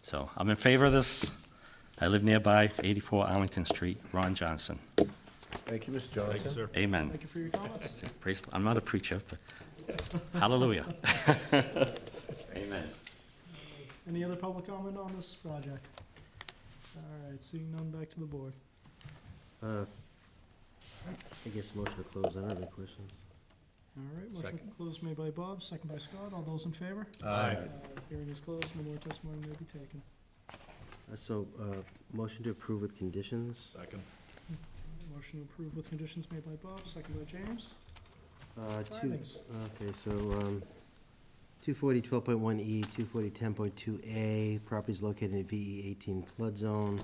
Speaker 14: So I'm in favor of this. I live nearby, 84 Arlington Street, Ron Johnson.
Speaker 4: Thank you, Mr. Johnson.
Speaker 11: Thank you, sir.
Speaker 14: Amen.
Speaker 1: Thank you for your comments.
Speaker 14: Praise, I'm not a preacher, but hallelujah. Amen.
Speaker 1: Any other public comment on this project? All right, seeing none, back to the board.
Speaker 2: I guess motion to close. I don't have any questions.
Speaker 1: All right, motion
Speaker 4: Second.
Speaker 1: closed made by Bob, second by Scott. All those in favor?
Speaker 4: Aye.
Speaker 1: Hearing is closed, no more testimony may be taken.
Speaker 2: Motion to approve with conditions.
Speaker 11: Second.
Speaker 1: Motion to approve with conditions made by Bob, second by James.
Speaker 2: Findings. Okay, so, 240, 12.1E, 240, 10.2A, properties located in VE 18 flood zone.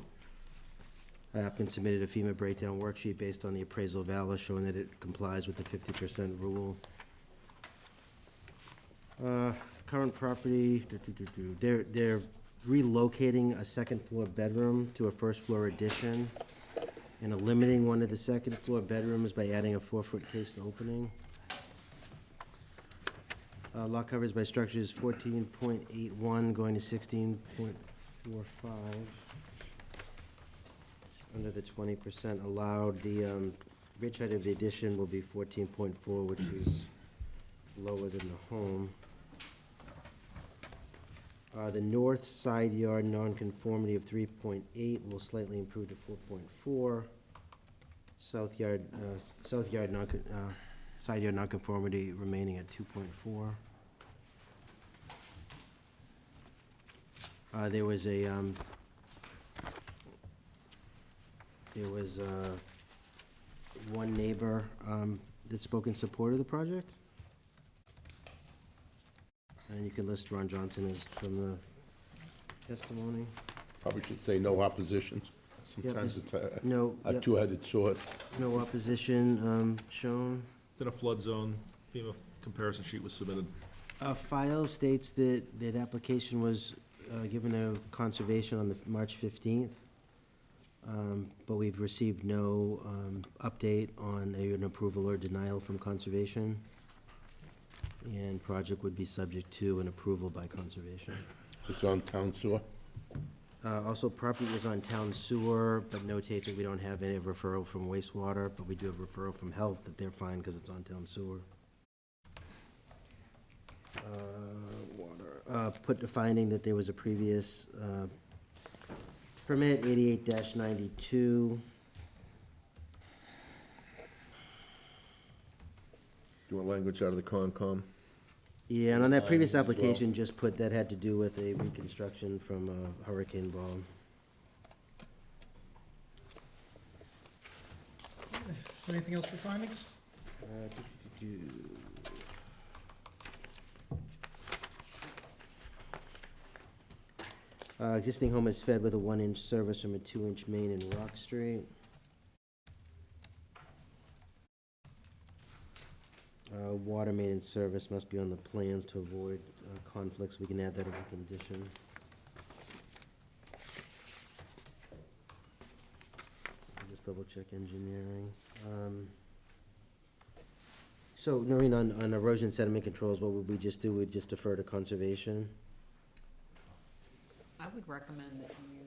Speaker 2: Applicant submitted a FEMA breakdown worksheet based on the appraisal value showing that it complies with the 50% rule. Current property, they're relocating a second floor bedroom to a first floor addition and limiting one of the second floor bedrooms by adding a 4-foot cased opening. Lot coverage by structures 14.81 going to 16.45. Under the 20% allowed, the ridge height of the addition will be 14.4, which is lower than the home. The north side yard nonconformity of 3.8 will slightly improve to 4.4. South yard side yard nonconformity remaining at 2.4. There was one neighbor that spoke in support of the project. And you can list Ron Johnson as from the testimony.
Speaker 7: Probably should say no oppositions. Sometimes it's
Speaker 2: No,
Speaker 7: a
Speaker 2: yep,
Speaker 7: two-headed sword.
Speaker 2: no opposition shown.
Speaker 11: It's in a flood zone. FEMA comparison sheet was submitted.
Speaker 2: File states that application was given to conservation on the March 15th, but we've received no update on an approval or denial from conservation, and project would be subject to an approval by conservation.
Speaker 7: It's on town sewer.
Speaker 2: Also, property is on town sewer, but notate that we don't have any referral from wastewater, but we do have referral from health that they're fine because it's on town sewer. Water. Put the finding that there was a previous permit, 88-92.
Speaker 4: Do you want language out of the Concom?
Speaker 2: Yeah, and on that previous
Speaker 4: As well.
Speaker 2: application, just put that had to do with a reconstruction from a hurricane bomb.
Speaker 1: Anything else for findings?
Speaker 2: Existing home is fed with a 1-inch service from a 2-inch main in Rock Street. Water main and service must be on the plans to avoid conflicts. We can add that as a condition. Just double check engineering. So Noreen, on erosion sediment controls, what would we just do? We'd just defer to conservation?
Speaker 5: I would recommend that you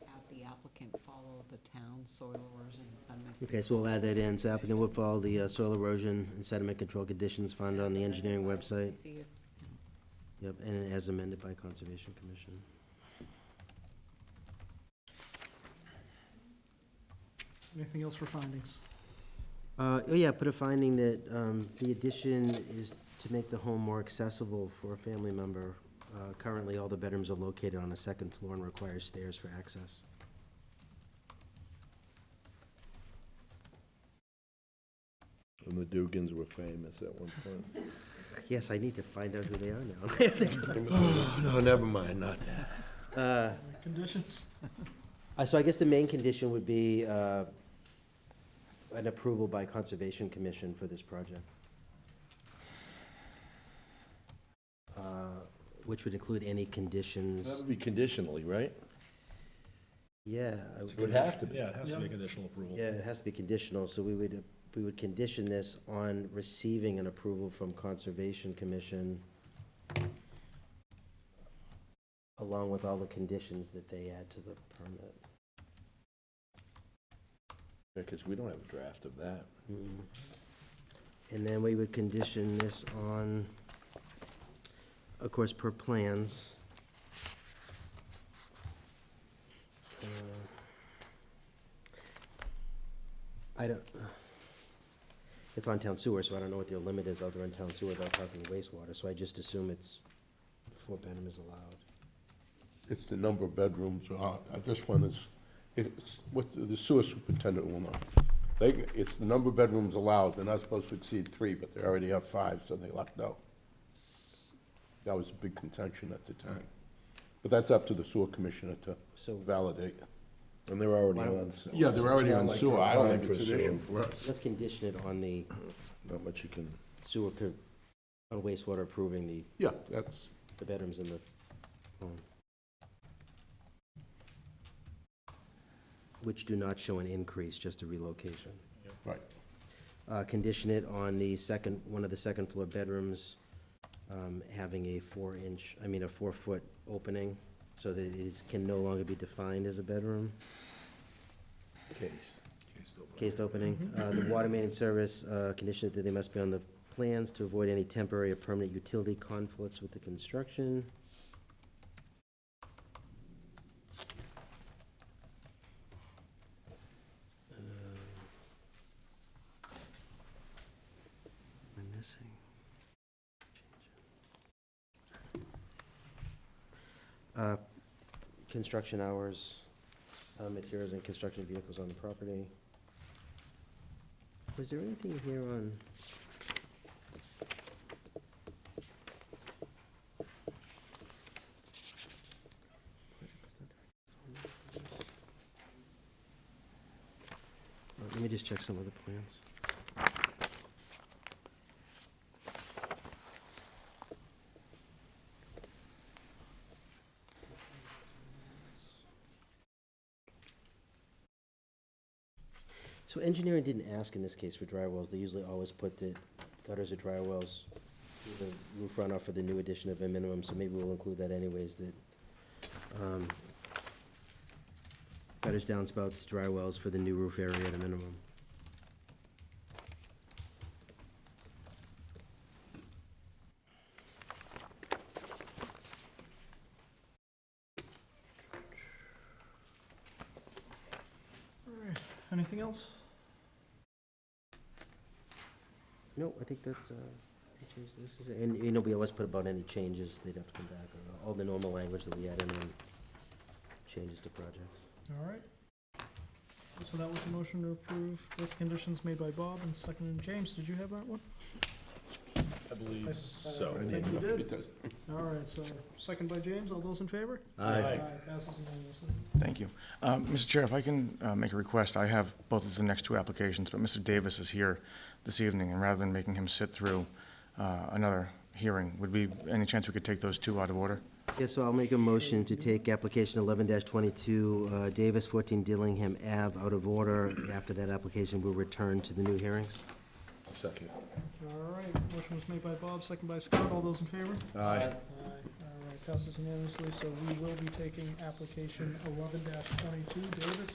Speaker 5: have the applicant follow the town soil erosion sediment.
Speaker 2: Okay, so we'll add that in. So applicant will follow the soil erosion and sediment control conditions found on the engineering website.
Speaker 5: See if,
Speaker 2: Yep, and as amended by Conservation Commission.
Speaker 1: Anything else for findings?
Speaker 2: Oh yeah, put a finding that the addition is to make the home more accessible for a family member. Currently, all the bedrooms are located on a second floor and require stairs for access.
Speaker 4: And the Dugans were famous at one point.
Speaker 2: Yes, I need to find out who they are now.
Speaker 4: No, never mind, not that.
Speaker 1: Conditions?
Speaker 2: So I guess the main condition would be an approval by Conservation Commission for this project. Which would include any conditions.
Speaker 4: That would be conditionally, right?
Speaker 2: Yeah.
Speaker 4: It would have to be.
Speaker 11: Yeah, it has to be a conditional approval.
Speaker 2: Yeah, it has to be conditional, so we would condition this on receiving an approval from Conservation Commission, along with all the conditions that they add to the permit.
Speaker 4: Because we don't have a draft of that.
Speaker 2: And then we would condition this on, of course, per plans. I don't, it's on town sewer, so I don't know what your limit is other than town sewer without talking wastewater, so I just assume it's 4 bedroom is allowed.
Speaker 7: It's the number of bedrooms, this one is, it's, what the sewer superintendent will know. It's the number of bedrooms allowed, they're not supposed to exceed 3, but they already have 5, so they lucked out. That was a big contention at the time. But that's up to the sewer commissioner to
Speaker 2: So
Speaker 7: validate.
Speaker 4: And they're already
Speaker 2: Why don't-
Speaker 4: on. sewer,
Speaker 7: Yeah, they're
Speaker 4: so
Speaker 7: already
Speaker 4: it's not
Speaker 7: on
Speaker 4: like
Speaker 7: sewer,
Speaker 4: they're
Speaker 7: I don't
Speaker 4: applying
Speaker 7: think it's
Speaker 4: for
Speaker 7: an
Speaker 4: sewer.
Speaker 7: issue for us.
Speaker 2: let's condition it on the
Speaker 4: Not much you can,
Speaker 2: sewer, on wastewater approving
Speaker 7: Yeah, that's,
Speaker 2: the bedrooms in the home. Which do not show an increase, just a relocation.
Speaker 7: right.
Speaker 2: Condition it on the one of the second floor bedrooms, having a 4-foot opening, so that it can no longer be defined as a bedroom. Cased opening. The water main and service, condition that they must be on the plans to avoid any temporary or permanent utility conflicts with the construction. Am I missing? Construction hours, materials and construction vehicles on the property. Was there anything here on? Let me just check some of the plans. So engineering didn't ask in this case for dry wells. They usually always put that gutters or dry wells, the roof runoff for the new addition of a minimum, so maybe we'll include that anyways, that gutters, downspouts, dry wells for the new roof area at a minimum.
Speaker 1: Anything else?
Speaker 2: No, I think that's, this is, and, we always put about any changes, they'd have to come back, or all the normal language that we add in when changes to projects.
Speaker 1: All right. so that was a motion to approve with conditions made by Bob and seconded. James, did you have that one?
Speaker 11: I believe so.
Speaker 1: I think you did.
Speaker 7: It does.
Speaker 1: All right, so second by James, all those in favor?
Speaker 11: Aye.
Speaker 1: Passes unanimously.
Speaker 13: Thank you. Mr. Chair, if I can make a request, I have both of the next two applications, but Mr. Davis is here this evening, and rather than making him sit through another hearing, would be any chance we could take those two out of order?
Speaker 2: Yes, so I'll make a motion to take application 11-22, Davis, 14 Dillingham Ave, out of order. After that application, we'll return to the new hearings.
Speaker 4: Second.
Speaker 1: All right, motion was made by Bob, second by Scott. All those in favor?
Speaker 4: Aye.
Speaker 1: All right, passes unanimously, so we will be taking application 11-22, Davis,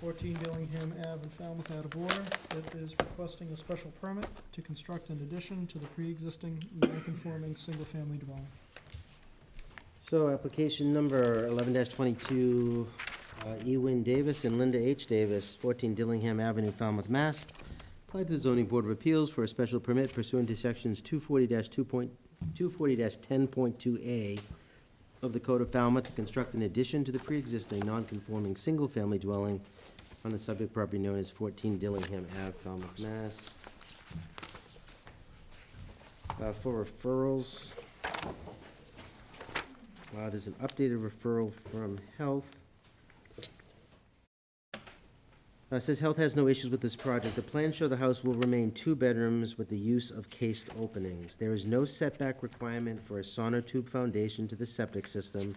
Speaker 1: 14 Dillingham Ave in Falmouth, out of order. It is requesting a special permit to construct an addition to the pre-existing non-conforming single-family dwelling.
Speaker 2: So application number 11-22, Ewin Davis and Linda H. Davis, 14 Dillingham Avenue, Falmouth, Mass. Applied to the Zoning Board of Appeals for a special permit pursuant to sections 240-10.2A of the Code of Falmouth to construct an addition to the pre-existing non-conforming single-family dwelling on the subject property known as 14 Dillingham Ave, Falmouth, Mass. For referrals, there's an updated referral from Health. It says Health has no issues with this project. The plans show the house will remain 2 bedrooms with the use of cased openings. There is no setback requirement for a sonotube foundation to the septic system.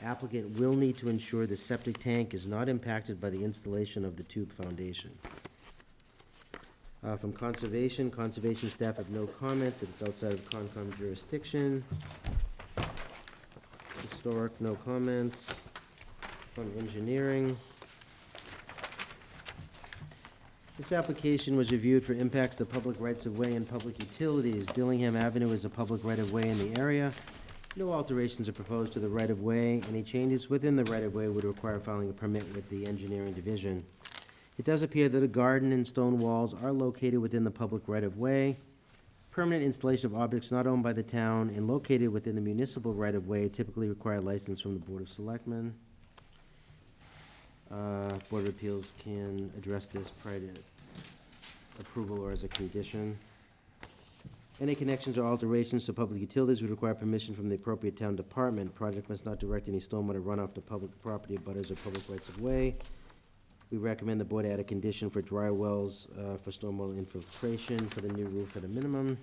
Speaker 2: Applicant will need to ensure the septic tank is not impacted by the installation of the tube foundation. From Conservation staff have no comments. It's outside of Concom jurisdiction. Historic, no comments. From Engineering. This application was reviewed for impacts to public rights-of-way and public utilities. Dillingham Avenue is a public right-of-way in the area. No alterations are proposed to the right-of-way. Any changes within the right-of-way would require filing a permit with the Engineering Division. It does appear that a garden and stone walls are located within the public right-of-way. Permanent installation of objects not owned by the town and located within the municipal right-of-way typically require license from the Board of Selectmen. Board of Appeals can address this prior to approval or as a condition. Any connections or alterations to public utilities would require permission from the appropriate town department. Project must not direct any stormwater runoff to public property, abutters or public rights of way. We recommend the board add a condition for dry wells for stormwater infiltration for the new roof at a minimum.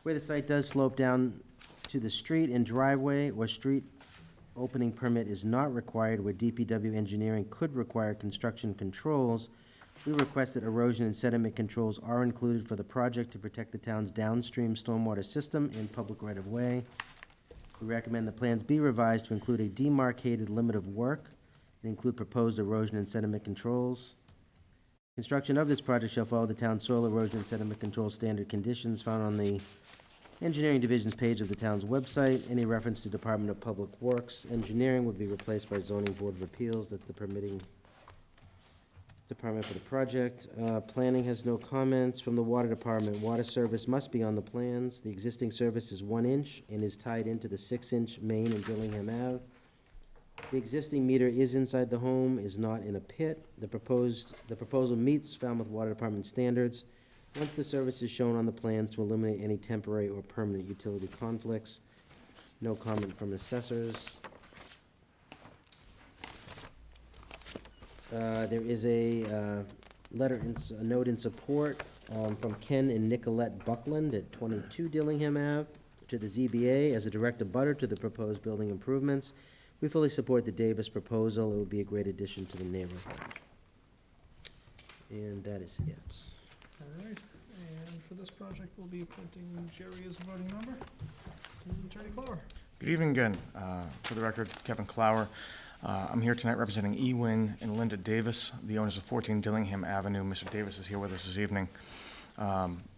Speaker 2: Where the site does slope down to the street and driveway or street opening permit is not required, where DPW engineering could require construction controls, we request that erosion and sediment controls are included for the project to protect the town's downstream stormwater system and public right-of-way. We recommend the plans be revised to include a demarcated limit of work and include proposed erosion and sediment controls. Construction of this project shall follow the town's soil erosion and sediment control standard conditions found on the Engineering Division's page of the town's website. Any reference to Department of Public Works Engineering would be replaced by Zoning Board of Appeals. That's the permitting department for the project. Planning has no comments. From the Water Department, water service must be on the plans. The existing service is 1 inch and is tied into the 6-inch main in Dillingham Ave. The existing meter is inside the home, is not in a pit. The proposal meets Falmouth Water Department standards. Once the service is shown on the plans to eliminate any temporary or permanent utility conflicts. No comment from assessors. There is a note in support from Ken and Nicolette Buckland at 22 Dillingham Ave to the ZBA as a direct abutter to the proposed building improvements. We fully support the Davis proposal. It would be a great addition to the neighborhood. And that is it.
Speaker 1: All right, and for this project, we'll be appointing Jerry as a voting member. And Attorney Clower.
Speaker 13: Good evening again. For the record, Kevin Clower. I'm here tonight representing Ewin and Linda Davis, the owners of 14 Dillingham Avenue. Mr. Davis is here with us this evening.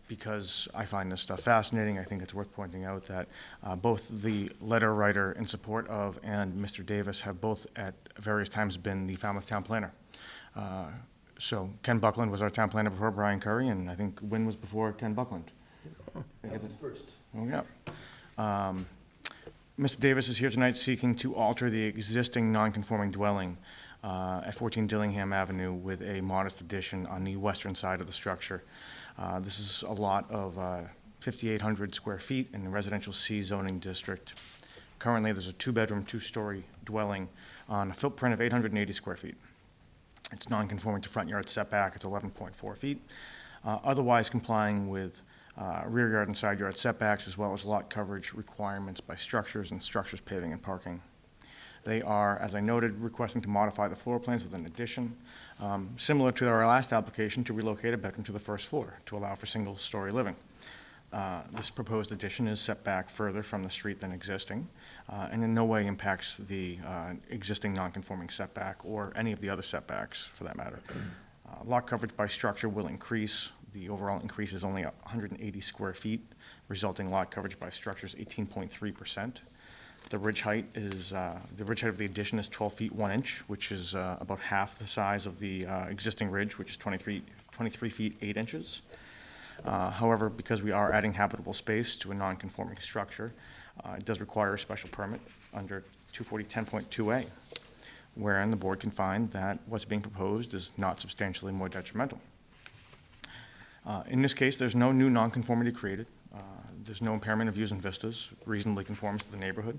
Speaker 13: Because I find this stuff fascinating, I think it's worth pointing out that both the letter writer in support of and Mr. Davis have both at various times been the Falmouth Town Planner. So Ken Buckland was our town planner before Brian Curry, and I think Wynn was before Ken Buckland.
Speaker 2: That was first.
Speaker 13: Oh, yeah. Mr. Davis is here tonight seeking to alter the existing non-conforming dwelling at 14 Dillingham Avenue with a modest addition on the western side of the structure. This is a lot of 5,800 square feet in the residential C zoning district. Currently, there's a two-bedroom, two-story dwelling on a footprint of 880 square feet. It's non-conforming to front yard setback, it's 11.4 feet, otherwise complying with rear yard and side yard setbacks, as well as lot coverage requirements by structures and structures, paving, and parking. They are, as I noted, requesting to modify the floor plans with an addition, similar to our last application, to relocate a bedroom to the first floor to allow for single-story living. This proposed addition is set back further from the street than existing, and in no way impacts the existing non-conforming setback or any of the other setbacks, for that matter. Lot coverage by structure will increase. The overall increase is only 180 square feet, resulting lot coverage by structure is 18.3%. The ridge height of the addition is 12 feet 1 inch, which is about half the size of the existing ridge, which is 23 feet 8 inches. However, because we are adding habitable space to a non-conforming structure, it does require a special permit under 240-10.2A, wherein the board can find that what's being proposed is not substantially more detrimental. In this case, there's no new nonconformity created. There's no impairment of views and vistas, reasonably conforms to the neighborhood.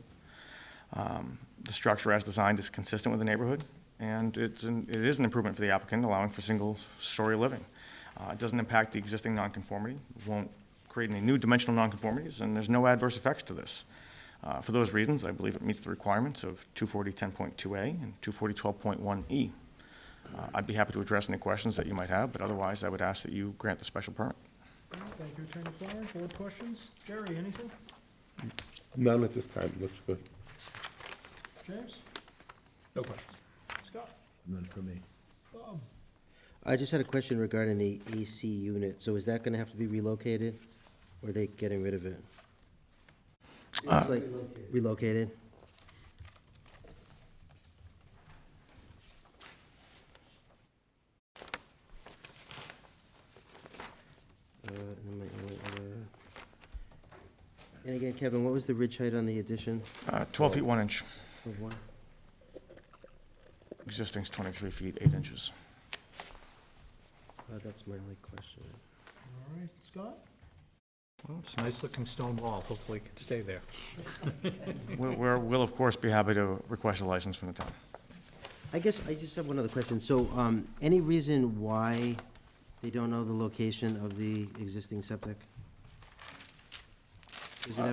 Speaker 13: The structure as designed is consistent with the neighborhood, and it is an improvement for the applicant, allowing for single-story living. It doesn't impact the existing nonconformity, won't create any new dimensional nonconformities, and there's no adverse effects to this. For those reasons, I believe it meets the requirements of 240-10.2A and 240-12.1E. I'd be happy to address any questions that you might have, but otherwise, I would ask that you grant the special permit.
Speaker 1: Thank you, Attorney Flyer. Board questions? Jerry, anything?
Speaker 7: None at this time, looks good.
Speaker 1: James?
Speaker 11: No questions.
Speaker 1: Scott?
Speaker 4: None for me.
Speaker 1: Bob?
Speaker 2: I just had a question regarding the AC unit. So is that gonna have to be relocated, or are they getting rid of it? It's like relocated? And again, Kevin, what was the ridge height on the addition?
Speaker 13: 12 feet 1 inch.
Speaker 2: Of one?
Speaker 13: Existing's 23 feet 8 inches.
Speaker 2: That's my only question.
Speaker 1: All right, Scott?
Speaker 9: Well, it's a nice-looking stone wall. Hopefully it can stay there.
Speaker 13: We'll, of course, be happy to request a license from the town.
Speaker 2: I guess I just have one other question. So, any reason why they don't know the location of the existing septic? Was it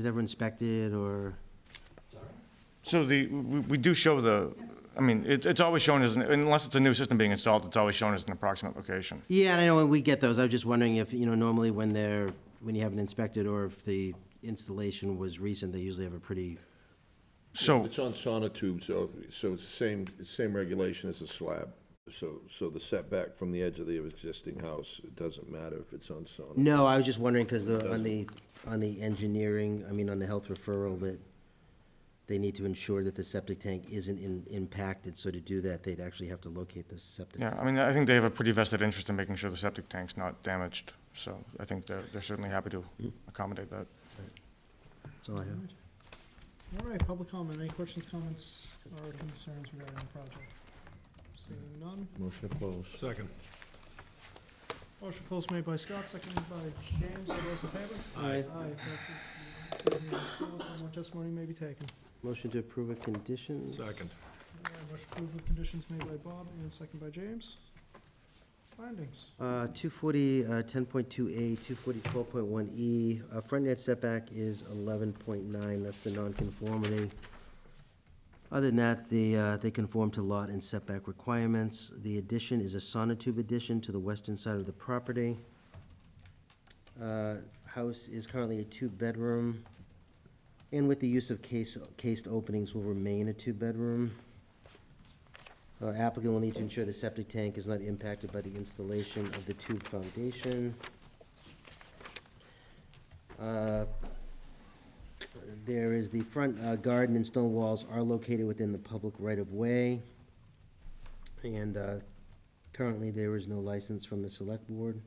Speaker 2: ever inspected, or?
Speaker 13: So we do show it's always shown as, unless it's a new system being installed, it's always shown as an approximate location.
Speaker 2: Yeah, and I know when we get those, I was just wondering if, normally when you have it inspected, or if the installation was recent, they usually have a pretty.
Speaker 13: So,
Speaker 4: It's on sonotubes, so it's the same regulation as a slab. So the setback from the edge of the existing house, it doesn't matter if it's on sonotube.
Speaker 2: No, I was just wondering, because on the engineering, on the health referral, that they need to ensure that the septic tank isn't impacted, so to do that, they'd actually have to locate the septic.
Speaker 13: yeah, I think they have a pretty vested interest in making sure the septic tank's not damaged, so I think they're certainly happy to accommodate that.
Speaker 2: That's all I have.
Speaker 1: All right, public comment. Any questions, comments, or concerns regarding the project? Seeing none.
Speaker 4: Motion to close.
Speaker 11: Second.
Speaker 1: Motion closed made by Scott, seconded by James. All those in favor?
Speaker 2: Aye.
Speaker 1: Aye, passes. Seeing none, closed. No more testimony may be taken.
Speaker 2: Motion to approve with conditions.
Speaker 11: Second.
Speaker 1: Motion approved with conditions made by Bob and seconded by James. Findings.
Speaker 2: 240, 10.2A, 240, 12.1E. Front yard setback is 11.9, that's the nonconformity. Other than that, they conform to lot and setback requirements. The addition is a sonotube addition to the western side of the property. House is currently a two-bedroom, and with the use of cased openings will remain a two-bedroom. Applicant will need to ensure the septic tank is not impacted by the installation of the tube foundation. There is the front garden and stone walls are located within the public right-of-way. And currently, there is no license from the select board.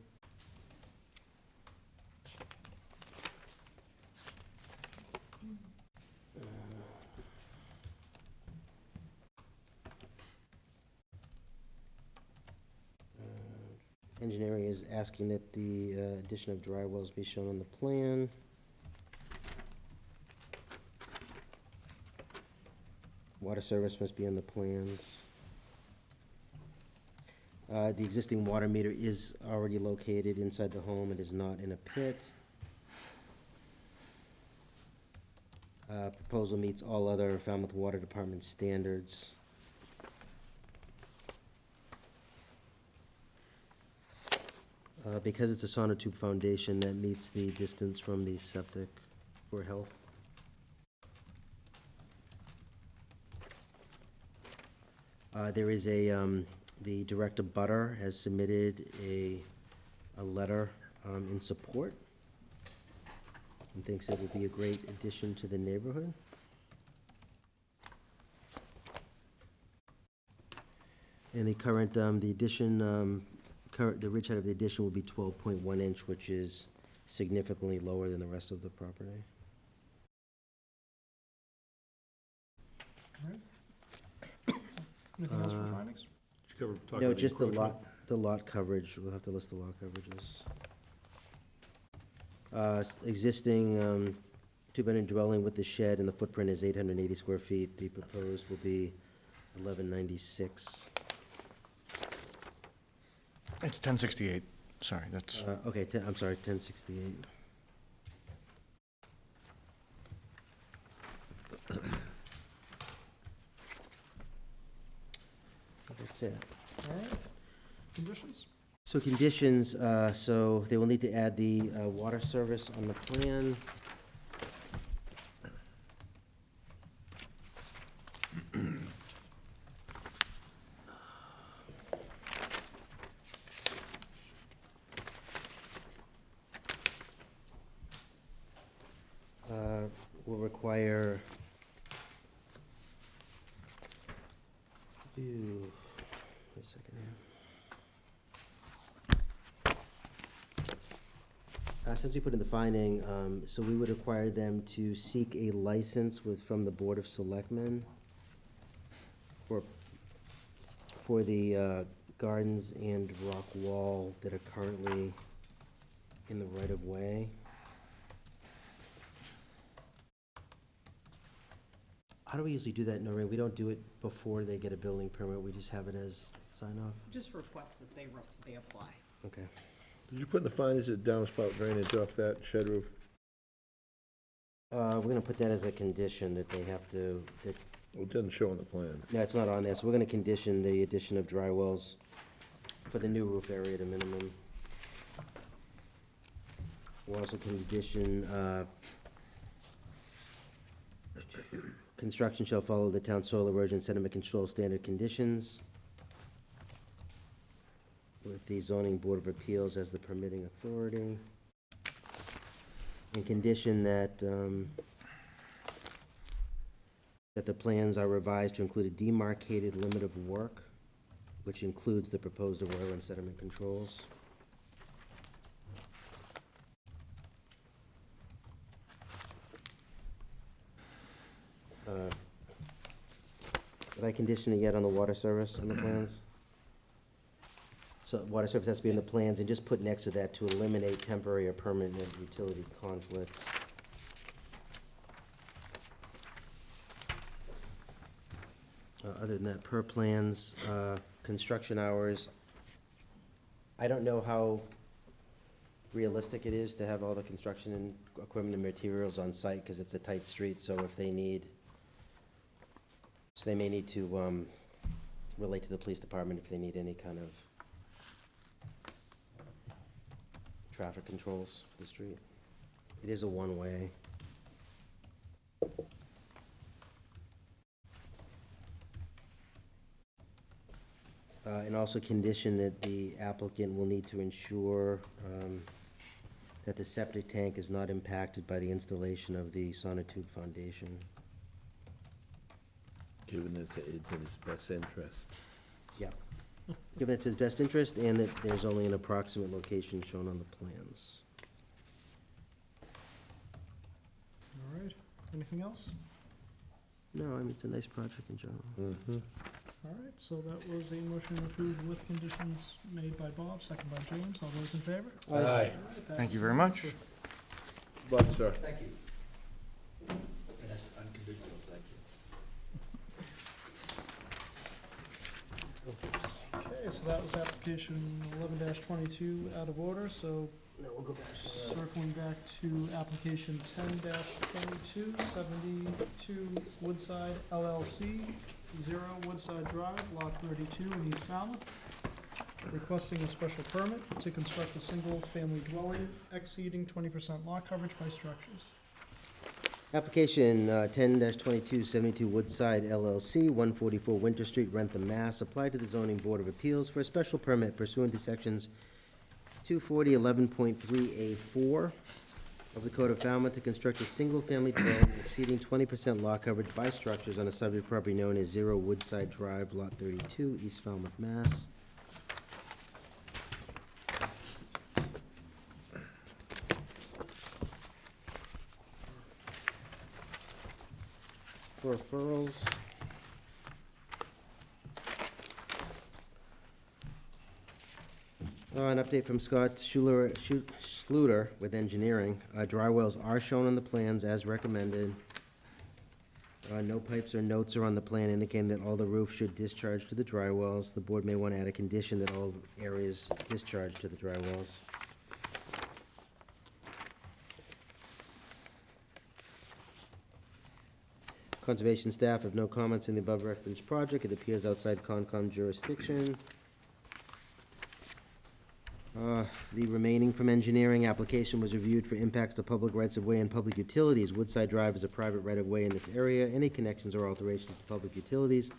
Speaker 2: Engineering is asking that the addition of dry wells be shown on the plan. Water service must be on the plans. The existing water meter is already located inside the home. It is not in a pit. Proposal meets all other Falmouth Water Department standards. Because it's a sonotube foundation, that meets the distance from the septic for health. There is the Director Butter has submitted a letter in support and thinks it would be a great addition to the neighborhood. And the current, the addition, the ridge height of the addition will be 12.1 inch, which is significantly lower than the rest of the property.
Speaker 1: Anything else for findings?
Speaker 11: Did you cover, talk
Speaker 2: No,
Speaker 11: about the
Speaker 2: just
Speaker 11: encroachment?
Speaker 2: the lot coverage. We'll have to list the lot coverages. Existing two-bedroom dwelling with the shed and the footprint is 880 square feet. The proposed will be 1196.
Speaker 13: It's 1068, sorry, that's,
Speaker 2: Okay, I'm sorry, 1068. That's it.
Speaker 1: All right. Conditions?
Speaker 2: So conditions, so they will need to add the water service on the plan. Will require, wait a second here. Since we put in the finding, so we would require them to seek a license from the Board of Selectmen for the gardens and rock wall that are currently in the right-of-way. How do we usually do that, Noreen? We don't do it before they get a building permit, we just have it as sign-off?
Speaker 5: Just request that they apply.
Speaker 2: Okay.
Speaker 4: Did you put in the findings that downspout drainage off that shed roof?
Speaker 2: We're gonna put that as a condition that they have to,
Speaker 4: Well, it doesn't show on the plan.
Speaker 2: no, it's not on there, so we're gonna condition the addition of dry wells for the new roof area to minimum. We'll also condition, construction shall follow the town soil erosion sediment control standard conditions with the zoning board of appeals as the permitting authority. And condition that, that the plans are revised to include a demarcated limit of work, which includes the proposed oil and sediment controls. Did I condition it yet on the water service on the plans? So water service has to be in the plans, and just put next to that to eliminate temporary or permanent utility conflicts. Other than that, per plans, construction hours, I don't know how realistic it is to have all the construction and equipment and materials on site, because it's a tight street, so if they need, so they may need to relate to the police department if they need any kind of traffic controls for the street. It is a one-way. And also condition that the applicant will need to ensure that the septic tank is not impacted by the installation of the sonotube foundation.
Speaker 4: Given it's in his best interest.
Speaker 2: Yeah. Given it's in best interest and that there's only an approximate location shown on the plans.
Speaker 1: All right. Anything else?
Speaker 2: No, I mean, it's a nice project in general.
Speaker 4: Mm-hmm.
Speaker 1: All right, so that was a motion approved with conditions made by Bob, second by James. All those in favor?
Speaker 7: Aye.
Speaker 1: All right,
Speaker 13: Thank you
Speaker 1: passes
Speaker 13: very much.
Speaker 1: unanimously.
Speaker 4: But, sir,
Speaker 2: Thank you. And that's unconditional, thank you.
Speaker 1: Okay, so that was application 11-22 out of order, so
Speaker 2: Now we'll go back.
Speaker 1: circling back to application 10-22, 72 Woodside LLC, 0 Woodside Drive, lot 32 in East Falmouth, requesting a special permit to construct a single-family dwelling exceeding 20% lot coverage by structures.
Speaker 2: Application 10-22, 72 Woodside LLC, 144 Winter Street, Rentham, Mass. Applied to the Zoning Board of Appeals for a special permit pursuant to sections 240-11.3A4 of the Code of Falmouth to construct a single-family dwelling exceeding 20% lot coverage by structures on a subject property known as 0 Woodside Drive, Lot 32, East Falmouth, Mass. For referrals. An update from Scott Schluter with engineering. Dry wells are shown on the plans as recommended. No pipes or notes are on the plan indicating that all the roof should discharge to the dry wells. The board may want to add a condition that all areas discharge to the dry wells. Conservation staff have no comments in the above referenced project. It appears outside Concom jurisdiction. The remaining from engineering application was reviewed for impacts to public rights-of-way and public utilities. Woodside Drive is a private right-of-way in this area. Any connections or alterations to public utilities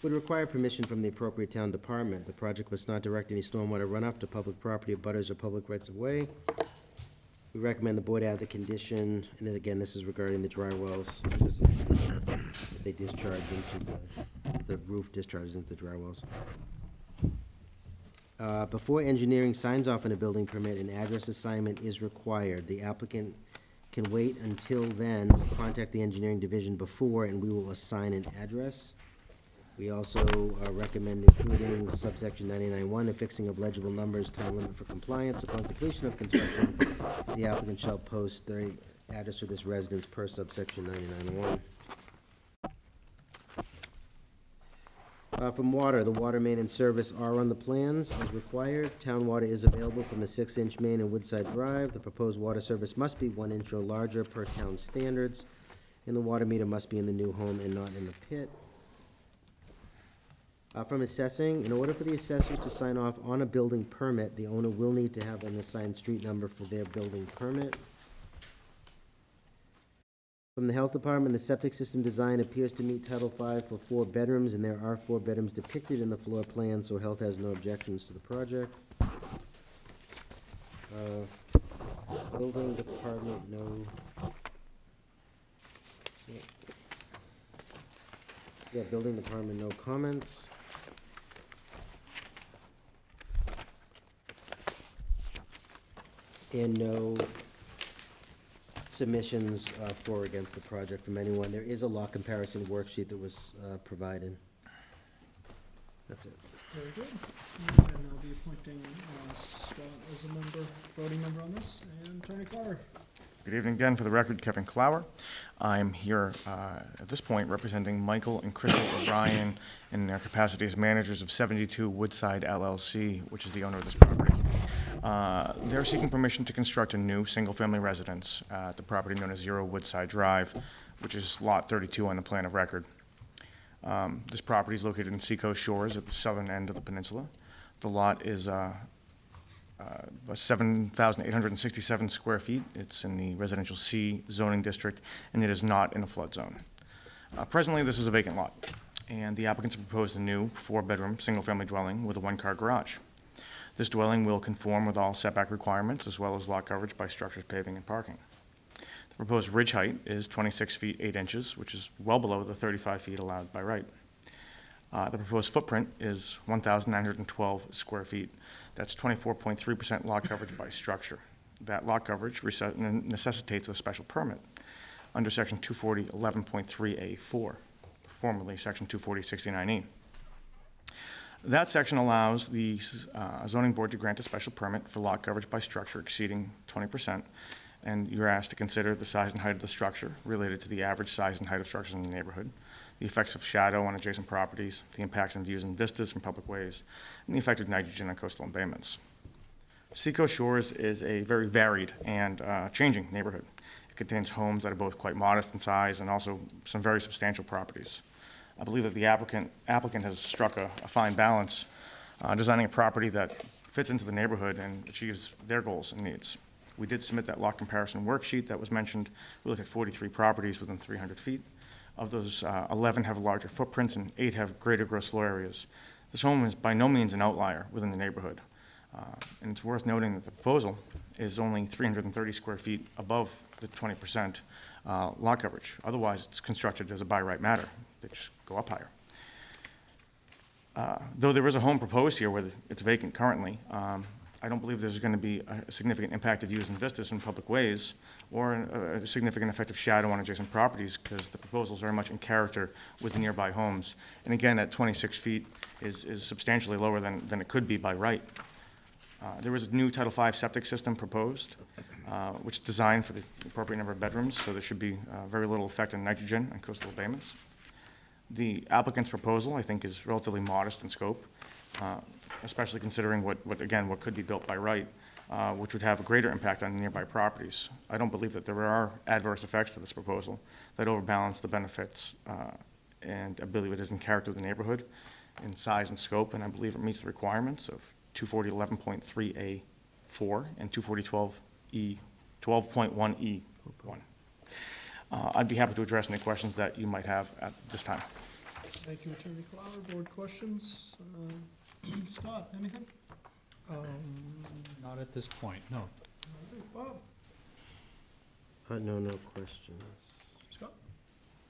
Speaker 2: would require permission from the appropriate town department. The project must not direct any stormwater runoff to public property, abutters, or public rights-of-way. We recommend the board add the condition, and then again, this is regarding the dry wells, because they discharge into the roof discharges into the dry wells. Before engineering signs off on a building permit, an address assignment is required. The applicant can wait until then, contact the engineering division before, and we will assign an address. We also recommend including subsection 99.1, affixing of legible numbers, time limit for compliance. Upon completion of construction, the applicant shall post the address of this residence per subsection 99.1. From water, the water main and service are on the plans as required. Town water is available from the 6-inch main in Woodside Drive. The proposed water service must be 1 inch or larger per town standards, and the water meter must be in the new home and not in the pit. From assessing, in order for the assessors to sign off on a building permit, the owner will need to have an assigned street number for their building permit. From the health department, the septic system design appears to meet Title V for 4 bedrooms, and there are 4 bedrooms depicted in the floor plan, so health has no objections to the project. Building department, no. Yeah, building department, no comments. And no submissions for or against the project from anyone. There is a lot comparison worksheet that was provided. That's it.
Speaker 1: Very good. And I'll be appointing Scott as a member, voting member on this, and Attorney Clower.
Speaker 13: Good evening again. For the record, Kevin Clower. I'm here at this point representing Michael and Crystal O'Brien in their capacity as managers of 72 Woodside LLC, which is the owner of this property. They're seeking permission to construct a new single-family residence at the property known as 0 Woodside Drive, which is lot 32 on the plan of record. This property is located in Seacoast Shores at the southern end of the peninsula. The lot is 7,867 square feet. It's in the residential C zoning district, and it is not in a flood zone. Presently, this is a vacant lot, and the applicants have proposed a new 4-bedroom, single-family dwelling with a 1-car garage. This dwelling will conform with all setback requirements, as well as lot coverage by structures, paving, and parking. The proposed ridge height is 26 feet 8 inches, which is well below the 35 feet allowed by right. The proposed footprint is 1,912 square feet. That's 24.3% lot coverage by structure. That lot coverage necessitates a special permit under Section 240.11.3A4, formerly Section 240.69E. That section allows the zoning board to grant a special permit for lot coverage by structure exceeding 20%, and you're asked to consider the size and height of the structure related to the average size and height of structures in the neighborhood, the effects of shadow on adjacent properties, the impacts on views and vistas from public ways, and the effect of nitrogen on coastal embayments. Seacoast Shores is a very varied and changing neighborhood. It contains homes that are both quite modest in size and also some very substantial properties. I believe that the applicant has struck a fine balance, designing a property that fits into the neighborhood and achieves their goals and needs. We did submit that lot comparison worksheet that was mentioned. We looked at 43 properties within 300 feet. Of those, 11 have larger footprints and 8 have greater gross floor areas. This home is by no means an outlier within the neighborhood. And it's worth noting that the proposal is only 330 square feet above the 20% lot coverage. Otherwise, it's constructed as a by right matter. They just go up higher. Though there is a home proposed here where it's vacant currently, I don't believe there's going to be a significant impact of views and vistas in public ways or a significant effect of shadow on adjacent properties because the proposal is very much in character with the nearby homes. And again, at 26 feet is substantially lower than it could be by right. There is a new Title V septic system proposed, which is designed for the appropriate number of bedrooms, so there should be very little effect on nitrogen and coastal abatements. The applicant's proposal, I think, is relatively modest in scope, especially considering what could be built by right, which would have a greater impact on nearby properties. I don't believe that there are adverse effects to this proposal that overbalance the benefits, and I believe it is in character with the neighborhood in size and scope, and I believe it meets the requirements of 240.11.3A4 and 240.12.1E1. I'd be happy to address any questions that you might have at this time.
Speaker 1: Thank you, Attorney Flower. Board questions? Scott, anything?
Speaker 9: Not at this point, no.
Speaker 1: Bob?
Speaker 2: No questions.
Speaker 1: Scott?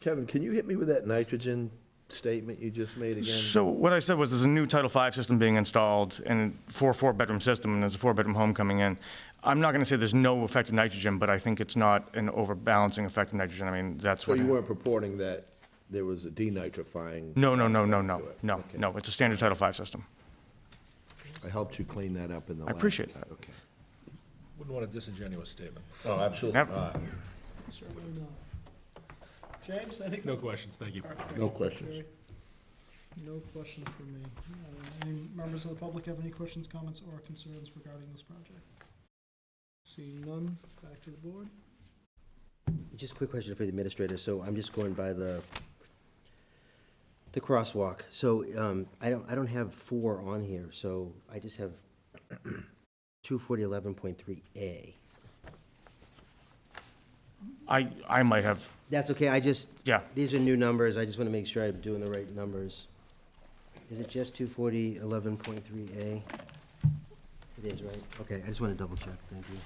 Speaker 4: Kevin, can you hit me with that nitrogen statement you just made again?
Speaker 13: So what I said was there's a new Title V system being installed and for a 4-bedroom system, and there's a 4-bedroom home coming in. I'm not going to say there's no effect of nitrogen, but I think it's not an overbalancing effect of nitrogen. I mean, that's
Speaker 4: So
Speaker 13: what.
Speaker 4: you weren't purporting that there was a denitrifying?
Speaker 13: No.
Speaker 4: Okay.
Speaker 13: No, it's a standard Title V system.
Speaker 4: I helped you clean that up in the
Speaker 13: I
Speaker 4: last.
Speaker 13: appreciate that.
Speaker 4: Okay.
Speaker 11: Wouldn't want a disingenuous statement.
Speaker 4: Oh, absolutely
Speaker 13: Yep.
Speaker 4: not.
Speaker 1: Certainly not. James, anything?
Speaker 11: No questions, thank you.
Speaker 1: All right,
Speaker 7: No questions.
Speaker 1: Jerry? No questions from me. Any members of the public have any questions, comments, or concerns regarding this project? Seeing none, back to the board.
Speaker 2: Just a quick question for the administrator. So I'm just going by the crosswalk. So I don't have 4 on here, so I just have 240.11.3A.
Speaker 13: I might have,
Speaker 2: That's okay,
Speaker 13: yeah.
Speaker 2: these are new numbers, I just want to make sure I'm doing the right numbers. Is it just 240.11.3A? It is, right? Okay, I just want to double check, thank you.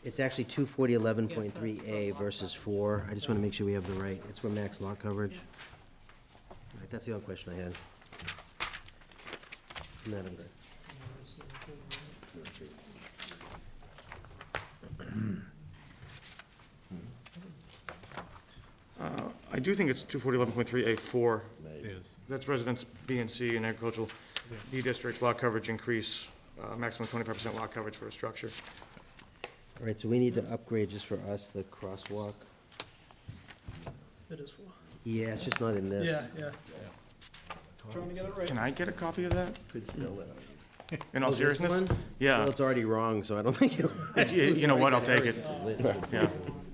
Speaker 2: It's actually 240.11.3A versus 4. I just want to make sure we have the right, it's for max lot coverage. Right, that's the only question I had. And that I'm good.
Speaker 13: I do think it's 240.11.3A4.
Speaker 11: It is.
Speaker 13: That's residence B and C and agricultural B districts, lot coverage increase, maximum 25% lot coverage for a structure.
Speaker 2: All right, so we need to upgrade just for us the crosswalk.
Speaker 1: It is 4.
Speaker 2: Yeah, it's just not in this.
Speaker 1: Yeah. Trying to get it right.
Speaker 13: Can I get a copy of that?
Speaker 4: Could spell it.
Speaker 13: In all
Speaker 2: Oh, this
Speaker 13: seriousness?
Speaker 2: one? Well,
Speaker 13: Yeah.
Speaker 2: it's already wrong, so I don't think you.
Speaker 13: You know what, I'll take it. Yeah.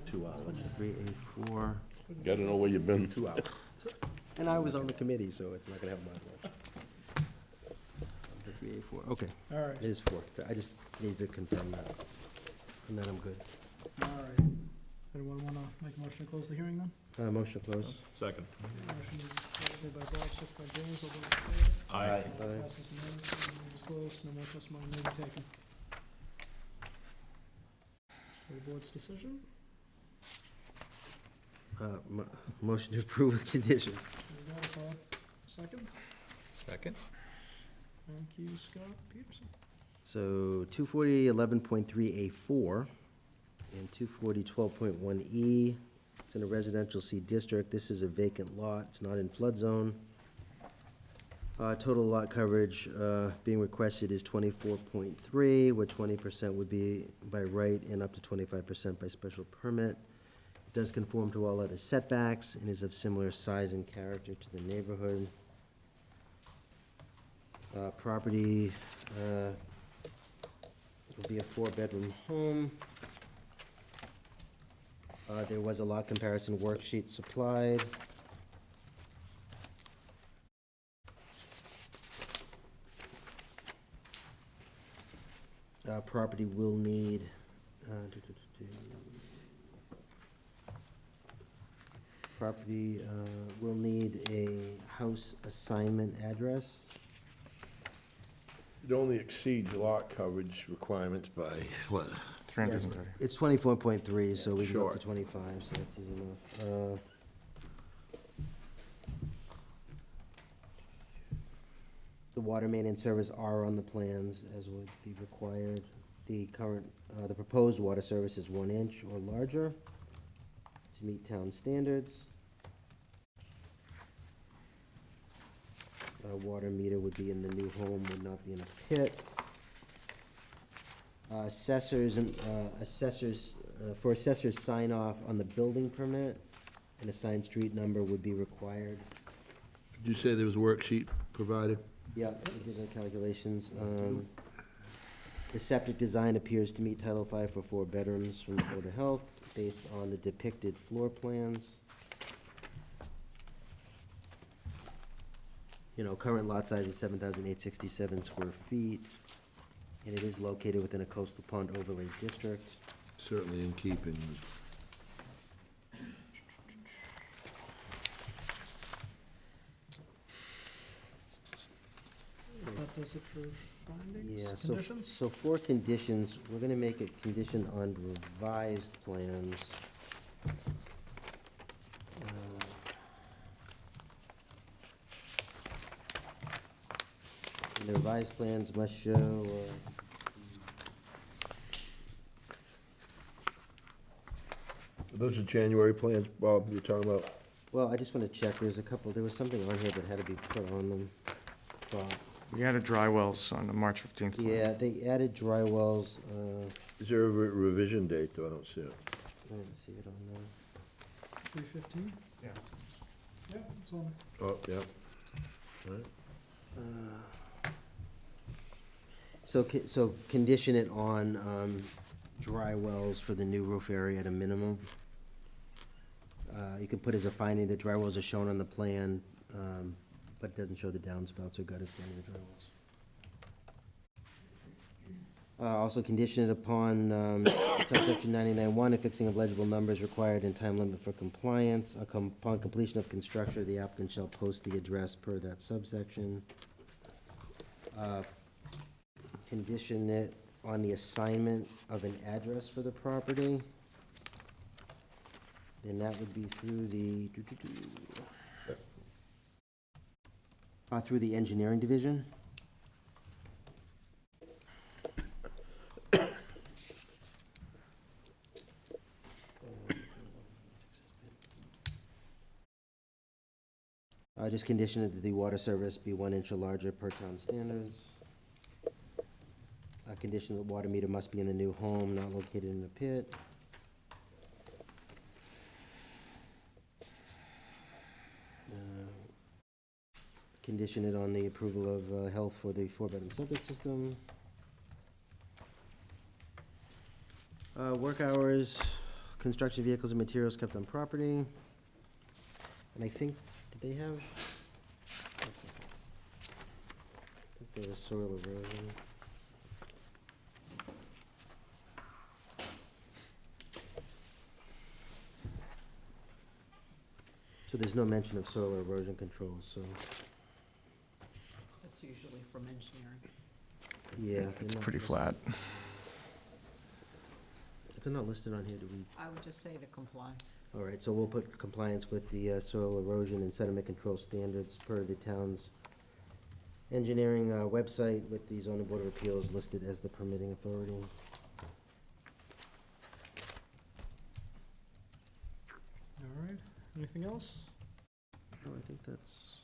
Speaker 4: 2 hours.
Speaker 2: 3A4,
Speaker 7: Gotta know where you've been.
Speaker 4: 2 hours.
Speaker 2: and I was on the committee, so it's not gonna have my vote. 3A4, okay,
Speaker 1: All right,
Speaker 2: it is 4. I just need to confirm that. And then I'm good.
Speaker 1: all right. Anyone want to make a motion to close the hearing then?
Speaker 2: Motion to close.
Speaker 11: Second.
Speaker 1: Motion made by Bob, second by James. All those in favor?
Speaker 11: Aye.
Speaker 1: Passes unanimously. Hearing is closed. No more testimony may be taken. For the board's decision.
Speaker 2: Motion to approve with conditions.
Speaker 1: You got it, Bob. Second.
Speaker 11: Second.
Speaker 1: Thank you, Scott Peterson.
Speaker 2: So 240.11.3A4 and 240.12.1E. It's in a residential C district. This is a vacant lot. It's not in flood zone. Total lot coverage being requested is 24.3, where 20% would be by right and up to 25% by special permit. It does conform to all other setbacks and is of similar size and character to the neighborhood. Property will be a 4-bedroom home. There was a lot comparison worksheet supplied. Property will need, property will need a house assignment address.
Speaker 4: It only exceeds lot coverage requirements by, what?
Speaker 13: 330.
Speaker 2: It's 24.3, so we can go up
Speaker 4: Sure.
Speaker 2: to 25, so that's easy enough. The water main and service are on the plans, as would be required. The proposed water service is 1 inch or larger to meet town standards. Water meter would be in the new home, would not be in a pit. Assessors for assessors sign off on the building permit, an assigned street number would be required.
Speaker 4: Did you say there was a worksheet provided?
Speaker 2: Yeah, we did the calculations. The septic design appears to meet Title V for 4 bedrooms from the Board of Health, based on the depicted floor plans. Current lot size is 7,867 square feet, and it is located within a coastal pond overlay district.
Speaker 4: Certainly in keeping with.
Speaker 1: That does it for findings,
Speaker 2: Yeah,
Speaker 1: conditions?
Speaker 2: so for conditions, we're gonna make a condition on revised plans. And the revised plans must show,
Speaker 4: Those are January plans, Bob, you're talking about?
Speaker 2: well, I just wanna check, there was something on here that had to be put on them. Bob.
Speaker 13: We added dry wells on the March 15th. plan.
Speaker 2: Yeah, they added dry wells,
Speaker 4: Is there a revision date, though? I don't see it.
Speaker 2: I didn't see it on there.
Speaker 1: 315?
Speaker 13: Yeah.
Speaker 1: Yeah, it's on.
Speaker 4: Oh, yeah. All right.
Speaker 2: So condition it on dry wells for the new roof area at a minimum. You can put as a finding that dry wells are shown on the plan, but it doesn't show the downspouts or gutters for any of the dry wells. Also condition it upon subsection 99(1), affixing of legible numbers required and time limit for compliance. Upon completion of construction, the applicant shall post the address per that subsection. Condition it on the assignment of an address for the property. Then that would be through the, through the engineering division. Just condition it that the water service be 1 inch or larger per town standards. Condition that water meter must be in the new home, not located in the pit. Condition it on the approval of health for the 4-bedroom septic system. Work hours, construction vehicles and materials kept on property. And I think, did they have? I think there was soil erosion. So there's no mention of soil erosion control, so,
Speaker 5: That's usually from engineering.
Speaker 2: yeah.
Speaker 13: It's pretty flat.
Speaker 2: If they're not listed on here, do we?
Speaker 5: I would just say to comply.
Speaker 2: All right, so we'll put compliance with the soil erosion and sediment control standards per the town's engineering website with the zoning board of appeals listed as the permitting authority.
Speaker 1: All right, anything else?
Speaker 2: Oh, I think that's,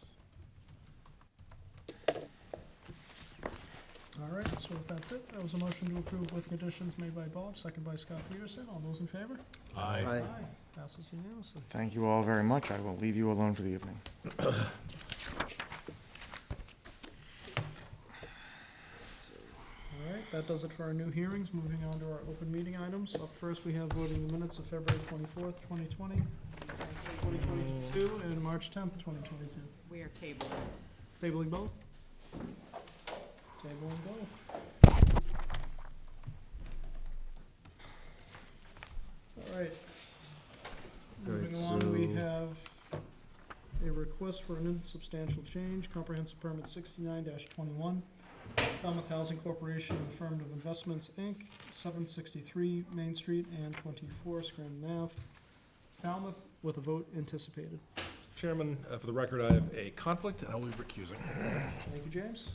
Speaker 1: All right, so if that's it, that was a motion to approve with conditions made by Bob, second by Scott Peterson. All those in favor?
Speaker 11: Aye.
Speaker 1: Passes unanimously.
Speaker 13: Thank you all very much. I will leave you alone for the evening.
Speaker 1: All right, that does it for our new hearings. Moving on to our open meeting items. Up first, we have voting the minutes of February 24th, 2020, 2022, and March 10th, 2022.
Speaker 5: We are tabled.
Speaker 1: Tabling both? Tabling both. All right. Moving
Speaker 2: Alright,
Speaker 1: along, we
Speaker 2: so-
Speaker 1: have a request for an insubstantial change, comprehensive permit 69-21. Falmouth Housing Corporation and Affirmative Investments, Inc., 763 Main Street and 24 Scranton Ave, Falmouth, with a vote anticipated.
Speaker 11: Chairman, for the record, I have a conflict, and I will be recusing.
Speaker 1: Thank you, James.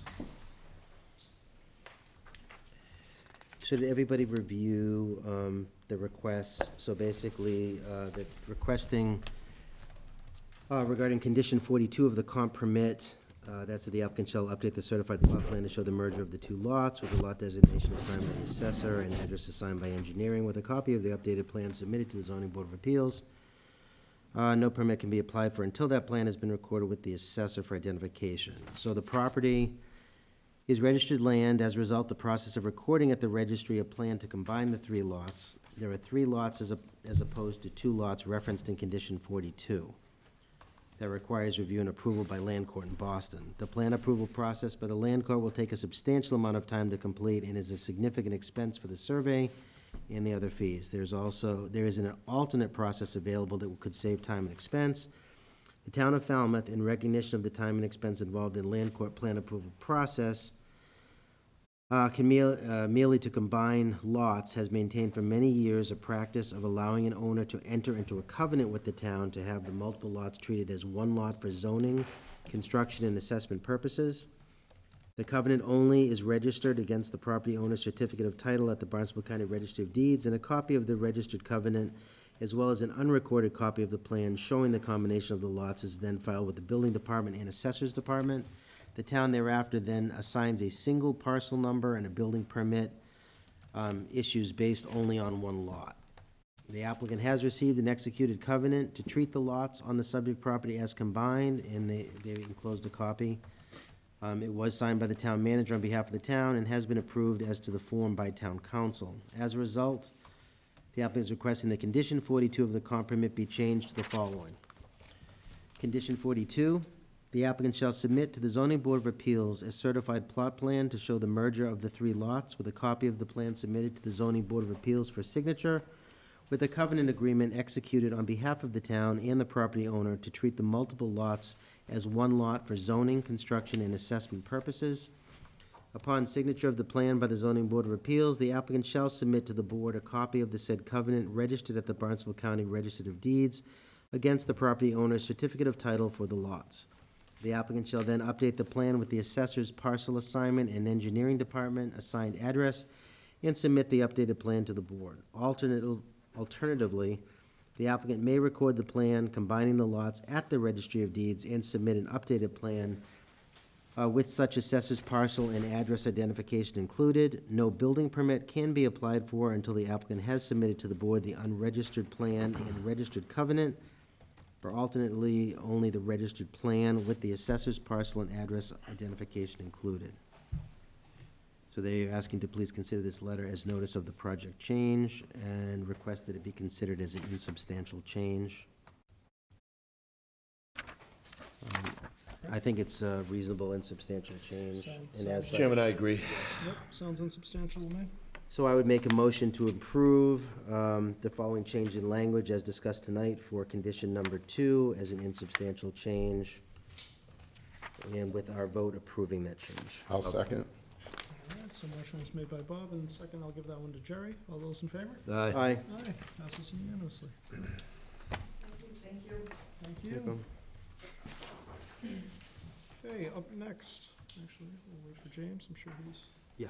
Speaker 2: Should everybody review the requests? So basically, the requesting regarding condition 42 of the comp permit, that's that the applicant shall update the certified plot plan to show the merger of the two lots with the lot designation assigned by the assessor and address assigned by engineering with a copy of the updated plan submitted to the zoning board of appeals. No permit can be applied for until that plan has been recorded with the assessor for identification. So the property is registered land. As a result, the process of recording at the registry a plan to combine the three lots. There are three lots as opposed to two lots referenced in condition 42. That requires review and approval by Land Court in Boston. The plan approval process by the Land Court will take a substantial amount of time to complete and is a significant expense for the survey and the other fees. There is an alternate process available that could save time and expense. The town of Falmouth, in recognition of the time and expense involved in Land Court plan approval process, merely to combine lots, has maintained for many years a practice of allowing an owner to enter into a covenant with the town to have the multiple lots treated as one lot for zoning, construction, and assessment purposes. The covenant only is registered against the property owner's certificate of title at the Barnstable County Registry of Deeds, and a copy of the registered covenant, as well as an unrecorded copy of the plan showing the combination of the lots, is then filed with the building department and assessor's department. The town thereafter then assigns a single parcel number, and a building permit issues based only on one lot. The applicant has received an executed covenant to treat the lots on the subject property as combined, and they enclosed a copy. It was signed by the town manager on behalf of the town and has been approved as to the form by town council. As a result, the applicant is requesting that condition 42 of the comp permit be changed to the following. Condition 42, the applicant shall submit to the zoning board of appeals a certified plot plan to show the merger of the three lots with a copy of the plan submitted to the zoning board of appeals for signature, with a covenant agreement executed on behalf of the town and the property owner to treat the multiple lots as one lot for zoning, construction, and assessment purposes. Upon signature of the plan by the zoning board of appeals, the applicant shall submit to the board a copy of the said covenant registered at the Barnstable County Register of Deeds against the property owner's certificate of title for the lots. The applicant shall then update the plan with the assessor's parcel assignment and engineering department assigned address and submit the updated plan to the board. Alternatively, the applicant may record the plan combining the lots at the Registry of Deeds and submit an updated plan with such assessor's parcel and address identification included. No building permit can be applied for until the applicant has submitted to the board the unregistered plan and registered covenant, or alternately, only the registered plan with the assessor's parcel and address identification included. So they are asking to please consider this letter as notice of the project change and request that it be considered as an insubstantial change. I think it's a reasonable insubstantial change. And as such-
Speaker 4: Chairman, I agree.
Speaker 1: Yep, sounds insubstantial to me.
Speaker 2: So I would make a motion to approve the following change in language as discussed tonight for condition number 2 as an insubstantial change, and with our vote approving that change.
Speaker 7: I'll second.
Speaker 1: All right, so motion was made by Bob, and second, I'll give that one to Jerry. All those in favor?
Speaker 2: Aye.
Speaker 1: Aye, passes unanimously.
Speaker 12: Thank you.
Speaker 1: Thank you. Okay, up next, actually, we'll wait for James, I'm sure he's.
Speaker 2: Yeah.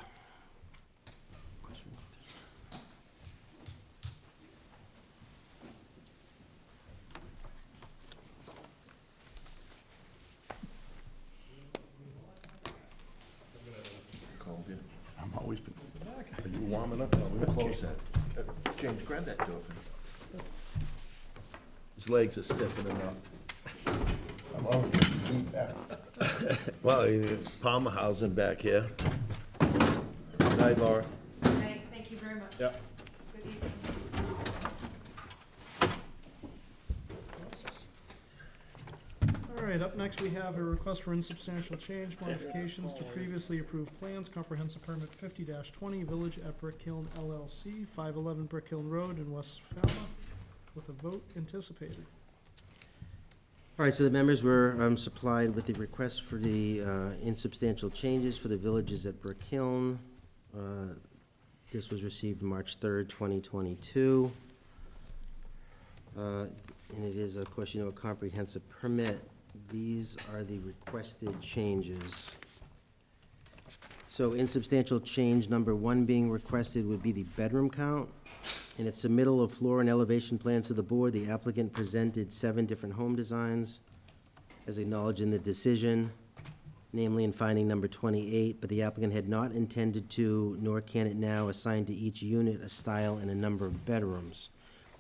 Speaker 7: coming up.
Speaker 4: We'll close that. James, grab that door for me. His legs are stiffening up.
Speaker 7: I'm always getting feedback.
Speaker 4: Well, Palmerhausen back here. Good night, Laura.
Speaker 12: Thank you very much.
Speaker 4: Yep.
Speaker 12: Good evening.
Speaker 1: All right, up next, we have a request for insubstantial change modifications to previously approved plans, comprehensive permit 50-20, Village at Brick Hill LLC, 511 Brick Hill Road in West Falmouth, with a vote anticipated.
Speaker 2: All right, so the members were supplied with the request for the insubstantial changes for the villages at Brick Hill. This was received March 3rd, 2022. And it is, of course, you know, a comprehensive permit. These are the requested changes. So insubstantial change number 1 being requested would be the bedroom count. In its submittal of floor and elevation plans to the board, the applicant presented 7 different home designs as acknowledged in the decision, namely in finding number 28, but the applicant had not intended to, nor can it now, assign to each unit a style and a number of bedrooms,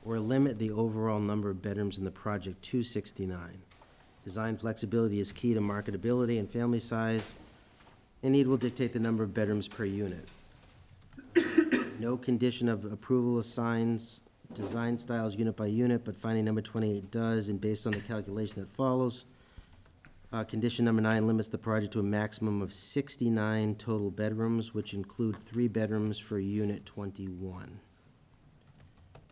Speaker 2: or limit the overall number of bedrooms in the project to 69. Design flexibility is key to marketability and family size, and need will dictate the number of bedrooms per unit. No condition of approval assigns design styles unit by unit, but finding number 28 does, and based on the calculation that follows, condition number 9 limits the project to a maximum of 69 total bedrooms, which include 3 bedrooms for unit 21.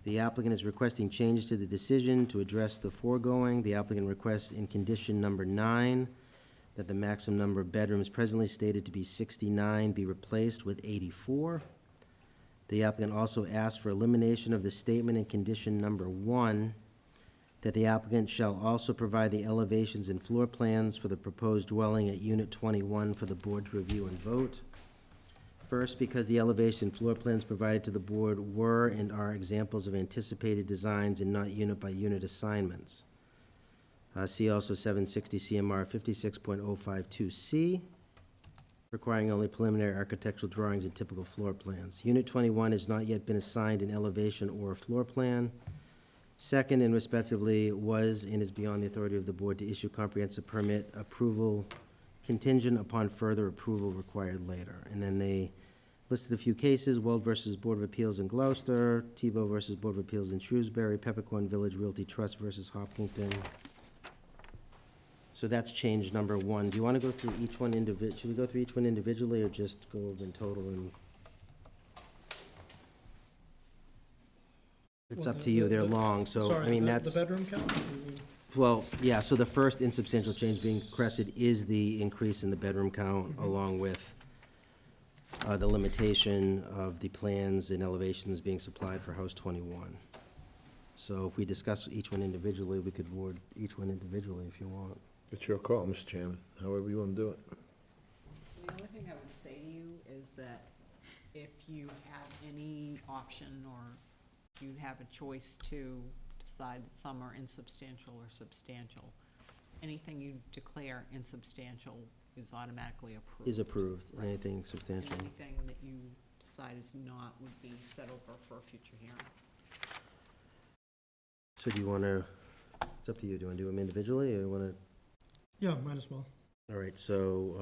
Speaker 2: The applicant is requesting changes to the decision to address the foregoing. The applicant requests in condition number 9 that the maximum number of bedrooms presently stated to be 69 be replaced with 84. The applicant also asks for elimination of the statement in condition number 1 that the applicant shall also provide the elevations and floor plans for the proposed dwelling at Unit 21 for the board to review and vote. First, because the elevation floor plans provided to the board were and are examples of anticipated designs and not unit-by-unit assignments. See also 760 CMR 56.052C, requiring only preliminary architectural drawings and typical floor plans. Unit 21 has not yet been assigned an elevation or a floor plan. Second, and respectively, was and is beyond the authority of the board to issue comprehensive permit approval contingent upon further approval required later. And then they listed a few cases: Weld versus Board of Appeals in Gloucester, Tebow versus Board of Appeals in Shrewsbury, Peppercorn Village Realty Trust versus Hopkinton. So that's change number 1. Do you want to go through each one should we go through each one individually, or just go over in total? And it's up to you. They're long, so,
Speaker 1: Sorry,
Speaker 2: I mean,
Speaker 1: the
Speaker 2: that's,
Speaker 1: bedroom count?
Speaker 2: well, yeah, so the first insubstantial change being requested is the increase in the bedroom count, along with the limitation of the plans and elevations being supplied for House 21. So if we discuss each one individually, we could ward each one individually if you want.
Speaker 4: It's your call, Mr. Chairman, however you want to do it.
Speaker 5: The only thing I would say to you is that if you have any option or you have a choice to decide that some are insubstantial or substantial, anything you declare insubstantial is automatically approved.
Speaker 2: Is approved,
Speaker 5: Right.
Speaker 2: anything substantial.
Speaker 5: And anything that you decide is not would be set over for a future hearing.
Speaker 2: So do you want to, it's up to you, do you want to do them individually, or you want to?
Speaker 1: Yeah, might as well.
Speaker 2: All right, so,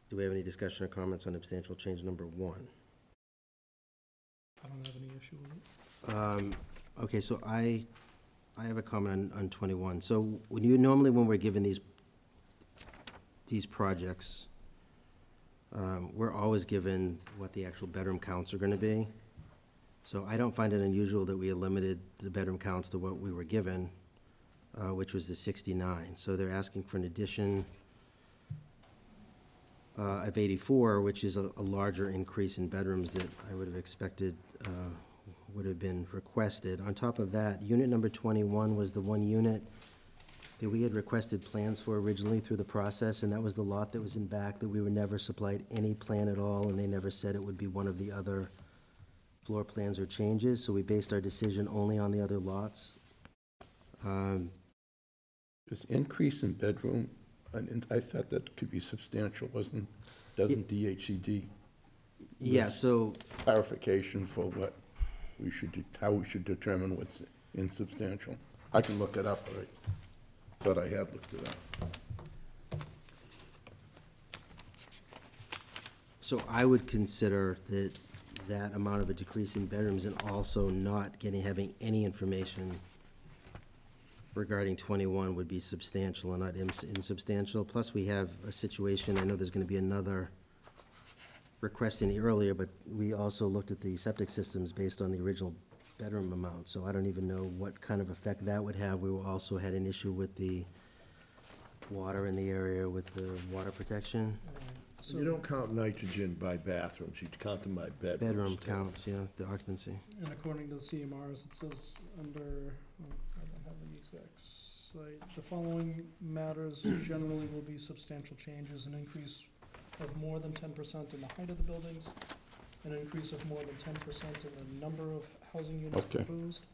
Speaker 2: do we have any discussion or comments on substantial change number 1?
Speaker 1: I don't have any issue with it.
Speaker 2: Okay, so I have a comment on 21. So when we're given these projects, we're always given what the actual bedroom counts are gonna be. So I don't find it unusual that we have limited the bedroom counts to what we were given, which was the 69. So they're asking for an addition of 84, which is a larger increase in bedrooms that I would have expected would have been requested. On top of that, unit number 21 was the one unit that we had requested plans for originally through the process, and that was the lot that was in back that we were never supplied any plan at all, and they never said it would be one of the other floor plans or changes, so we based our decision only on the other lots.
Speaker 7: This increase in bedroom, and I thought that could be substantial, doesn't DHCD
Speaker 2: Yeah, so,
Speaker 7: clarification for what we should, how we should determine what's insubstantial. I can look it up, but I thought I had looked it up.
Speaker 2: so I would consider that amount of a decrease in bedrooms and also not having any information regarding 21 would be substantial and not insubstantial. Plus, we have a situation, I know there's gonna be another request in the earlier, but we also looked at the septic systems based on the original bedroom amount, so I don't even know what kind of effect that would have. We also had an issue with the water in the area with the water protection.
Speaker 4: You don't count nitrogen by bathrooms, you count them by bedrooms.
Speaker 2: Bedroom
Speaker 4: too.
Speaker 2: counts, yeah, the occupancy.
Speaker 1: And according to the CMRs, it says under, I don't have the exact site, the following matters generally will be substantial changes: an increase of more than 10% in the height of the buildings, an increase of more than 10% in the number of housing units
Speaker 7: Okay.
Speaker 1: proposed,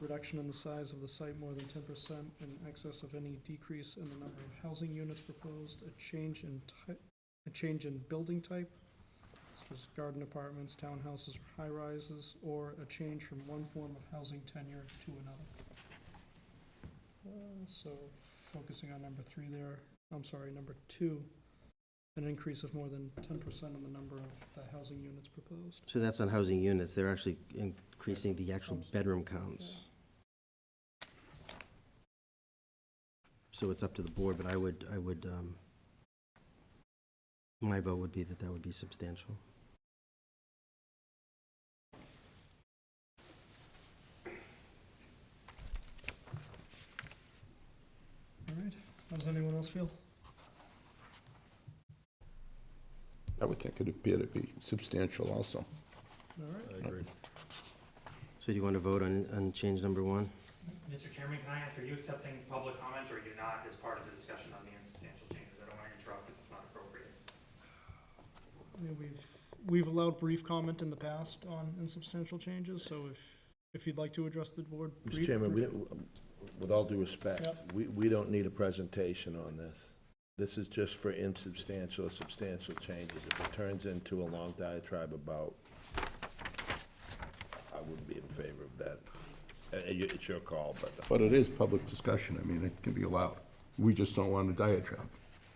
Speaker 1: reduction in the size of the site more than 10% in excess of any decrease in the number of housing units proposed, a change in building type, such as garden apartments, townhouses, or high-rises, or a change from one form of housing tenure to another. So focusing on number 3 there, number 2, an increase of more than 10% in the number of the housing units proposed.
Speaker 2: So that's on housing units, they're actually increasing the actual bedroom counts. So it's up to the board, but I would, my vote would be that would be substantial.
Speaker 1: All right, how does anyone else feel?
Speaker 7: I would think it'd appear to be substantial also.
Speaker 1: All right,
Speaker 11: I agree.
Speaker 2: So do you want to vote on change number 1?
Speaker 15: Mr. Chairman, can I ask, are you accepting public comment, or are you not, as part of the discussion on the insubstantial changes? I don't want to interrupt if it's not appropriate.
Speaker 1: I mean, we've allowed brief comment in the past on insubstantial changes, so if you'd like to address the board.
Speaker 4: Mr. Chairman, with all due respect,
Speaker 1: Yep.
Speaker 4: we don't need a presentation on this. This is just for insubstantial or substantial changes. If it turns into a long diatribe about, I wouldn't be in favor of that. It's your call, but.
Speaker 7: But it is public discussion, I mean, it can be allowed. We just don't want a diatribe.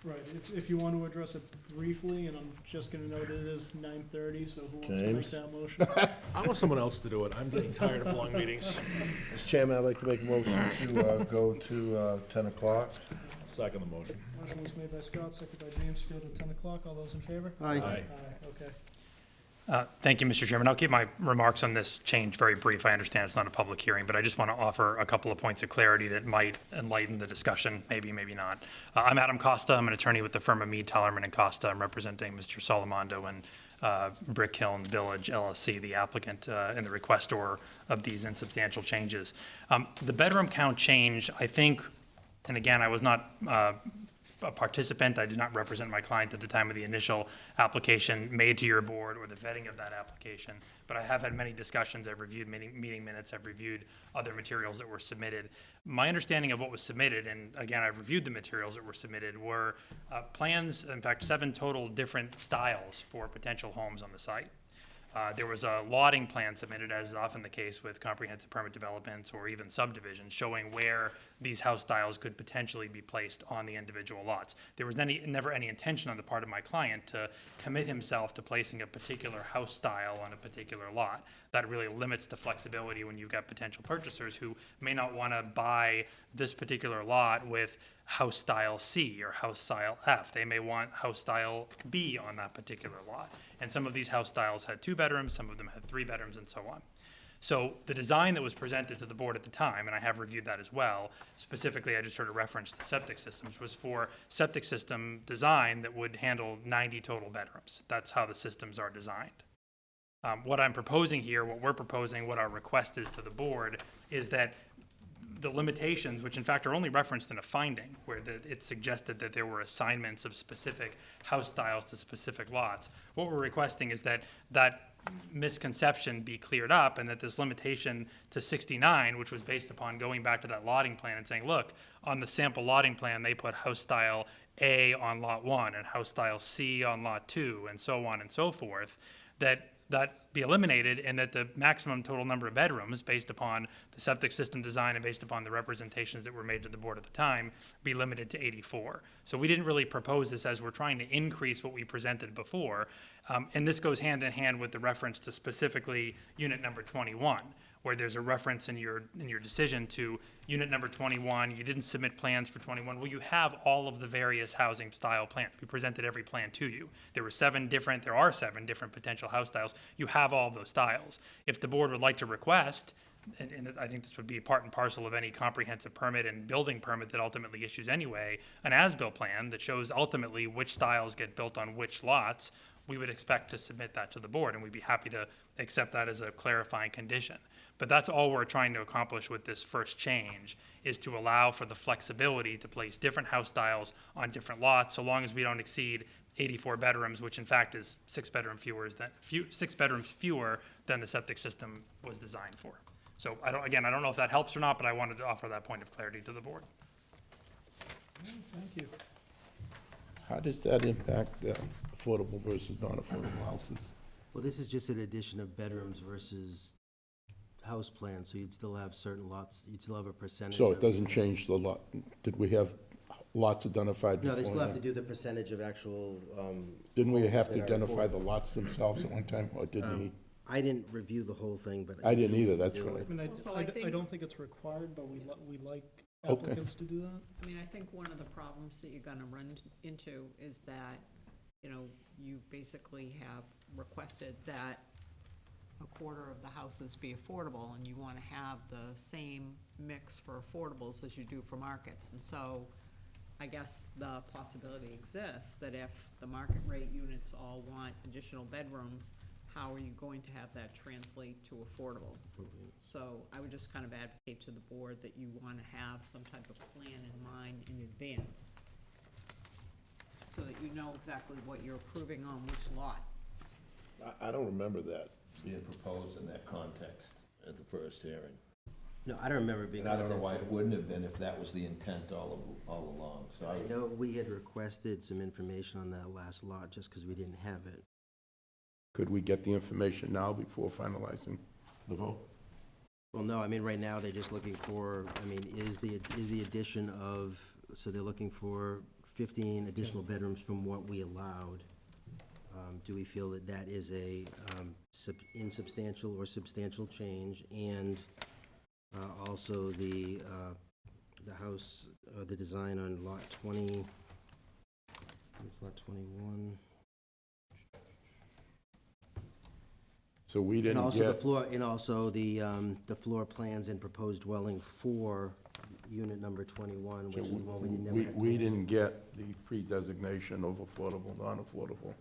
Speaker 1: Right, if you want to address it briefly, and I'm just gonna note it is 9:30, so who wants to make
Speaker 4: James?
Speaker 1: that motion?
Speaker 11: I want someone else to do it. I'm getting tired of long meetings.
Speaker 4: Mr. Chairman, I'd like to make a motion to go to 10 o'clock.
Speaker 11: Second the motion.
Speaker 1: Motion was made by Scott, seconded by James, to go to 10 o'clock. All those in favor?
Speaker 2: Aye.
Speaker 11: Aye.
Speaker 1: Okay.
Speaker 15: Thank you, Mr. Chairman. I'll keep my remarks on this change very brief. I understand it's not a public hearing, but I just want to offer a couple of points of clarity that might enlighten the discussion, maybe, maybe not. I'm Adam Costa. I'm an attorney with the firm of Mead, Tellerman and Costa. I'm representing Mr. Solomondo and Brick Hill Village LLC, the applicant and the requestor of these insubstantial changes. The bedroom count change, I think, and again, I was not a participant. I did not represent my client at the time of the initial application made to your board or the vetting of that application, but I have had many discussions. I've reviewed many meeting minutes. I've reviewed other materials that were submitted. My understanding of what was submitted, and again, I've reviewed the materials that were submitted, were plans, in fact, 7 total different styles for potential homes on the site. There was a lotting plan submitted, as is often the case with comprehensive permit developments or even subdivisions, showing where these house styles could potentially be placed on the individual lots. There was never any intention on the part of my client to commit himself to placing a particular house style on a particular lot. That really limits the flexibility when you've got potential purchasers who may not want to buy this particular lot with house style C or house style F. They may want house style B on that particular lot. And some of these house styles had 2 bedrooms, some of them had 3 bedrooms, and so on. So the design that was presented to the board at the time, and I have reviewed that as well, specifically I just sort of referenced the septic systems, was for septic system design that would handle 90 total bedrooms. That's how the systems are designed. What I'm proposing here, what we're proposing, what our request is to the board, is that the limitations, which in fact are only referenced in a finding, where it suggested that there were assignments of specific house styles to specific lots. What we're requesting is that misconception be cleared up, and that this limitation to 69, which was based upon going back to that lotting plan and saying, look, on the sample lotting plan, they put house style A on lot 1 and house style C on lot 2, and so on and so forth, that be eliminated, and that the maximum total number of bedrooms, based upon the septic system design and based upon the representations that were made to the board at the time, be limited to 84. So we didn't really propose this as we're trying to increase what we presented before. And this goes hand in hand with the reference to specifically unit number 21, where there's a reference in your decision to unit number 21. You didn't submit plans for 21. Well, you have all of the various housing style plans. We presented every plan to you. There are 7 different potential house styles. You have all of those styles. If the board would like to request, and I think this would be part and parcel of any comprehensive permit and building permit that ultimately issues anyway, an as-built plan that shows ultimately which styles get built on which lots, we would expect to submit that to the board, and we'd be happy to accept that as a clarifying condition. But that's all we're trying to accomplish with this first change, is to allow for the flexibility to place different house styles on different lots, so long as we don't exceed 84 bedrooms, which in fact is 6 bedrooms fewer than the septic system was designed for. So I don't know if that helps or not, but I wanted to offer that point of clarity to the board.
Speaker 1: Thank you.
Speaker 7: How does that impact affordable versus non-affordable houses?
Speaker 2: Well, this is just an addition of bedrooms versus house plans, so you'd still have certain lots, you'd still have a percentage.
Speaker 7: So it doesn't change the lot. Did we have lots identified before?
Speaker 2: No, they still have to do the percentage of actual,
Speaker 7: Didn't we have to
Speaker 2: that are
Speaker 7: identify
Speaker 2: affordable.
Speaker 7: the lots themselves at one time, or didn't we?
Speaker 2: I didn't review the whole thing, but.
Speaker 7: I didn't either, that's
Speaker 2: do
Speaker 7: right.
Speaker 2: it.
Speaker 1: I mean,
Speaker 5: Also,
Speaker 1: I don't think it's required, but we like
Speaker 7: Okay.
Speaker 1: applicants to do that.
Speaker 5: I mean, I think one of the problems that you're gonna run into is that, you basically have requested that a quarter of the houses be affordable, and you wanna have the same mix for affordables as you do for markets. And so, I guess the possibility exists that if the market rate units all want additional bedrooms, how are you going to have that translate to affordable? So I would just kind of advocate to the board that you want to have some type of plan in mind in advance, so that you know exactly what you're approving on which lot.
Speaker 4: I don't remember that being proposed in that context at the first hearing.
Speaker 2: No, I don't remember it being.
Speaker 4: And I don't know why it wouldn't have been if that was the intent all along, so
Speaker 2: I know we had requested some information on that last lot, just because we didn't have it.
Speaker 7: Could we get the information now before finalizing the vote?
Speaker 2: Well, no, I mean, right now, they're just looking for, is the addition of, so they're looking for 15 additional bedrooms from what we allowed. Do we feel that that is a insubstantial or substantial change? And also the house, the design on lot 20, it's lot 21.
Speaker 7: So we
Speaker 2: And
Speaker 7: didn't
Speaker 2: also
Speaker 7: get,
Speaker 2: the floor plans and proposed dwelling for unit number 21, which is the one we didn't never have.
Speaker 7: we
Speaker 2: plans
Speaker 7: didn't get the pre-designation of affordable, non-affordable,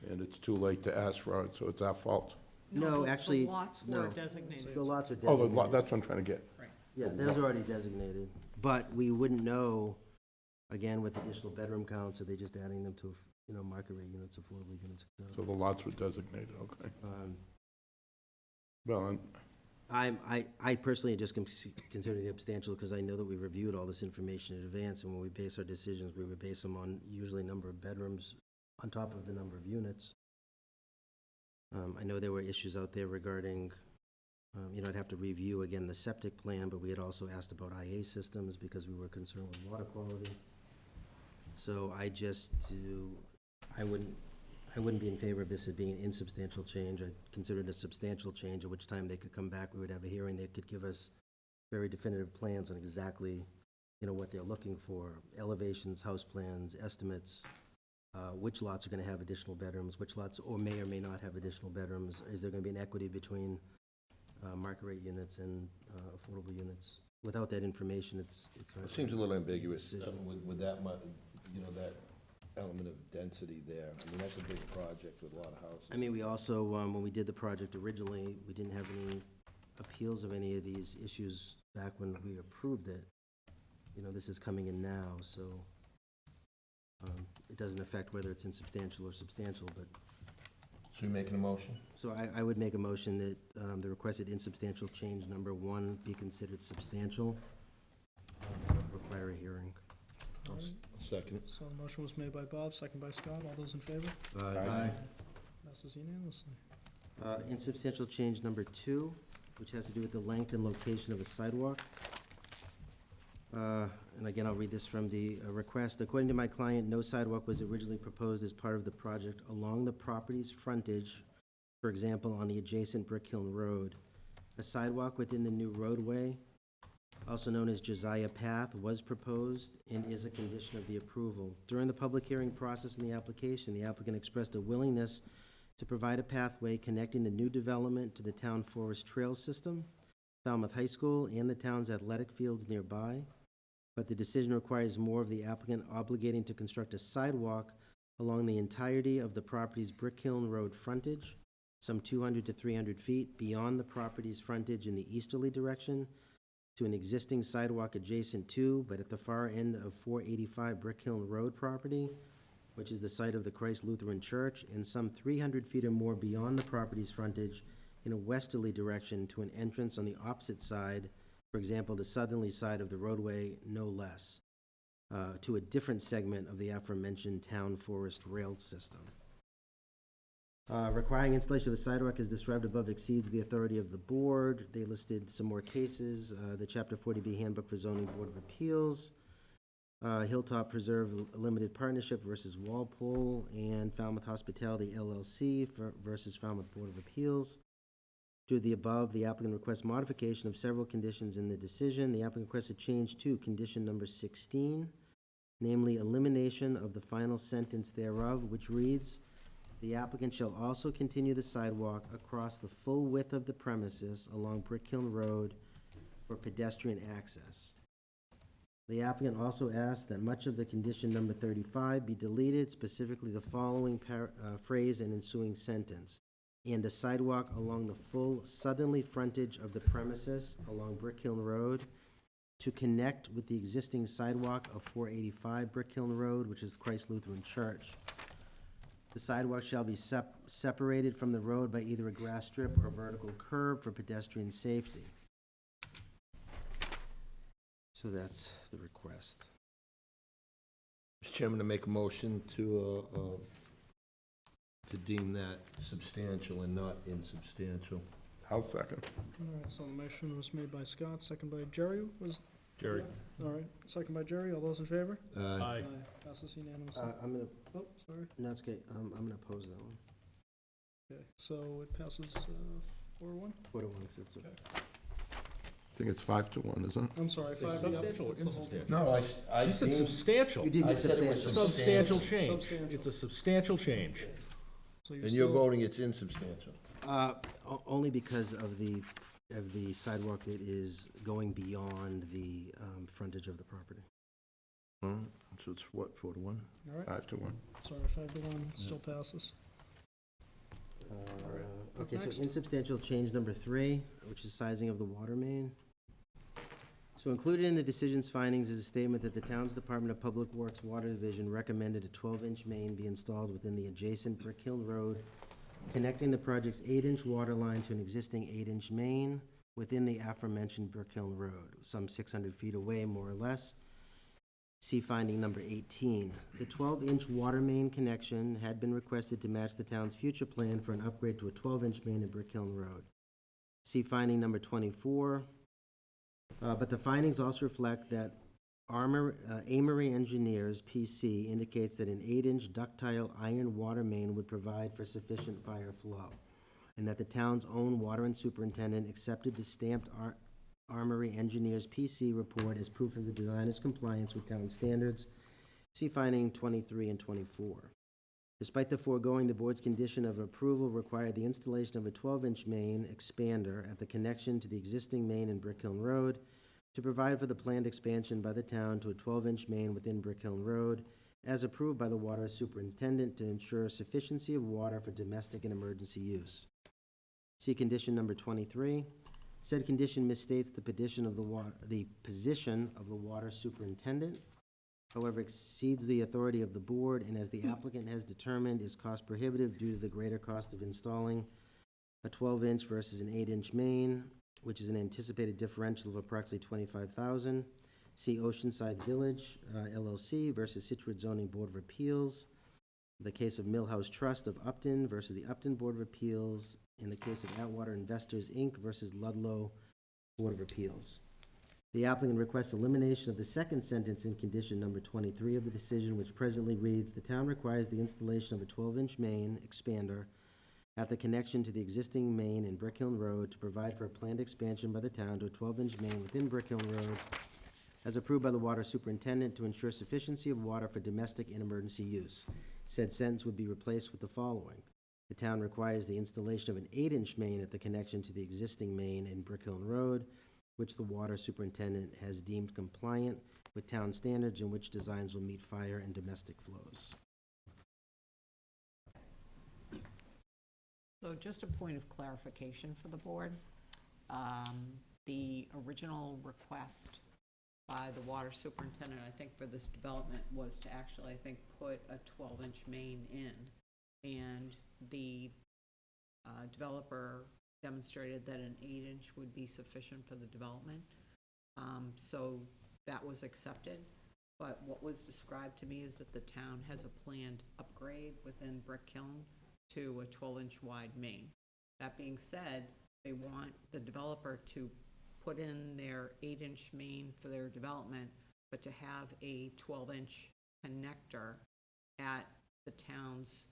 Speaker 7: and it's too late to ask for it, so it's our fault.
Speaker 2: No, actually,
Speaker 5: The lots
Speaker 2: no.
Speaker 5: were designated.
Speaker 2: The lots are
Speaker 7: Oh,
Speaker 2: designated.
Speaker 7: that's what I'm trying to get.
Speaker 2: Yeah, those are already designated, but we wouldn't know, again, with additional bedroom counts, are they just adding them to, market rate units, affordable units?
Speaker 7: So the lots were designated, okay. Well,
Speaker 2: I personally just consider it substantial, because I know that we reviewed all this information in advance, and when we base our decisions, we would base them on usually number of bedrooms on top of the number of units. I know there were issues out there regarding, I'd have to review again the septic plan, but we had also asked about IA systems because we were concerned with water quality. So I wouldn't be in favor of this as being an insubstantial change. I'd consider it a substantial change, at which time they could come back, we would have a hearing, they could give us very definitive plans on exactly, what they're looking for, elevations, house plans, estimates, which lots are gonna have additional bedrooms, which lots or may not have additional bedrooms, is there gonna be an equity between market rate units and affordable units? Without that information, it's hard.
Speaker 4: it seems a little ambiguous with that much, that element of density there. That's a big project with a lot of houses.
Speaker 2: We also, when we did the project originally, we didn't have any appeals of any of these issues back when we approved it. You know, this is coming in now, so it doesn't affect whether it's insubstantial or substantial, but,
Speaker 4: So you making a motion?
Speaker 2: so I would make a motion that the requested insubstantial change number 1 be considered substantial, require a hearing.
Speaker 4: I'll second.
Speaker 1: So a motion was made by Bob, second by Scott. All those in favor?
Speaker 2: Aye.
Speaker 1: Passes unanimously.
Speaker 2: Insubstantial change number 2, which has to do with the length and location of a sidewalk. And again, I'll read this from the request. According to my client, no sidewalk was originally proposed as part of the project along the property's frontage, for example, on the adjacent Brick Hill Road. A sidewalk within the new roadway, also known as Josiah Path, was proposed and is a condition of the approval. During the public hearing process in the application, the applicant expressed a willingness to provide a pathway connecting the new development to the town forest trail system, Falmouth High School, and the town's athletic fields nearby. But the decision requires more of the applicant obligating to construct a sidewalk along the entirety of the property's Brick Hill Road frontage, some 200 to 300 feet beyond the property's frontage in the easterly direction, to an existing sidewalk adjacent to, but at the far end of 485 Brick Hill Road property, which is the site of the Christ Lutheran Church, and some 300 feet or more beyond the property's frontage in a westerly direction to an entrance on the opposite side, for example, the southerly side of the roadway, no less, to a different segment of the aforementioned town forest rail system. Requiring installation of a sidewalk as described above exceeds the authority of the board. They listed some more cases, the Chapter 40B Handbook for Zoning Board of Appeals, Hilltop Preserve Limited Partnership versus Walpole, and Falmouth Hospitality LLC versus Falmouth Board of Appeals. Due to the above, the applicant requests modification of several conditions in the decision. The applicant requests a change to condition number 16, namely elimination of the final sentence thereof, which reads, "The applicant shall also continue the sidewalk across the full width of the premises along Brick Hill Road for pedestrian access." The applicant also asks that much of the condition number 35 be deleted, specifically the following phrase and ensuing sentence. "And a sidewalk along the full southerly frontage of the premises along Brick Hill Road to connect with the existing sidewalk of 485 Brick Hill Road, which is Christ Lutheran Church. The sidewalk shall be separated from the road by either a grass strip or vertical curb for pedestrian safety." So that's the request.
Speaker 4: Mr. Chairman, to make a motion to deem that substantial and not insubstantial.
Speaker 7: I'll second.
Speaker 1: All right, so the motion was made by Scott, second by Jerry.
Speaker 11: Jerry.
Speaker 1: All right, second by Jerry. All those in favor?
Speaker 11: Aye.
Speaker 1: Passes unanimously.
Speaker 2: I'm gonna,
Speaker 1: Oh, sorry.
Speaker 2: no, it's okay, I'm gonna oppose that one.
Speaker 1: Okay, so it passes 4-1?
Speaker 2: 4-1, 'cause it's
Speaker 7: I think it's 5-1, isn't it?
Speaker 1: I'm sorry, 5,
Speaker 11: Substantial or
Speaker 1: it's the whole thing.
Speaker 11: insubstantial?
Speaker 4: No,
Speaker 11: You said substantial.
Speaker 2: You did
Speaker 4: I
Speaker 2: get
Speaker 4: said it was
Speaker 11: Substantial change.
Speaker 1: Substantial.
Speaker 11: It's a substantial change.
Speaker 1: So
Speaker 4: And you're
Speaker 1: still-
Speaker 4: voting it's insubstantial.
Speaker 2: Only because of the sidewalk that is going beyond the frontage of the property.
Speaker 4: So it's what, 4-1?
Speaker 1: All right,
Speaker 7: 5-1.
Speaker 1: sorry, 5-1, still passes.
Speaker 2: Okay, so
Speaker 1: Next.
Speaker 2: insubstantial change number 3, which is sizing of the water main. So included in the decision's findings is a statement that the town's Department of Public Works Water Division recommended a 12-inch main be installed within the adjacent Brick Hill Road, connecting the project's 8-inch water line to an existing 8-inch main within the aforementioned Brick Hill Road, some 600 feet away, more or less. See finding number 18. The 12-inch water main connection had been requested to match the town's future plan for an upgrade to a 12-inch main at Brick Hill Road. See finding number 24. But the findings also reflect that Amory Engineers, PC, indicates that an 8-inch ductile iron water main would provide for sufficient fire flow, and that the town's own water and superintendent accepted the stamped Armory Engineers PC report as proof of the designer's compliance with town standards. See finding 23 and 24. Despite the foregoing, the board's condition of approval required the installation of a 12-inch main expander at the connection to the existing main in Brick Hill Road to provide for the planned expansion by the town to a 12-inch main within Brick Hill Road, as approved by the water superintendent to ensure sufficiency of water for domestic and emergency use. See condition number 23. Said condition misstates the position of the water superintendent, however exceeds the authority of the board, and as the applicant has determined is cost prohibitive due to the greater cost of installing a 12-inch versus an 8-inch main, which is an anticipated differential of approximately $25,000. See Oceanside Village LLC versus Situate Zoning Board of Appeals. The case of Millhouse Trust of Upton versus the Upton Board of Appeals. In the case of Atwater Investors, Inc. versus Ludlow Board of Appeals. The applicant requests elimination of the second sentence in condition number 23 of the decision, which presently reads, "The town requires the installation of a 12-inch main expander at the connection to the existing main in Brick Hill Road to provide for a planned expansion by the town to a 12-inch main within Brick Hill Road, as approved by the water superintendent to ensure sufficiency of water for domestic and emergency use." Said sentence would be replaced with the following. The town requires the installation of an 8-inch main at the connection to the existing main in Brick Hill Road, which the water superintendent has deemed compliant with town standards and which designs will meet fire and domestic flows.
Speaker 5: So just a point of clarification for the board. The original request by the water superintendent, I think, for this development was to actually, I think, put a 12-inch main in. And the developer demonstrated that an 8-inch would be sufficient for the development. So that was accepted. But what was described to me is that the town has a planned upgrade within Brick Kiln to a 12-inch wide main. That being said, they want the developer to put in their 8-inch main for their development, but to have a 12-inch connector at the town's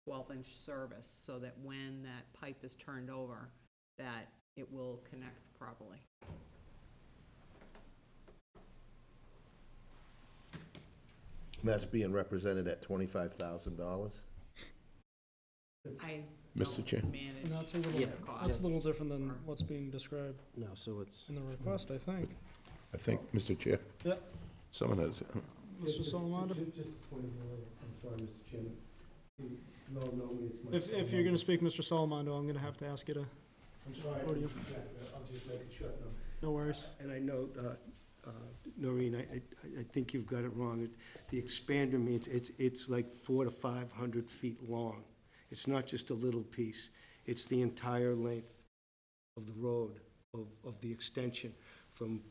Speaker 5: 12-inch service, so that when that pipe is turned over, that it will connect properly.
Speaker 4: That's being represented at $25,000?
Speaker 5: I
Speaker 7: Mr. Chair.
Speaker 5: don't manage
Speaker 1: And that's a little,
Speaker 2: Yeah,
Speaker 1: that's a little
Speaker 5: costs.
Speaker 1: different than what's being described
Speaker 2: No, so it's,
Speaker 1: in the request, I think.
Speaker 7: I think, Mr. Chair,
Speaker 1: Yep,
Speaker 7: someone has,
Speaker 1: Mr. Salamando?
Speaker 16: Just a point of order, I'm sorry, Mr. Chairman. You all know me, it's my...
Speaker 1: If you're gonna speak, Mr. Salamando, I'm gonna have to ask you to,
Speaker 16: I'm sorry,
Speaker 1: Podium.
Speaker 16: I'll just make it short now.
Speaker 1: no worries.
Speaker 16: And I know, Noreen, I think you've got it wrong. The expander means it's like 400 to 500 feet long. It's not just a little piece. It's the entire length of the road, of the extension from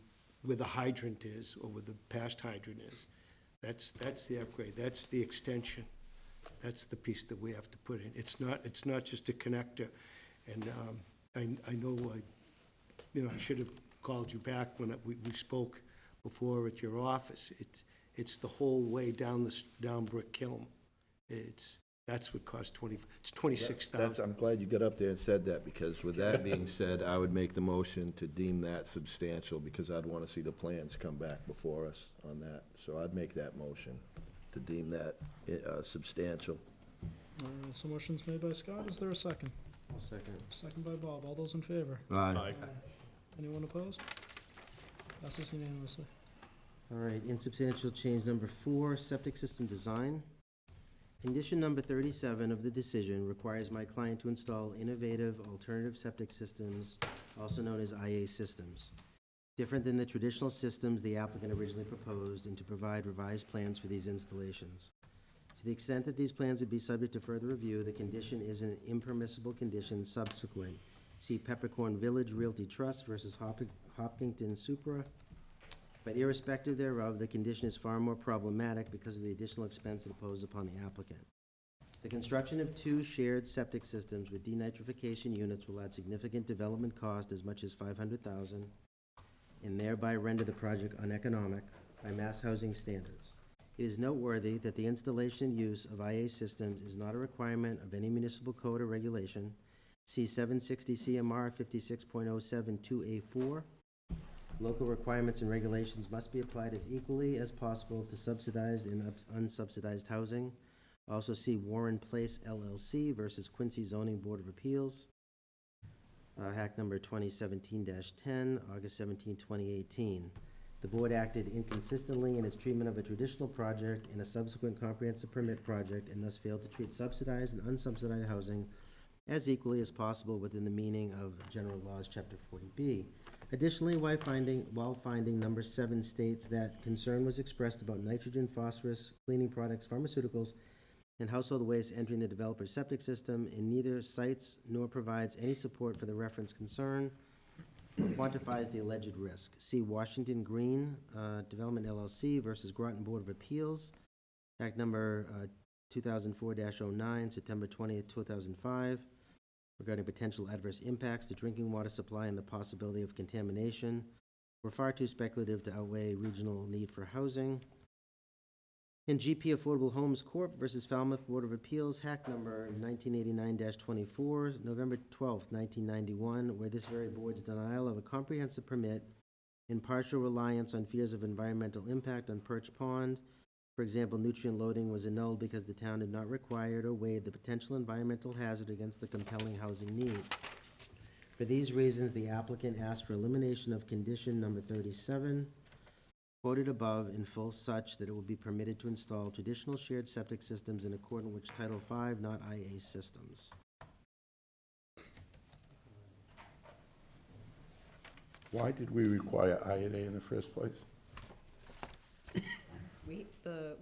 Speaker 16: where the hydrant is, or where the past hydrant is. That's the upgrade. That's the extension. That's the piece that we have to put in. It's not just a connector. And I know, I should have called you back when we spoke before at your office. It's the whole way down Brick Kiln. That's what cost it's $26,000.
Speaker 4: I'm glad you got up there and said that, because with that being said, I would make the motion to deem that substantial, because I'd want to see the plans come back before us on that. So I'd make that motion to deem that substantial.
Speaker 1: So motion's made by Scott, is there a second?
Speaker 2: second.
Speaker 1: Second by Bob, all those in favor?
Speaker 4: Aye.
Speaker 1: Anyone opposed? Passes unanimously.
Speaker 2: All right, insubstantial change number 4, septic system design. Condition number 37 of the decision requires my client to install innovative alternative septic systems, also known as IA systems, different than the traditional systems the applicant originally proposed, and to provide revised plans for these installations. To the extent that these plans would be subject to further review, the condition is an impermissible condition subsequent. See Peppercorn Village Realty Trust versus Hopkinton Supra. But irrespective thereof, the condition is far more problematic because of the additional expense imposed upon the applicant. The construction of 2 shared septic systems with denitrification units will add significant development cost as much as $500,000, and thereby render the project uneconomic by mass housing standards. It is noteworthy that the installation and use of IA systems is not a requirement of any municipal code or regulation. See 760 CMR 56.072A4. Local requirements and regulations must be applied as equally as possible to subsidized and unsubsidized housing. Also see Warren Place LLC versus Quincy Zoning Board of Appeals. Hack number 2017-10, August 17, 2018. The board acted inconsistently in its treatment of a traditional project and a subsequent comprehensive permit project, and thus failed to treat subsidized and unsubsidized housing as equally as possible within the meaning of General Laws, Chapter 40B. Additionally, while finding number 7 states that concern was expressed about nitrogen, phosphorus, cleaning products, pharmaceuticals, and household waste entering the developer's septic system, and neither cites nor provides any support for the referenced concern, or quantifies the alleged risk. See Washington Green Development LLC versus Groton Board of Appeals, Act number 2004-09, September 20th, 2005, regarding potential adverse impacts to drinking water supply and the possibility of contamination, were far too speculative to outweigh regional need for housing. In GP Affordable Homes Corp. Versus Falmouth Board of Appeals, Hack number 1989-24, November 12th, 1991, where this very board's denial of a comprehensive permit in partial reliance on fears of environmental impact on Perch Pond, for example, nutrient loading, was annulled because the town had not required or weighed the potential environmental hazard against the compelling housing need. For these reasons, the applicant asked for elimination of condition number 37, quoted above, in full such that it will be permitted to install traditional shared septic systems in accordance with Title V, not IA systems.
Speaker 7: Why did we require INA in the first place?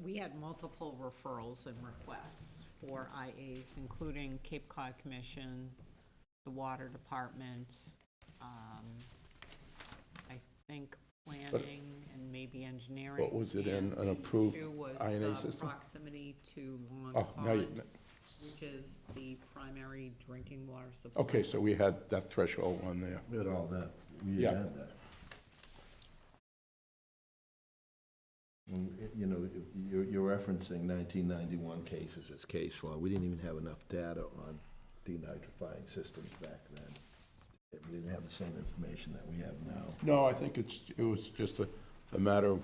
Speaker 5: We had multiple referrals and requests for IAs, including Cape Cod Commission, the Water Department, I think planning and maybe engineering.
Speaker 7: What was it in,
Speaker 5: and
Speaker 7: an
Speaker 5: the
Speaker 7: approved
Speaker 5: issue was
Speaker 7: INA
Speaker 5: the
Speaker 7: system?
Speaker 5: proximity to Long
Speaker 7: Oh, now you,
Speaker 5: Pond, which is the primary drinking water supply.
Speaker 7: okay, so we had that threshold on there.
Speaker 4: We had all that. We
Speaker 7: Yeah.
Speaker 4: had that. You know, you're referencing 1991 cases as case law. We didn't even have enough data on denitrifying systems back then. We didn't have the same information that we have now.
Speaker 7: No, I think it was just a matter of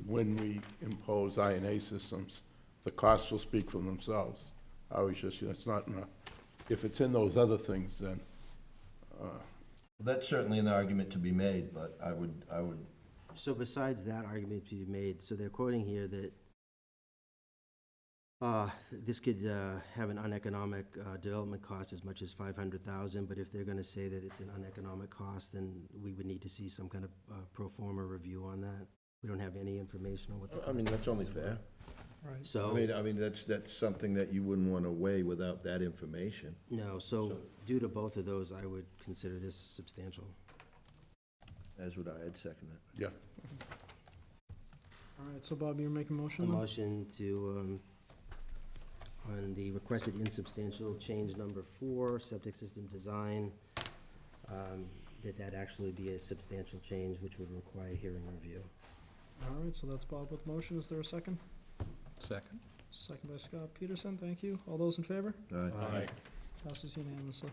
Speaker 7: when we impose INA systems, the costs will speak for themselves. I was just, it's not, if it's in those other things, then,
Speaker 4: That's certainly an argument to be made, but I would,
Speaker 2: So besides that argument to be made, so they're quoting here that this could have an uneconomic development cost as much as $500,000, but if they're gonna say that it's an uneconomic cost, then we would need to see some kind of pro forma review on that. We don't have any information on what the cost
Speaker 4: I mean, that's only fair.
Speaker 1: Right.
Speaker 2: So,
Speaker 4: I mean, that's something that you wouldn't want to weigh without that information.
Speaker 2: no, so due to both of those, I would consider this substantial.
Speaker 4: As would I, I'd second that.
Speaker 7: yeah.
Speaker 1: All right, so Bob, you're making a
Speaker 2: A
Speaker 1: motion then?
Speaker 2: motion to, on the requested insubstantial change number 4, septic system design, that actually be a substantial change, which would require hearing review.
Speaker 1: All right, so that's Bob with motion. Is there a second?
Speaker 9: Second.
Speaker 1: Second by Scott Peterson. Thank you. All those in favor?
Speaker 7: Aye.
Speaker 1: Passes unanimously.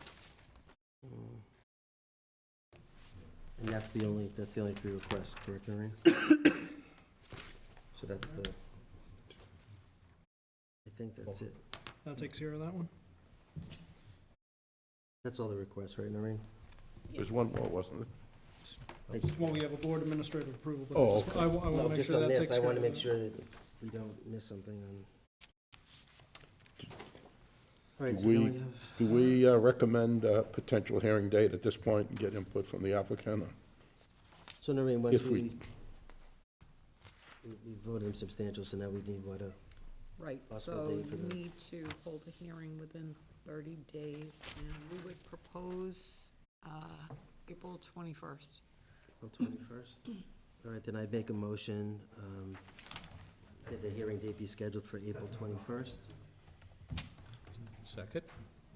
Speaker 2: And that's the only 3 requests, correct, Noreen? So that's the, I think that's it.
Speaker 1: That takes care of that one.
Speaker 2: That's all the requests, right, Noreen?
Speaker 7: There's one more, wasn't there?
Speaker 1: Well, we have a board administrative approval, but
Speaker 7: Oh,
Speaker 1: just- I want to
Speaker 2: No,
Speaker 1: make
Speaker 2: just
Speaker 1: sure
Speaker 2: on
Speaker 1: that
Speaker 2: this,
Speaker 1: takes
Speaker 2: I
Speaker 1: care
Speaker 2: want to
Speaker 1: of
Speaker 2: make
Speaker 1: it.
Speaker 2: sure that we don't miss something on. All right, so
Speaker 7: Do
Speaker 2: then
Speaker 7: we-
Speaker 2: we have.
Speaker 7: Do we recommend a potential hearing date at this point and get input from the applicant? Or-
Speaker 2: So Noreen, once
Speaker 7: If we-
Speaker 2: we voted them substantial, so now we need what,
Speaker 5: Right,
Speaker 2: Possible
Speaker 5: so
Speaker 2: date for
Speaker 5: you
Speaker 2: the-
Speaker 5: need to hold a hearing within 30 days, and we would propose April 21st.
Speaker 2: April 21st? All right, then I make a motion that the hearing date be scheduled for April 21st.
Speaker 9: Second.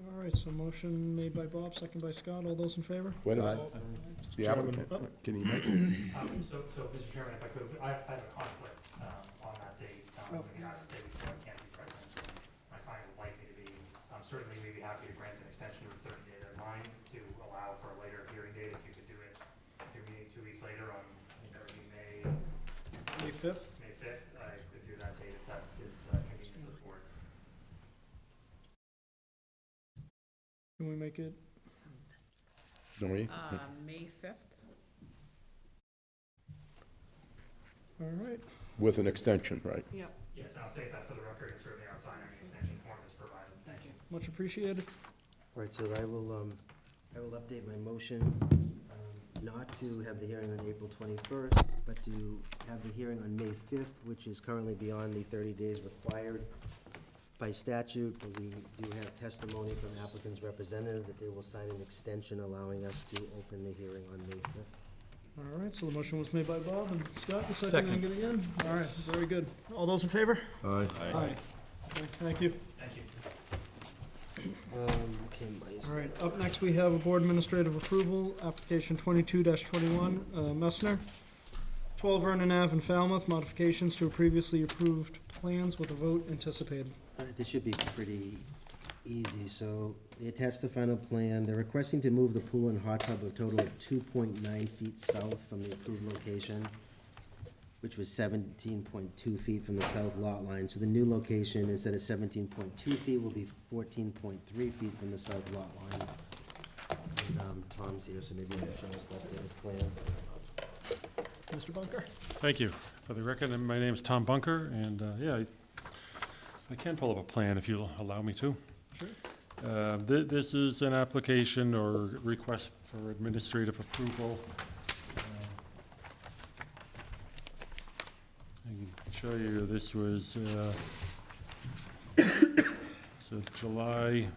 Speaker 1: All right, so motion made by Bob, second by Scott. All those in favor?
Speaker 7: Wait a minute, the applicant, can he make it?
Speaker 15: So, Mr. Chairman, if I could, I have a conflict on that date, in the United States, so I can't be present. My client would like me to be, certainly we'd be happy to grant an extension of 30-day deadline to allow for a later hearing date, if you could do it, if you're meeting 2 weeks later on, I think that would be May
Speaker 1: May 5th?
Speaker 15: May 5th, I could do that date if that is convenient to the board.
Speaker 1: Can we make it?
Speaker 7: Noreen?
Speaker 5: May 5th?
Speaker 1: All right.
Speaker 7: With an extension, right?
Speaker 5: Yep.
Speaker 15: Yes, I'll state that for the record, and certainly I'll sign any extension form that's provided.
Speaker 5: Thank you.
Speaker 1: Much appreciated.
Speaker 2: All right, so I will update my motion, not to have the hearing on April 21st, but to have the hearing on May 5th, which is currently beyond the 30 days required by statute, but we do have testimony from applicant's representative that they will sign an extension allowing us to open the hearing on May 5th.
Speaker 1: All right, so the motion was made by Bob and Scott, the second it again. All right, very good. All those in favor?
Speaker 4: Aye.
Speaker 1: Aye. Okay, thank you.
Speaker 15: Thank you.
Speaker 2: Okay,
Speaker 1: All right, up next, we have a board administrative approval, application 22-21, Messner, 12 Vernon Ave in Falmouth, modifications to a previously approved plans with a vote anticipated.
Speaker 2: This should be pretty easy. So they attached the final plan. They're requesting to move the pool and hot tub a total of 2.9 feet south from the approved location, which was 17.2 feet from the south lot line. So the new location, instead of 17.2 feet, will be 14.3 feet from the south lot line. And, Tom's here, so maybe I'll show us that plan.
Speaker 1: Mr. Bunker?
Speaker 17: Thank you. For the record, my name is Tom Bunker, and yeah, I can pull up a plan if you'll allow me to.
Speaker 1: Sure.
Speaker 17: This is an application or request for administrative approval. I can show you, this was, so July,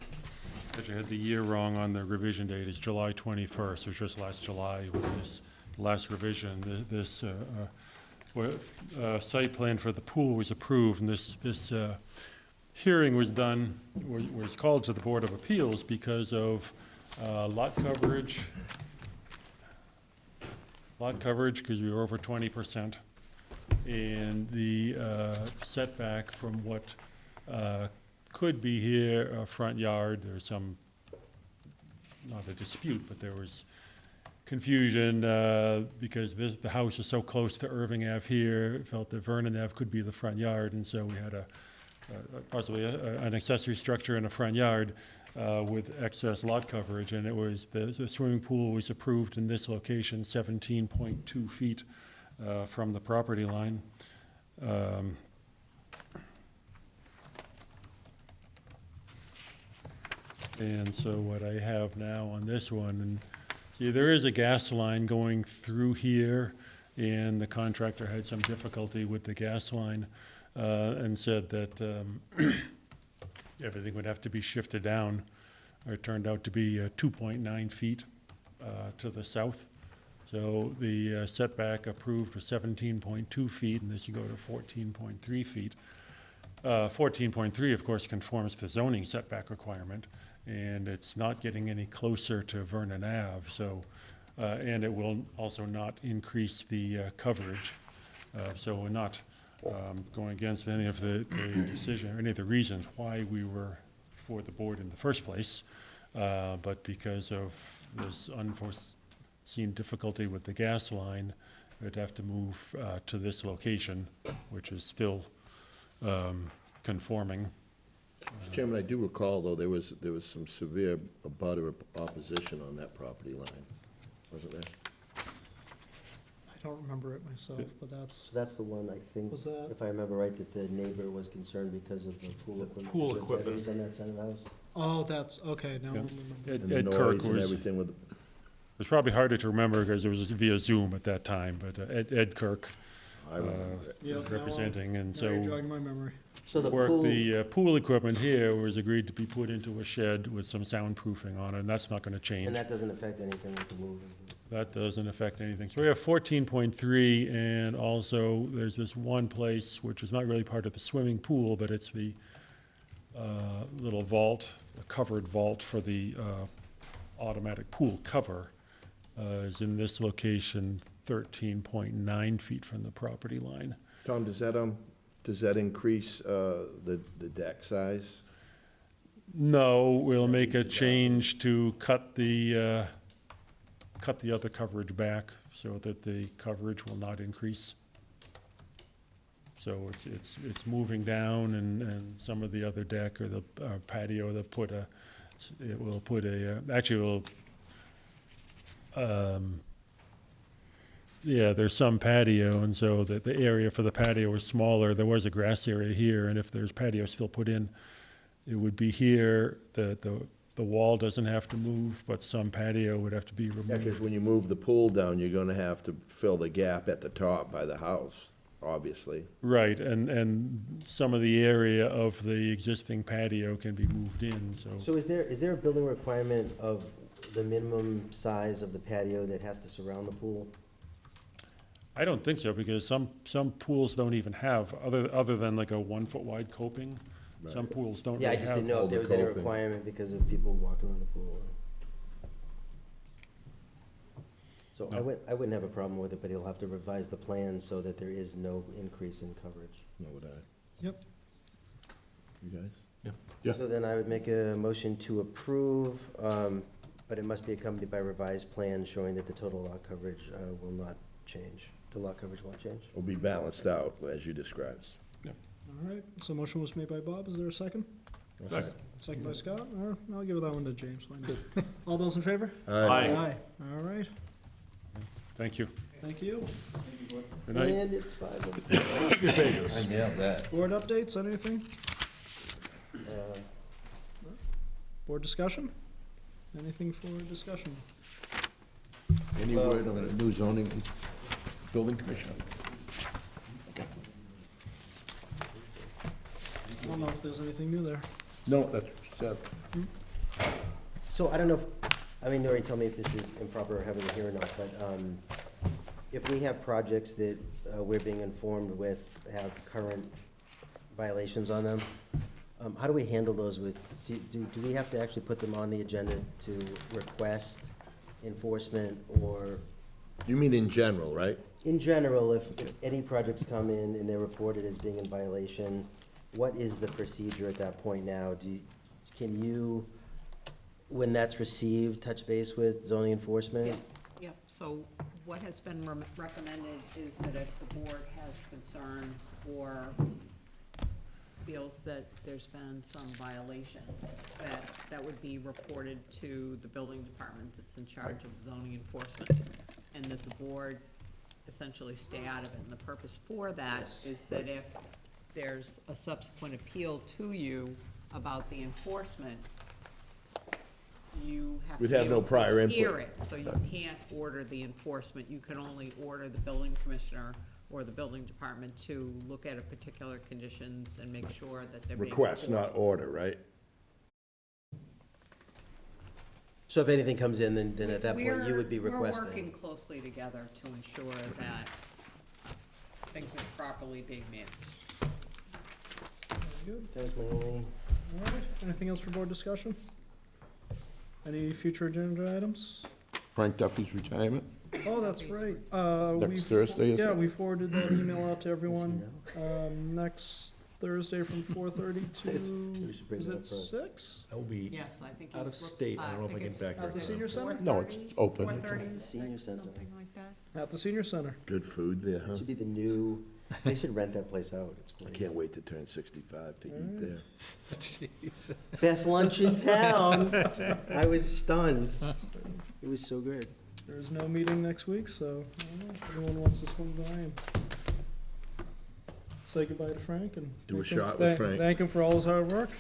Speaker 17: actually I had the year wrong on the revision date, it's July 21st, it was just last July with this last revision. This site plan for the pool was approved, and this hearing was done, was called to the Board of Appeals because of lot coverage, because we were over 20%, and the setback from what could be here, a front yard. There's some, not a dispute, but there was confusion because the house is so close to Irving Ave here, felt that Vernon Ave could be the front yard, and so we had possibly an accessory structure in a front yard with excess lot coverage, and it was, the swimming pool was approved in this location, 17.2 feet from the property line. And so what I have now on this one, and see, there is a gas line going through here, and the contractor had some difficulty with the gas line and said that everything would have to be shifted down. It turned out to be 2.9 feet to the south. So the setback approved was 17.2 feet, and this you go to 14.3 feet. 14.3, of course, conforms to zoning setback requirement, and it's not getting any closer to Vernon Ave, so, and it will also not increase the coverage. So we're not going against any of the decision, or any of the reasons why we were before the board in the first place, but because of this unforeseen difficulty with the gas line, we'd have to move to this location, which is still conforming.
Speaker 4: Mr. Chairman, I do recall, though, there was some severe abutter opposition on that property line, wasn't there?
Speaker 1: I don't remember it myself, but that's,
Speaker 2: So that's the one, I think,
Speaker 1: Was that-
Speaker 2: if I remember right, that the neighbor was concerned because of the pool equipment.
Speaker 17: pool
Speaker 2: that was
Speaker 17: equipment.
Speaker 2: used on that side of the house.
Speaker 1: oh, that's, okay, now I
Speaker 17: Yeah.
Speaker 1: remember.
Speaker 4: And the
Speaker 17: Ed Kirk
Speaker 4: noise and
Speaker 17: was,
Speaker 4: everything with,
Speaker 17: it was probably harder to remember because it was via Zoom at that time, but Ed Kirk
Speaker 4: I remember it.
Speaker 1: Yeah,
Speaker 17: was
Speaker 1: now
Speaker 17: representing, and
Speaker 1: Now you're
Speaker 17: so
Speaker 1: jogging my memory.
Speaker 2: So the
Speaker 17: work,
Speaker 2: pool,
Speaker 17: the pool equipment here was agreed to be put into a shed with some soundproofing on it, and that's not gonna change.
Speaker 2: and that doesn't affect anything with the move.
Speaker 17: That doesn't affect anything. So we have 14.3, and also there's this one place which is not really part of the swimming pool, but it's the little vault, a covered vault for the automatic pool cover, is in this location, 13.9 feet from the property line.
Speaker 4: Tom, does that increase the deck size?
Speaker 17: No, we'll make a change to cut the other coverage back so that the coverage will not increase. So it's moving down, and some of the other deck or the patio, it will put a, actually it will, yeah, there's some patio, and so that the area for the patio is smaller. There was a grass area here, and if there's patio still put in, it would be here, the the wall doesn't have to move, but some patio would have to be
Speaker 4: Yeah, because
Speaker 17: removed.
Speaker 4: when you move the pool down, you're gonna have to fill the gap at the top by the house, obviously.
Speaker 17: Right, and some of the area of the existing patio can be moved in, so.
Speaker 2: So is there a building requirement of the minimum size of the patio that has to surround the pool?
Speaker 17: I don't think so, because some pools don't even have, other than like a 1-foot wide coping, some pools don't
Speaker 2: Yeah, I
Speaker 17: really
Speaker 2: just
Speaker 17: have.
Speaker 2: didn't know if there was any
Speaker 4: coping.
Speaker 2: requirement because of people walking around the pool. So I wouldn't have a problem with it, but he'll have to revise the plan so that there is no increase in coverage.
Speaker 4: No, would I?
Speaker 1: Yep.
Speaker 4: You guys?
Speaker 7: Yeah.
Speaker 2: So then I would make a motion to approve, but it must be accompanied by revised plan showing that the total lot coverage will not change. The lot coverage won't change.
Speaker 4: Will be balanced out, as you described.
Speaker 1: All right, so motion was made by Bob. Is there a second? Second by Scott, or I'll give that one to James. Why not? All those in favor?
Speaker 7: Aye.
Speaker 1: All right,
Speaker 17: Thank you.
Speaker 1: thank you.
Speaker 17: Good night.
Speaker 2: And it's 5:00.
Speaker 4: I nailed that.
Speaker 1: Board updates, anything? Board discussion? Anything for discussion?
Speaker 4: Any word on a new zoning building commissioner?
Speaker 1: I don't know if there's anything new there.
Speaker 4: No, that's what she said.
Speaker 2: So I don't know Noreen, tell me if this is improper or having it here or not, but if we have projects that we're being informed with have current violations on them, how do we handle those with, do we have to actually put them on the agenda to request enforcement, or
Speaker 4: You mean in general, right?
Speaker 2: in general, if any projects come in and they're reported as being in violation, what is the procedure at that point now? Can you, when that's received, touch base with zoning enforcement?
Speaker 5: Yes, yep, so what has been recommended is that if the board has concerns or feels that there's been some violation, that would be reported to the building department that's in charge of zoning enforcement, and that the board essentially stay out of it. And the purpose for that is that if there's a subsequent appeal to you about the enforcement, you have to
Speaker 4: We'd
Speaker 5: be
Speaker 4: have no
Speaker 5: able to
Speaker 4: prior input.
Speaker 5: hear it. So you can't order the enforcement. You can only order the building commissioner or the building department to look at a particular conditions and make sure that they're being
Speaker 4: Request, not
Speaker 5: enforced.
Speaker 4: order, right?
Speaker 2: So if anything comes in, then at that point, you would be
Speaker 5: We're
Speaker 2: requesting.
Speaker 5: working closely together to ensure that things are properly being managed.
Speaker 2: That was my only.
Speaker 1: All right, anything else for board discussion? Any future agenda items?
Speaker 7: Frank Duffy's retirement?
Speaker 1: Oh, that's right.
Speaker 7: Next Thursday, isn't
Speaker 1: Yeah,
Speaker 7: it?
Speaker 1: we forwarded that email out to everyone. Next Thursday from 4:30
Speaker 2: We
Speaker 1: to,
Speaker 2: should bring
Speaker 1: is
Speaker 2: that
Speaker 1: it
Speaker 2: up front.
Speaker 1: 6?
Speaker 11: I will be
Speaker 5: Yes, I think
Speaker 11: out of
Speaker 5: he's looked-
Speaker 11: state. I don't know if I
Speaker 5: think
Speaker 11: get
Speaker 5: it's
Speaker 11: back
Speaker 1: At the
Speaker 11: there.
Speaker 1: senior center?
Speaker 7: No, it's open.
Speaker 5: 4:30,
Speaker 2: Senior center.
Speaker 5: something like that.
Speaker 1: At the senior center.
Speaker 4: Good food there, huh?
Speaker 2: Should be the new, they should rent that place out. It's
Speaker 4: I
Speaker 2: great.
Speaker 4: can't wait to turn 65 to eat there.
Speaker 2: Best lunch in town. I was stunned. It was so good.
Speaker 1: There's no meeting next week, so I don't know if anyone wants to swing by and say goodbye to Frank and.
Speaker 4: Do a
Speaker 1: thank him-
Speaker 4: shot with Frank.
Speaker 1: Thank him for all his hard work.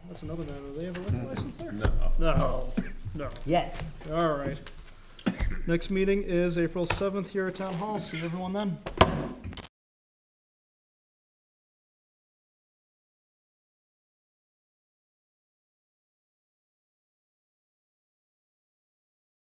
Speaker 1: That's another matter. Do they have a liquor license there?
Speaker 4: No.
Speaker 1: No.
Speaker 2: Yet.
Speaker 1: All right. Next meeting is April 7th here at Town Hall. See everyone then.